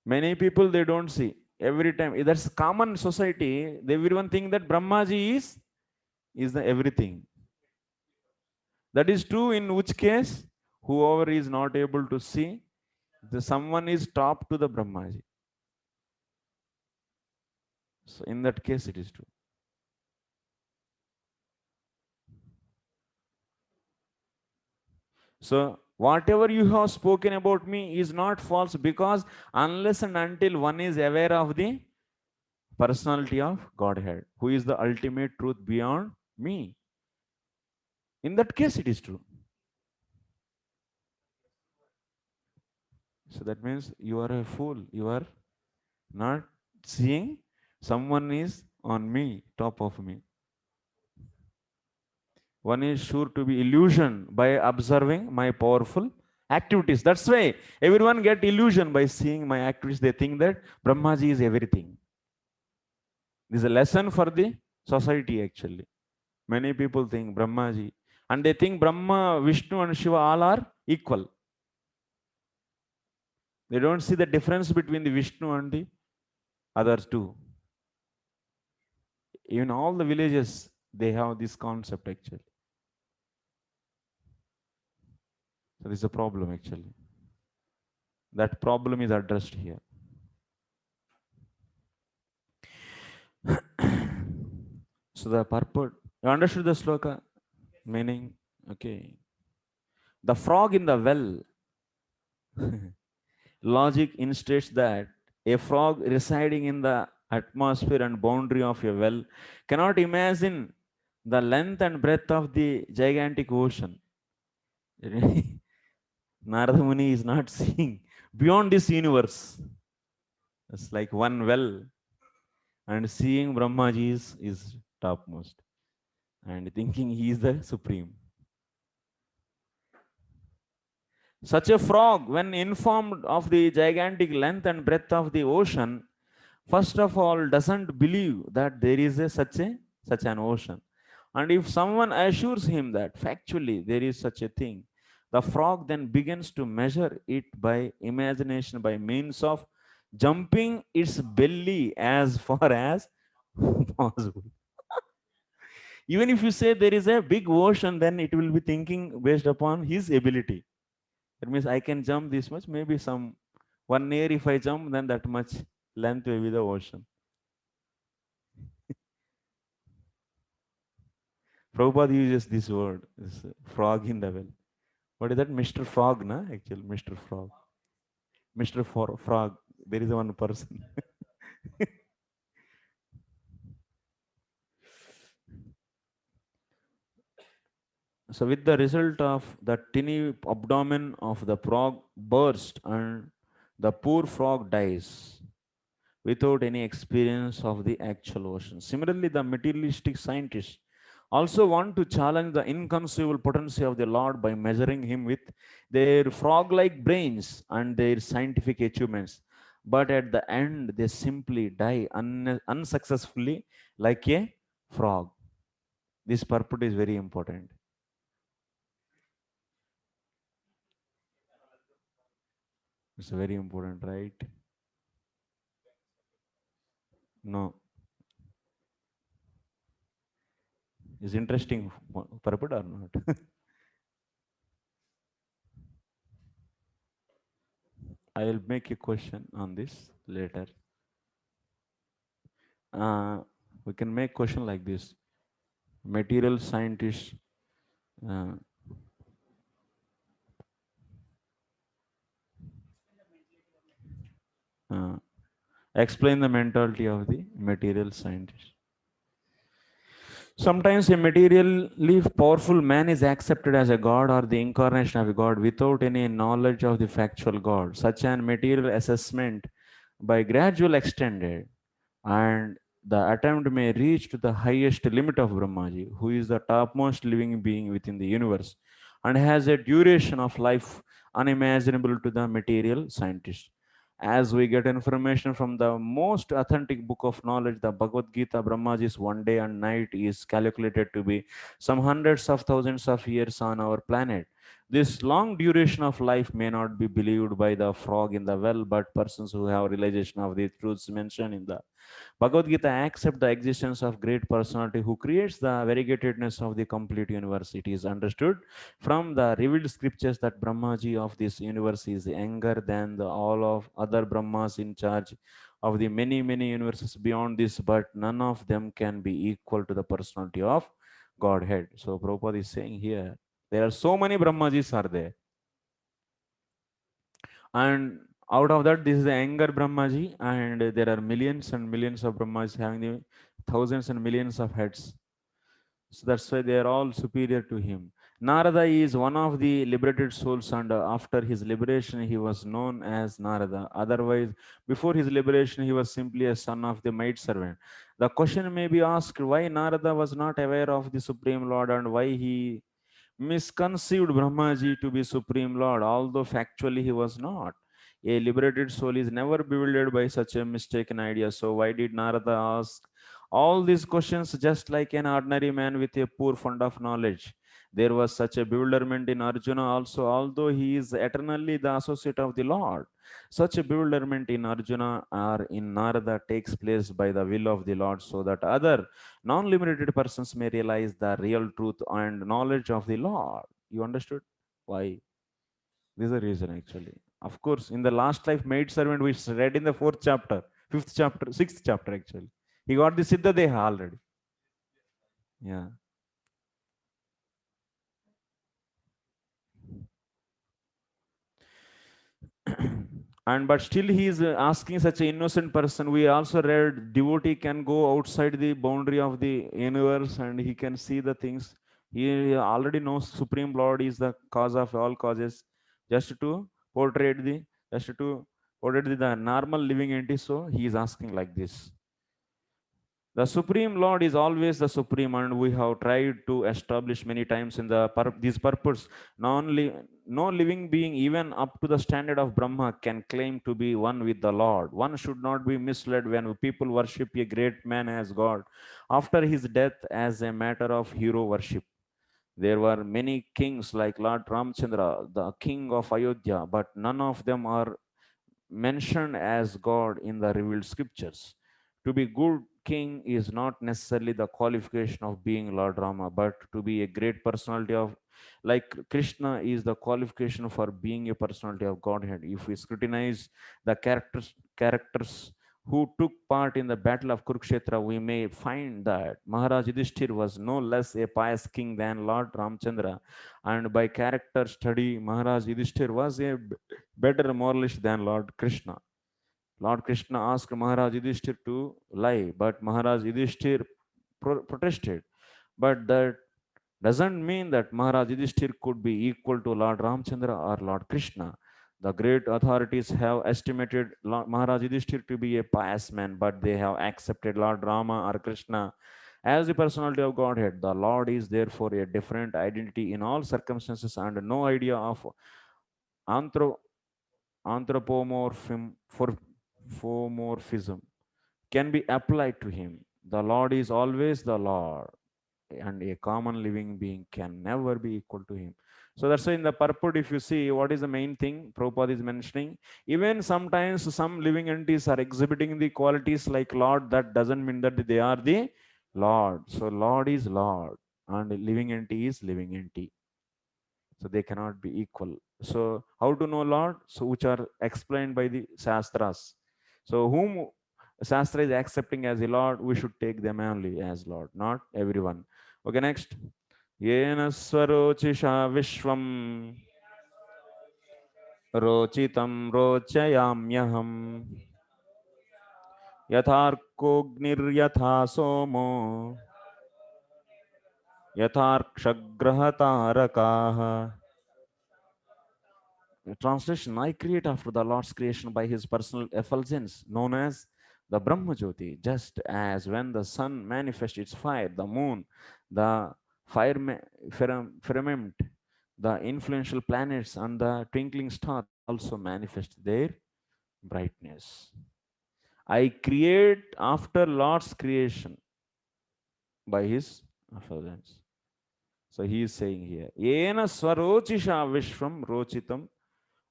[SPEAKER 1] Many people, they don't see. Every time, that's common society. Everyone think that Brahmaji is the everything. That is true in which case, whoever is not able to see, someone is top to the Brahmaji. So in that case, it is true. So whatever you have spoken about me is not false, because unless and until one is aware of the personality of Godhead, who is the ultimate truth beyond me, in that case it is true. So that means you are a fool. You are not seeing someone is on me, top of me. One is sure to be illusioned by observing my powerful activities. That's why everyone get illusion by seeing my activities. They think that Brahmaji is everything. This is a lesson for the society, actually. Many people think Brahmaji, and they think Brahma, Vishnu and Shiva all are equal. They don't see the difference between the Vishnu and the others too. Even all the villages, they have this concept, actually. So this is a problem, actually. That problem is addressed here. So the purport, you understood the sloka meaning? Okay. The frog in the well. Logic instates that a frog residing in the atmosphere and boundary of a well cannot imagine the length and breadth of the gigantic ocean. Narada Muni is not seeing beyond this universe. It's like one well, and seeing Brahmaji is topmost, and thinking he is the supreme. Such a frog, when informed of the gigantic length and breadth of the ocean, first of all doesn't believe that there is such an ocean. And if someone assures him that factually there is such a thing, the frog then begins to measure it by imagination by means of jumping its belly as far as possible. Even if you say there is a big ocean, then it will be thinking based upon his ability. That means I can jump this much, maybe some 1 year if I jump, then that much length will be the ocean. Prabhupada uses this word, this frog in the well. What is that? Mr. Frog, na? Actually, Mr. Frog. Mr. Frog. There is one person. So with the result of the tiny abdomen of the frog burst and the poor frog dies without any experience of the actual ocean. Similarly, the materialistic scientists also want to challenge the inconceivable potency of the Lord by measuring him with their frog-like brains and their scientific achievements. But at the end, they simply die unsuccessfully like a frog. This purport is very important. It's very important, right? No. Is interesting purport or not? I will make a question on this later. We can make question like this. Material scientists explain the mentality of the material scientist. Sometimes a materially powerful man is accepted as a god or the incarnation of a god without any knowledge of the factual god. Such an material assessment by gradual extended and the attempt may reach to the highest limit of Brahmaji, who is the topmost living being within the universe and has a duration of life unimaginable to the material scientist. As we get information from the most authentic book of knowledge, the Bhagavad Gita, Brahmaji's one day and night is calculated to be some hundreds of thousands of years on our planet. This long duration of life may not be believed by the frog in the well, but persons who have realization of the truths mentioned in the Bhagavad Gita accept the existence of great personality who creates the variegatedness of the complete universe. It is understood from the revealed scriptures that Brahmaji of this universe is younger than all of other Brahmas in charge of the many, many universes beyond this, but none of them can be equal to the personality of Godhead. So Prabhupada is saying here, there are so many Brahmajis are there. And out of that, this is the younger Brahmaji, and there are millions and millions of Brahmajis having the thousands and millions of heads. So that's why they are all superior to him. Narada is one of the liberated souls, and after his liberation, he was known as Narada. Otherwise, before his liberation, he was simply a son of the maidservant. The question may be asked why Narada was not aware of the Supreme Lord and why he misconceived Brahmaji to be Supreme Lord, although factually he was not. A liberated soul is never bewildered by such a mistaken idea. So why did Narada ask all these questions just like an ordinary man with a poor fund of knowledge? There was such a bewilderment in Arjuna also, although he is eternally the associate of the Lord. Such a bewilderment in Arjuna or in Narada takes place by the will of the Lord, so that other non-limited persons may realize the real truth and knowledge of the Lord. You understood why? This is the reason actually. Of course, in the last life maid servant we read in the 4th chapter, 5th chapter, 6th chapter actually. He got the Siddha Deha already. Yeah. And but still he is asking such an innocent person. We also read devotee can go outside the boundary of the universe and he can see the things. He already knows Supreme Lord is the cause of all causes. Just to portray the normal living entity. So he is asking like this. The Supreme Lord is always the Supreme, and we have tried to establish many times in these purports. No living being, even up to the standard of Brahma, can claim to be one with the Lord. One should not be misled when people worship a great man as God after his death as a matter of hero worship. There were many kings like Lord Ramchandra, the king of Ayodhya, but none of them are mentioned as God in the revealed scriptures. To be good king is not necessarily the qualification of being Lord Rama, but to be a great personality of, like Krishna is the qualification for being a personality of Godhead. If we scrutinize the characters who took part in the battle of Kurukshetra, we may find that Maharaj Yudhishthir was no less a pious king than Lord Ramchandra, and by character study, Maharaj Yudhishthir was a better moralist than Lord Krishna. Lord Krishna asked Maharaj Yudhishthir to lie, but Maharaj Yudhishthir protested. But that doesn't mean that Maharaj Yudhishthir could be equal to Lord Ramchandra or Lord Krishna. The great authorities have estimated Maharaj Yudhishthir to be a pious man, but they have accepted Lord Rama or Krishna as the personality of Godhead. The Lord is therefore a different identity in all circumstances, and no idea of anthropomorphism can be applied to him. The Lord is always the Lord, and a common living being can never be equal to him. So that's why in the purport, if you see what is the main thing Prabhupada is mentioning, even sometimes some living entities are exhibiting the qualities like Lord, that doesn't mean that they are the Lord. So Lord is Lord, and living entity is living entity. So they cannot be equal. So how to know Lord? So which are explained by the Shastras. So whom Shastra is accepting as a Lord, we should take them only as Lord, not everyone. Okay, next. Yena swarochisha vishvam rochitam rochayamyaham yatharkognir somo yatharkshagrahatarakah. Translation: I create after the Lord's creation by his personal effulgence, known as the Brahma Jyoti. Just as when the sun manifests its fire, the moon, the firmament, the influential planets, and the twinkling stars also manifest their brightness. I create after Lord's creation by his effulgence. So he is saying here, Yena swarochisha vishvam rochitam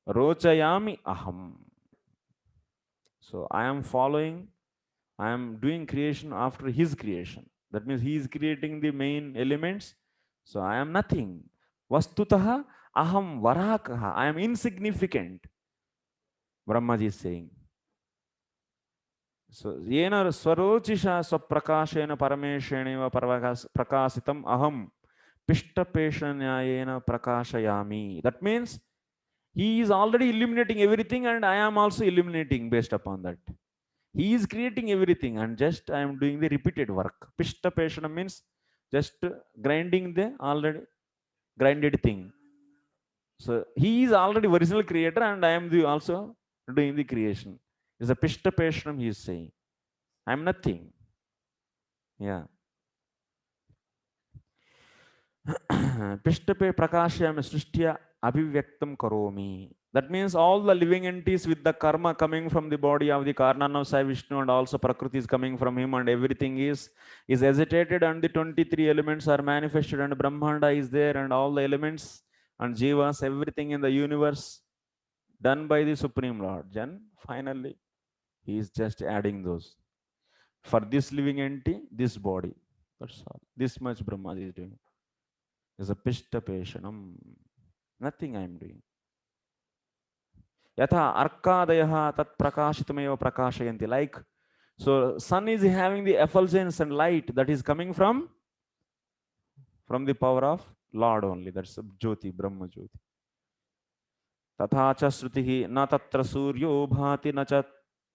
[SPEAKER 1] rochayami aham. So I am following, I am doing creation after his creation. That means he is creating the main elements. So I am nothing. Vastutaha aham varakaha. I am insignificant. Brahmaji is saying. So yena swarochisha swaprakashena paramesheneva prakasitam aham pishtapeshanyayena prakashayami. That means he is already illuminating everything, and I am also illuminating based upon that. He is creating everything, and just I am doing the repeated work. Pishtapeshana means just grinding the already grinded thing. So he is already original creator, and I am also doing the creation. It's a pishtapeshanam he is saying. I am nothing. Yeah. Pishtape prakashyam srishtya abhivyaktam karomi. That means all the living entities with the karma coming from the body of the Karnana Sai Vishnu, and also Prakriti is coming from him, and everything is agitated, and the 23 elements are manifested, and Brahmanda is there, and all the elements and jivas, everything in the universe done by the Supreme Lord. Then finally he is just adding those. For this living entity, this body. That's all. This much Brahma is doing. Is a pishtapeshanam. Nothing I am doing. Yatha arkadayaha tat prakashitameva prakashayanti. Like, so sun is having the effulgence and light that is coming from the power of Lord only. That's Jyoti, Brahma Jyoti. Tatha cha srutihi na tatra suryo bhati na cha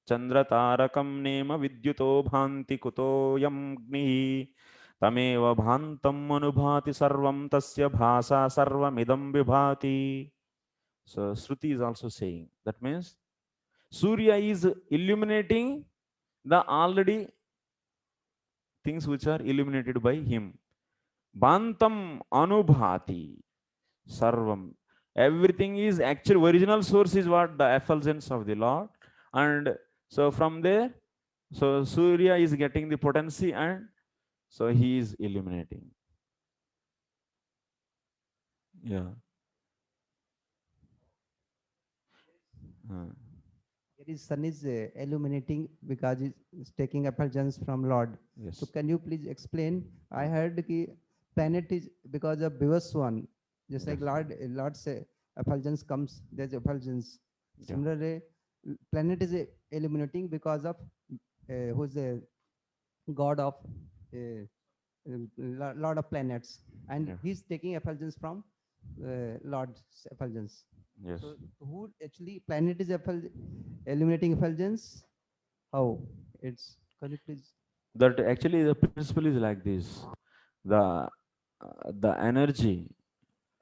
[SPEAKER 1] chandra tarakam nema vidyuto bhanti kuto yamgnihi tameva bhantam anubhati sarvam tasya bhasa sarvamidam vibhati. So Shruti is also saying, that means Surya is illuminating the already things which are illuminated by him. Bantam anubhati sarvam. Everything is actual original source is what? The effulgence of the Lord. And so from there, so Surya is getting the potency and so he is illuminating. Yeah.
[SPEAKER 6] There is sun is illuminating because it's taking effulgence from Lord.
[SPEAKER 1] Yes.
[SPEAKER 6] So can you please explain? I heard that planet is because of Bivaswan. Just like Lord's effulgence comes, there's effulgence.
[SPEAKER 1] Yeah.
[SPEAKER 6] Similarly, planet is illuminating because of who's the god of Lord of planets, and
[SPEAKER 1] Yeah.
[SPEAKER 6] he's taking effulgence from Lord's effulgence.
[SPEAKER 1] Yes.
[SPEAKER 6] So who actually planet is illuminating effulgence? How it's? Can you please?
[SPEAKER 1] That actually the principle is like this. The energy,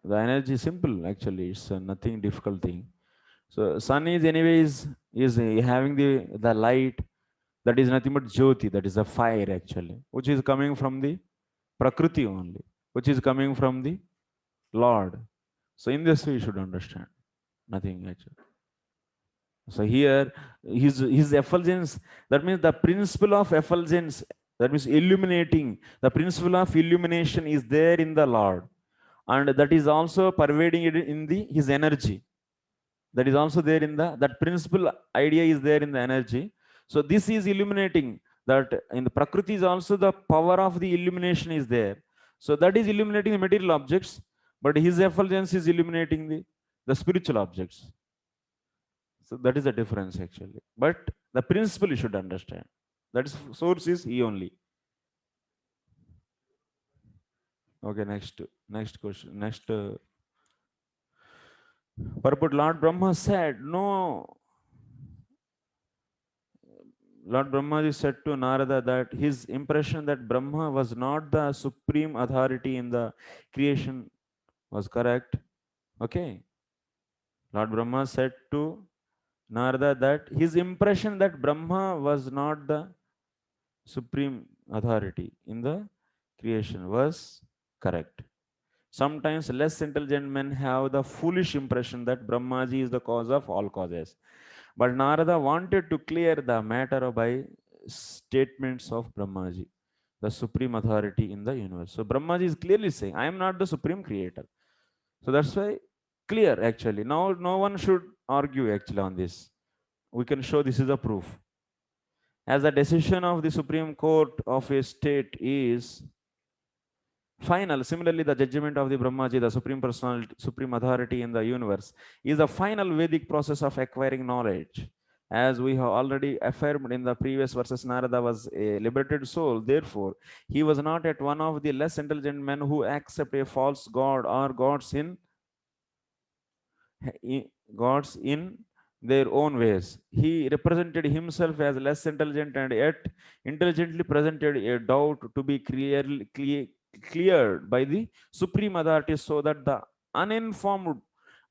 [SPEAKER 1] is simple actually. It's nothing difficult thing. So sun is anyways is having the light that is nothing but jyoti, that is a fire actually, which is coming from the prakriti only, which is coming from the Lord. So in this way you should understand nothing actually. So here his effulgence, that means the principle of effulgence, that means illuminating, the principle of illumination is there in the Lord, and that is also pervading it in the his energy. That is also there in the, that principle idea is there in the energy. So this is illuminating, that in the prakriti is also the power of the illumination is there. So that is illuminating the material objects, but his effulgence is illuminating the spiritual objects. So that is the difference actually. But the principle you should understand. That is source is he only. Okay, next question. Next purport. Lord Brahma said, no. Lord Brahmaji said to Narada that his impression that Brahma was not the supreme authority in the creation was correct. Okay. Lord Brahma said to Narada that his impression that Brahma was not the supreme authority in the creation was correct. Sometimes less intelligent men have the foolish impression that Brahmaji is the cause of all causes. But Narada wanted to clear the matter by statements of Brahmaji, the supreme authority in the universe. So Brahmaji is clearly saying, I am not the supreme creator. So that's why clear actually. Now no one should argue actually on this. We can show this is a proof. As the decision of the Supreme Court of a state is final, similarly the judgment of the Brahmaji, the supreme personality, supreme authority in the universe, is the final Vedic process of acquiring knowledge. As we have already affirmed in the previous verses, Narada was a liberated soul. Therefore, he was not yet one of the less intelligent men who accept a false god or gods in their own ways. He represented himself as less intelligent and yet intelligently presented a doubt to be cleared by the supreme authority, so that the uninformed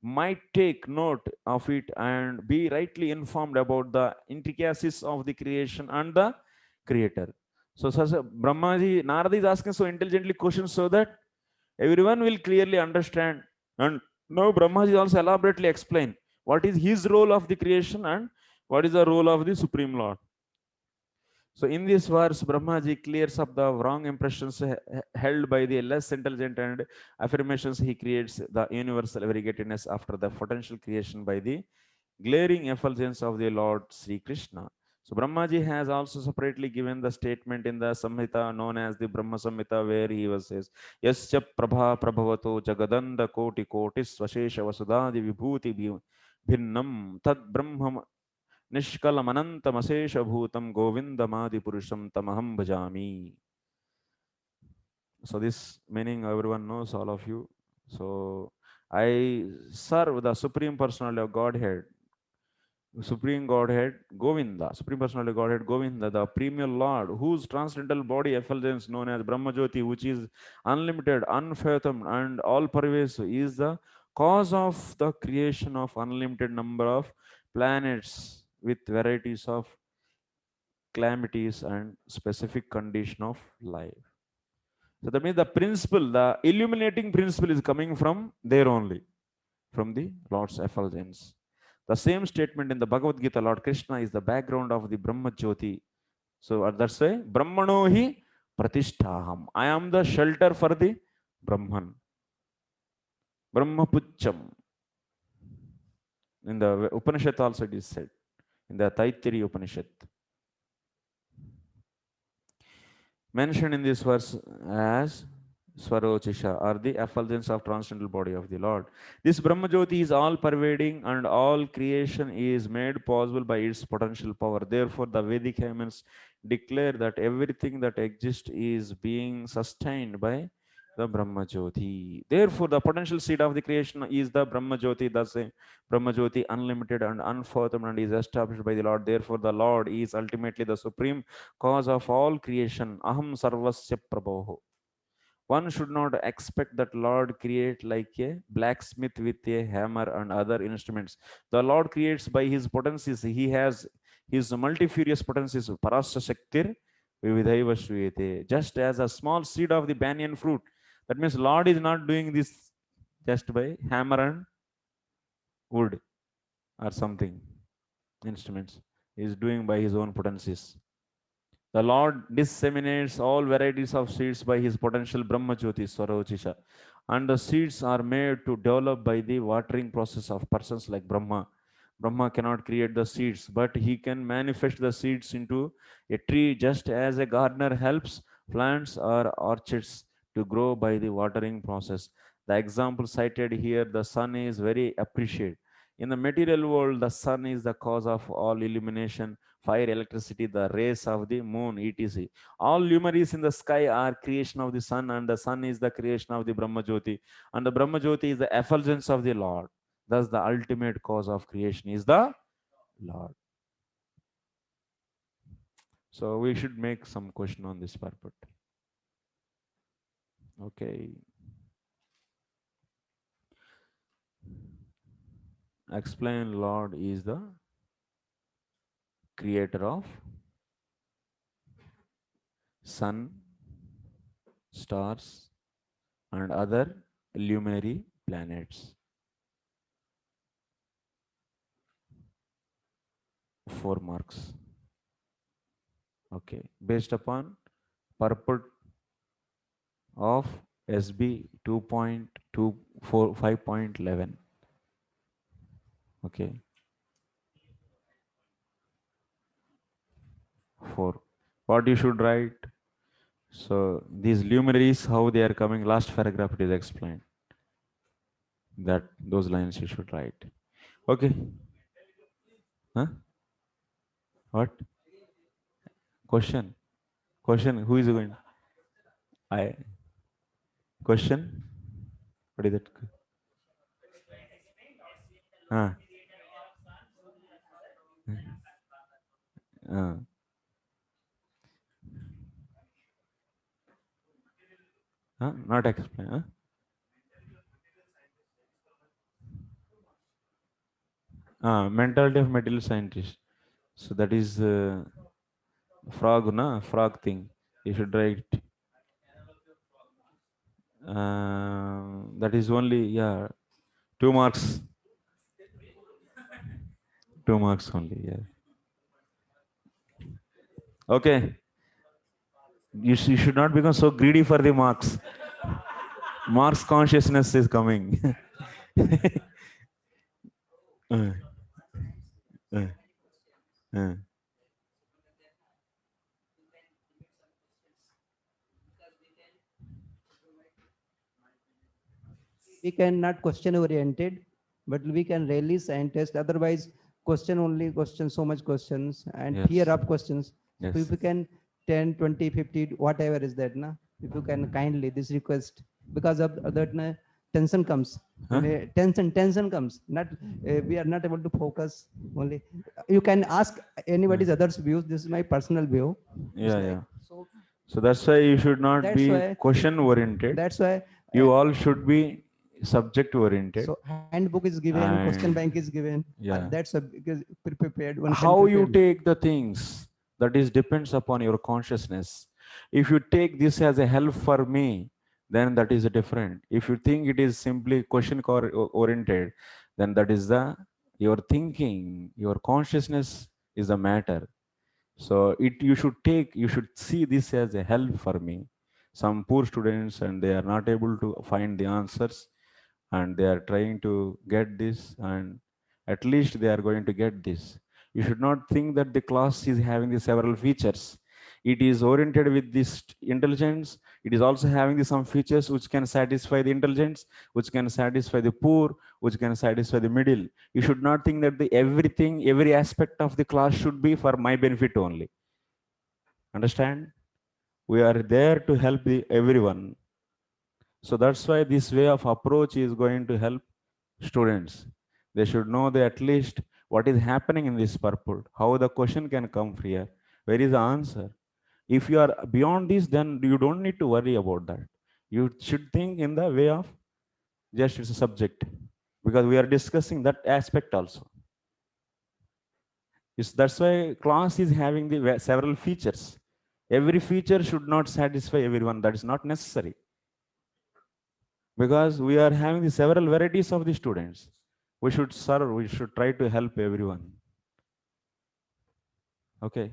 [SPEAKER 1] might take note of it and be rightly informed about the intricacies of the creation and the creator. So Brahmaji, Narada is asking so intelligently questions so that everyone will clearly understand. And now Brahmaji also elaborately explain what is his role of the creation and what is the role of the Supreme Lord. So in this verse, Brahmaji clears up the wrong impressions held by the less intelligent and affirmations he creates the universal variegatedness after the potential creation by the glaring effulgence of the Lord Sri Krishna. So Brahmaji has also separately given the statement in the Samhita known as the Brahma Samhita, where he was says, Yasya Prabha Prabhavato Jagadanda Koti Kotis Svashesha Vasudadi Vibhuti Bhinnam Tad Brahma Nishkalamanantamashesha Bhutam Govindamadi Purusham Tamaham Bhajami. So this meaning everyone knows, all of you. So I serve the Supreme Personality of Godhead, Supreme Godhead Govinda, Supreme Personality Godhead Govinda, the premier Lord, whose transcendental body effulgence known as Brahmajyoti, which is unlimited, unfathomed, and all pervasive, is the cause of the creation of unlimited number of planets with varieties of calamities and specific condition of life. So that means the principle, the illuminating principle is coming from there only, from the Lord's effulgence. The same statement in the Bhagavad Gita, Lord Krishna is the background of the Brahma Jyoti. So that's why Brahmano hi pratisthaham. I am the shelter for the Brahman. Brahmapucham. In the Upanishad also it is said, in the Taittiriya Upanishad. Mentioned in this verse as Swarochisha, or the effulgence of transcendental body of the Lord. This Brahma Jyoti is all pervading and all creation is made possible by its potential power. Therefore, the Vedic hymns declare that everything that exists is being sustained by the Brahma Jyoti. Therefore, the potential seed of the creation is the Brahma Jyoti. Thus, Brahma Jyoti, unlimited and unfathomed, and is established by the Lord. Therefore, the Lord is ultimately the supreme cause of all creation. Aham sarvasya prabhoho. One should not expect that Lord create like a blacksmith with a hammer and other instruments. The Lord creates by his potencies. He has his multifarious potencies. Parasya Shaktir Vividhaiva Shruyate. Just as a small seed of the banyan fruit. That means Lord is not doing this just by hammer and wood or something instruments. He is doing by his own potencies. The Lord disseminates all varieties of seeds by his potential Brahma Jyoti Swarochisha. And the seeds are made to develop by the watering process of persons like Brahma. Brahma cannot create the seeds, but he can manifest the seeds into a tree, just as a gardener helps plants or orchards to grow by the watering process. The example cited here, the sun is very appreciated. In the material world, the sun is the cause of all illumination, fire, electricity, the rays of the moon, etc. All luminaries in the sky are creation of the sun, and the sun is the creation of the Brahma Jyoti. And the Brahma Jyoti is the effulgence of the Lord. Thus, the ultimate cause of creation is the Lord. So we should make some question on this purport. Okay. Explain Lord is the creator of sun, stars, and other luminary planets. 4 marks. Okay. Based upon purport of SB 2.245.11. Okay. 4. What you should write? So these luminaries, how they are coming, last paragraph it is explained. That those lines you should write. Okay. Huh? What? Question? Question? Who is going? I. Question? What is that? Ah. Not explain. Mentality of material scientist. So that is frog, na? Frog thing. You should write. That is only, yeah, 2 marks. 2 marks only, yeah. Okay. You should not become so greedy for the marks. Marks consciousness is coming.
[SPEAKER 6] We cannot question oriented, but we can rally scientist. Otherwise, question only questions, so much questions and
[SPEAKER 1] Yes.
[SPEAKER 6] fear of questions.
[SPEAKER 1] Yes.
[SPEAKER 6] So if you can 10, 20, 50, whatever is that, na? If you can kindly this request, because of that na, tension comes.
[SPEAKER 1] Huh?
[SPEAKER 6] Tension comes. Not we are not able to focus only. You can ask anybody's others views. This is my personal view.
[SPEAKER 1] Yeah,
[SPEAKER 6] It's like-
[SPEAKER 1] yeah.
[SPEAKER 6] So
[SPEAKER 1] So that's why you should not
[SPEAKER 6] That's
[SPEAKER 1] be
[SPEAKER 6] why-
[SPEAKER 1] question oriented.
[SPEAKER 6] that's why
[SPEAKER 1] You all should be subject oriented.
[SPEAKER 6] so handbook is given, question
[SPEAKER 1] And-
[SPEAKER 6] bank is given.
[SPEAKER 1] Yeah.
[SPEAKER 6] That's a because prepared one. can
[SPEAKER 1] How you
[SPEAKER 6] prepare.
[SPEAKER 1] take the things, That is depends upon your consciousness. If you take this as a help for me, then that is different. If you think it is simply question oriented, then that is the your thinking, your consciousness is the matter. So you should see this as a help for me. Some poor students and they are not able to find the answers and they are trying to get this, and at least they are going to get this. You should not think that the class is having the several features. It is oriented with this intelligence. It is also having the some features which can satisfy the intelligence, which can satisfy the poor, which can satisfy the middle. You should not think that every aspect of the class should be for my benefit only. Understand? We are there to help everyone. So that's why this way of approach is going to help students. They should know that at least what is happening in this purport, how the question can come here, where is the answer. If you are beyond this, then you don't need to worry about that. You should think in the way of just it's a subject, because we are discussing that aspect also. That's why class is having the several features. Every feature should not satisfy everyone. That is not necessary, because we are having the several varieties of the students. We should serve, we should try to help everyone. Okay.